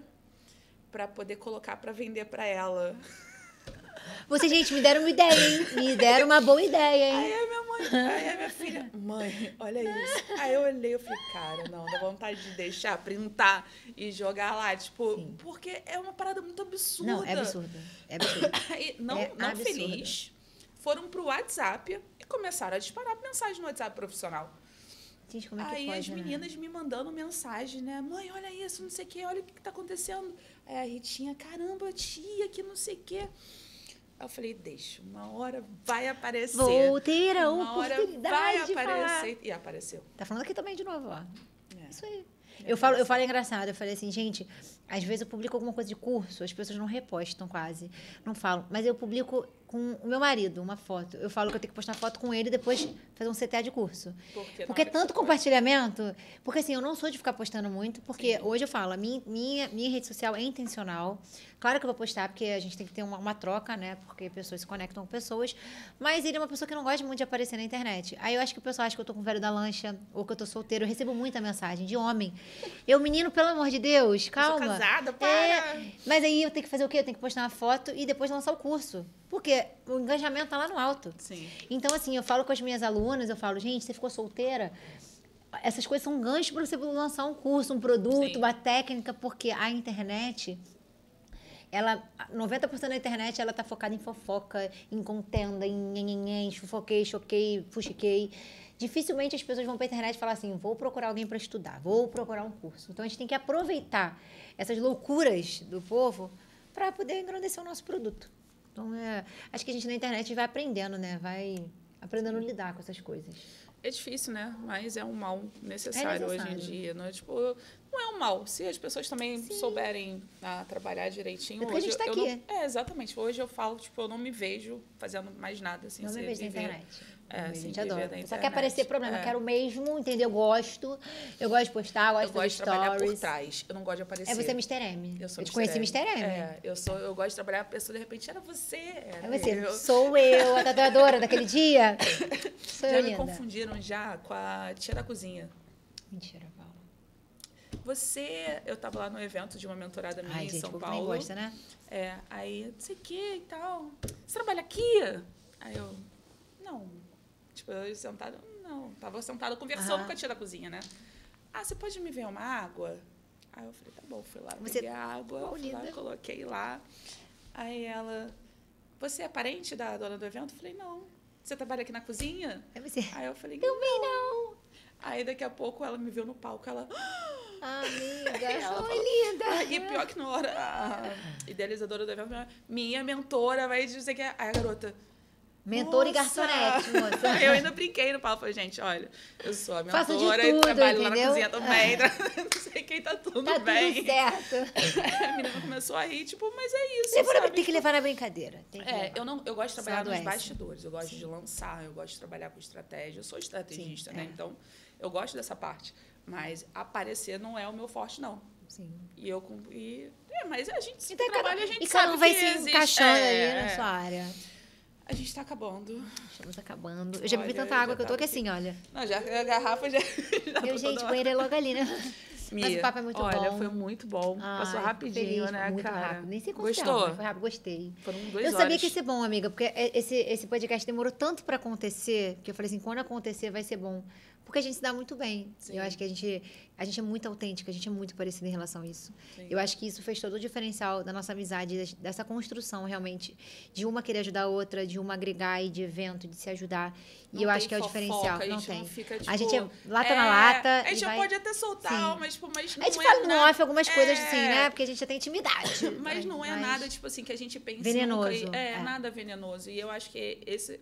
pra poder colocar pra vender pra ela. Você, gente, me deram uma ideia, hein? Me deram uma boa ideia, hein? Aí a minha filha, mãe, olha isso. Aí eu olhei e falei, cara, não, dá vontade de deixar, printar e jogar lá, tipo, sim. Porque é uma parada muito absurda. Não, é absurda. É absurda. Aí, não feliz, foram pro WhatsApp e começaram a disparar mensagem no WhatsApp profissional. Gente, como é que aí pode, as meninas me mandando mensagem, né? Mãe, olha isso, não sei o quê, olha o que tá acontecendo. Aí a Ritinha, caramba, tia, que não sei o quê. Eu falei, deixa, uma hora vai aparecer. Vou ter a oportunidade vai aparecer. E apareceu. Tá falando aqui também de novo, ó. Isso aí. Eu falo engraçado, eu falei assim, gente, às vezes eu publico alguma coisa de curso, as pessoas não repostam quase, não falam, mas eu publico com o meu marido uma foto. Eu falo que eu tenho que postar foto com ele e depois fazer um CTA de curso. Porque tanto compartilhamento, porque assim, eu não sou de ficar postando muito, porque hoje eu falo, a minha rede social é intencional. Claro que eu vou postar, porque a gente tem que ter uma troca, né? Porque pessoas se conectam com pessoas. Mas ele é uma pessoa que não gosta muito de aparecer na internet. Aí eu acho que o pessoal acha que eu tô com o velho da lancha, ou que eu tô solteiro. Eu recebo muita mensagem de homem. Menino, pelo amor de Deus, calma. Eu sou casada, para. Mas aí eu tenho que fazer o quê? Eu tenho que postar uma foto e depois lançar o curso. Porque o engajamento tá lá no alto. Sim. Então, assim, eu falo com as minhas alunas, eu falo, gente, você ficou solteira? Essas coisas são ganchos para você lançar um curso, um produto, uma técnica, porque a internet... 90% da internet, ela tá focada em fofoca, em contenda, em fofoquei, choquei, fuxiquei. Dificilmente as pessoas vão pra internet e falar assim, vou procurar alguém para estudar, vou procurar um curso. Então, a gente tem que aproveitar essas loucuras do povo para poder engrandecer o nosso produto. Então, acho que a gente na internet vai aprendendo, né? Vai aprendendo a lidar com essas coisas. É difícil, né? Mas é um mal necessário hoje em dia. Não é, tipo, não é um mal. Se as pessoas também souberem trabalhar direitinho. É porque hoje, a gente tá aqui. Exatamente. Hoje eu falo, tipo, eu não me vejo fazendo mais nada. Assim, não me vejo na internet. Gente adora. Só quer aparecer problema. Eu quero mesmo, entendeu? Eu gosto de postar, gosto de fazer stories. Eu gosto de trabalhar por trás. Eu não gosto de aparecer. É você, Mr. M. Eu te conheci Mr. M. Eu gosto de trabalhar, a pessoa de repente era você. É você. Sou eu, a tatuadora daquele dia. Sou já eu, me linda. Confundiram já com a tia da cozinha. Mentira, Paula. Eu tava lá no evento de uma mentorada minha em São Paulo. Ai, gosta, né? Aí, não sei o que e tal. Você trabalha aqui? Aí eu, não. Tipo, eu sentada, não. Tava sentada conversando com a tia da cozinha, né? Você pode me ver uma água? Aí eu falei, tá bom. Fui lá, peguei a água, fui lá, coloquei lá. Aí ela, você é parente da dona do evento? Eu falei, não. Você trabalha aqui na cozinha? Aí eu falei, também não. Aí daqui a pouco ela me viu no palco, ela... Amiga, ela foi linda. E pior que na hora, a idealizadora do evento, minha mentora vai dizer que a garota... Mentora e garçonete, moça. Eu ainda brinquei no palco. Falei, gente, olha, eu sou a mentora Faço de tudo, e trabalho entendeu? lá na cozinha também. Não sei quem tá tudo bem. Tudo certo. A menina começou a rir, tipo, mas é isso, Tem que levar na brincadeira. Eu gosto de trabalhar nos bastidores. Eu gosto de lançar, eu gosto de trabalhar com estratégia. Eu sou estrategista, né? Então, eu gosto dessa parte. Mas aparecer não é o meu forte, não. Sim. Mas a gente se trabalha, a gente sabe cada um vai que se encaixando aí na sua área. A gente tá acabando. Estamos acabando. Eu já bebi tanta água que eu tô aqui assim, olha. Não, a garrafa já gente, banheiro é logo ali, né? Mas o papo é muito bom. Olha, foi muito bom. Passou rapidinho, feliz, né, muito cara? rápido. Nem sei quanto Gostou? tempo, foi rápido, gostei. Foram 2 Eu horas. sabia que ia ser bom, amiga, porque esse podcast demorou tanto pra acontecer, que eu falei assim, quando acontecer vai ser bom. Porque a gente se dá muito bem. Sim. Eu acho que a gente é muito autêntica, a gente é muito parecida em relação a isso. Sim. Eu acho que isso fez todo o diferencial da nossa amizade, dessa construção, realmente, de uma querer ajudar a outra, de uma agregar e de evento, de se ajudar. E eu acho que é o diferencial. A Não gente tem. não fica, tipo, A gente é lata na lata. A gente e vai... pode até soltar, Sim. mas, tipo, mas não A gente é fala no nada. off algumas coisas assim, né? Porque a gente já tem intimidade. Mas não é nada, tipo assim, que a gente pense venenoso. Nunca, nada venenoso. E eu acho que esse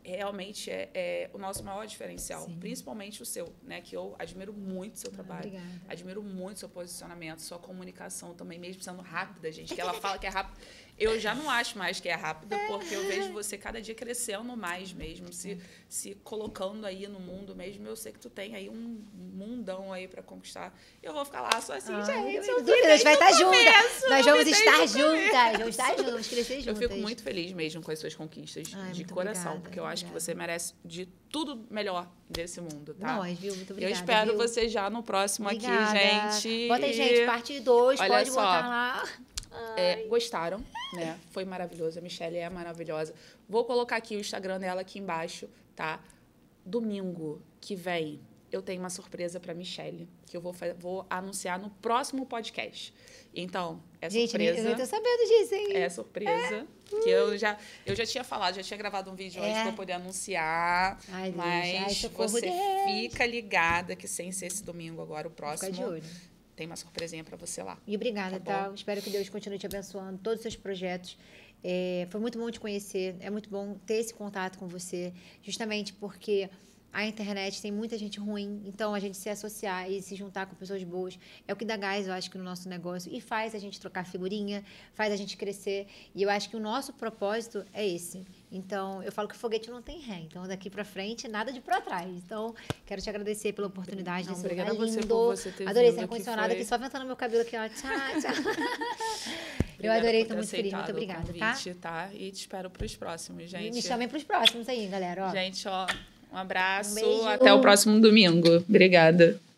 realmente é o nosso maior diferencial. Sim. Principalmente o seu, né? Que eu admiro muito o seu trabalho. Obrigada. Admiro muito o seu posicionamento, sua comunicação também, mesmo sendo rápida, gente. Que ela fala que é rápida. Eu já não acho mais que é rápida, porque eu vejo você cada dia crescendo mais mesmo, se colocando aí no mundo mesmo. Eu sei que tu tem aí um mundão aí pra conquistar. E eu vou ficar lá só assim, gente. A gente vai estar juntas. Nós vamos estar juntas. Vamos estar juntas, vamos crescer juntas. Eu fico muito feliz mesmo com as suas conquistas de coração, obrigada, porque eu acho que você merece de tudo melhor desse mundo, tá? Nós, viu? Muito obrigada. Eu espero viu? você já no próximo Obrigada. Aqui, gente. Bota aí, gente, parte 2, Olha pode só. botar lá. Gostaram, né? Foi maravilhoso. A Michelle é maravilhosa. Vou colocar aqui o Instagram dela aqui embaixo, tá? Domingo que vem, eu tenho uma surpresa pra Michelle, que eu vou anunciar no próximo podcast. Então, gente, surpresa. Eu não tô sabendo disso, hein? É surpresa. Que eu já tinha falado, já tinha gravado um vídeo antes pra eu poder anunciar. Ai, Deus. Mas você fica ligada que sem ser esse domingo agora, o próximo. Fica de olho. Tem uma surpresinha pra você lá. E obrigada, tá? Espero que Deus continue te abençoando, todos os seus projetos. Foi muito bom te conhecer, é muito bom ter esse contato com você, justamente porque a internet tem muita gente ruim, então a gente se associar e se juntar com pessoas boas é o que dá gás, eu acho, que no nosso negócio, e faz a gente trocar figurinha, faz a gente crescer, e eu acho que o nosso propósito é esse. Então, eu falo que foguete não tem ré, então daqui pra frente, nada de pra trás. Então, quero te agradecer pela oportunidade desse lugar lindo. Por você ter adorei vindo, esse ar-condicionado aqui, só ventando meu cabelo aqui, ó. Tchau, tchau. Eu adorei, estou muito feliz, muito obrigada, convite, tá? E te espero pros próximos, gente. Me chamem pros próximos aí, galera. Ó. Gente, ó, um abraço. Um beijo. Até o próximo domingo. Obrigada.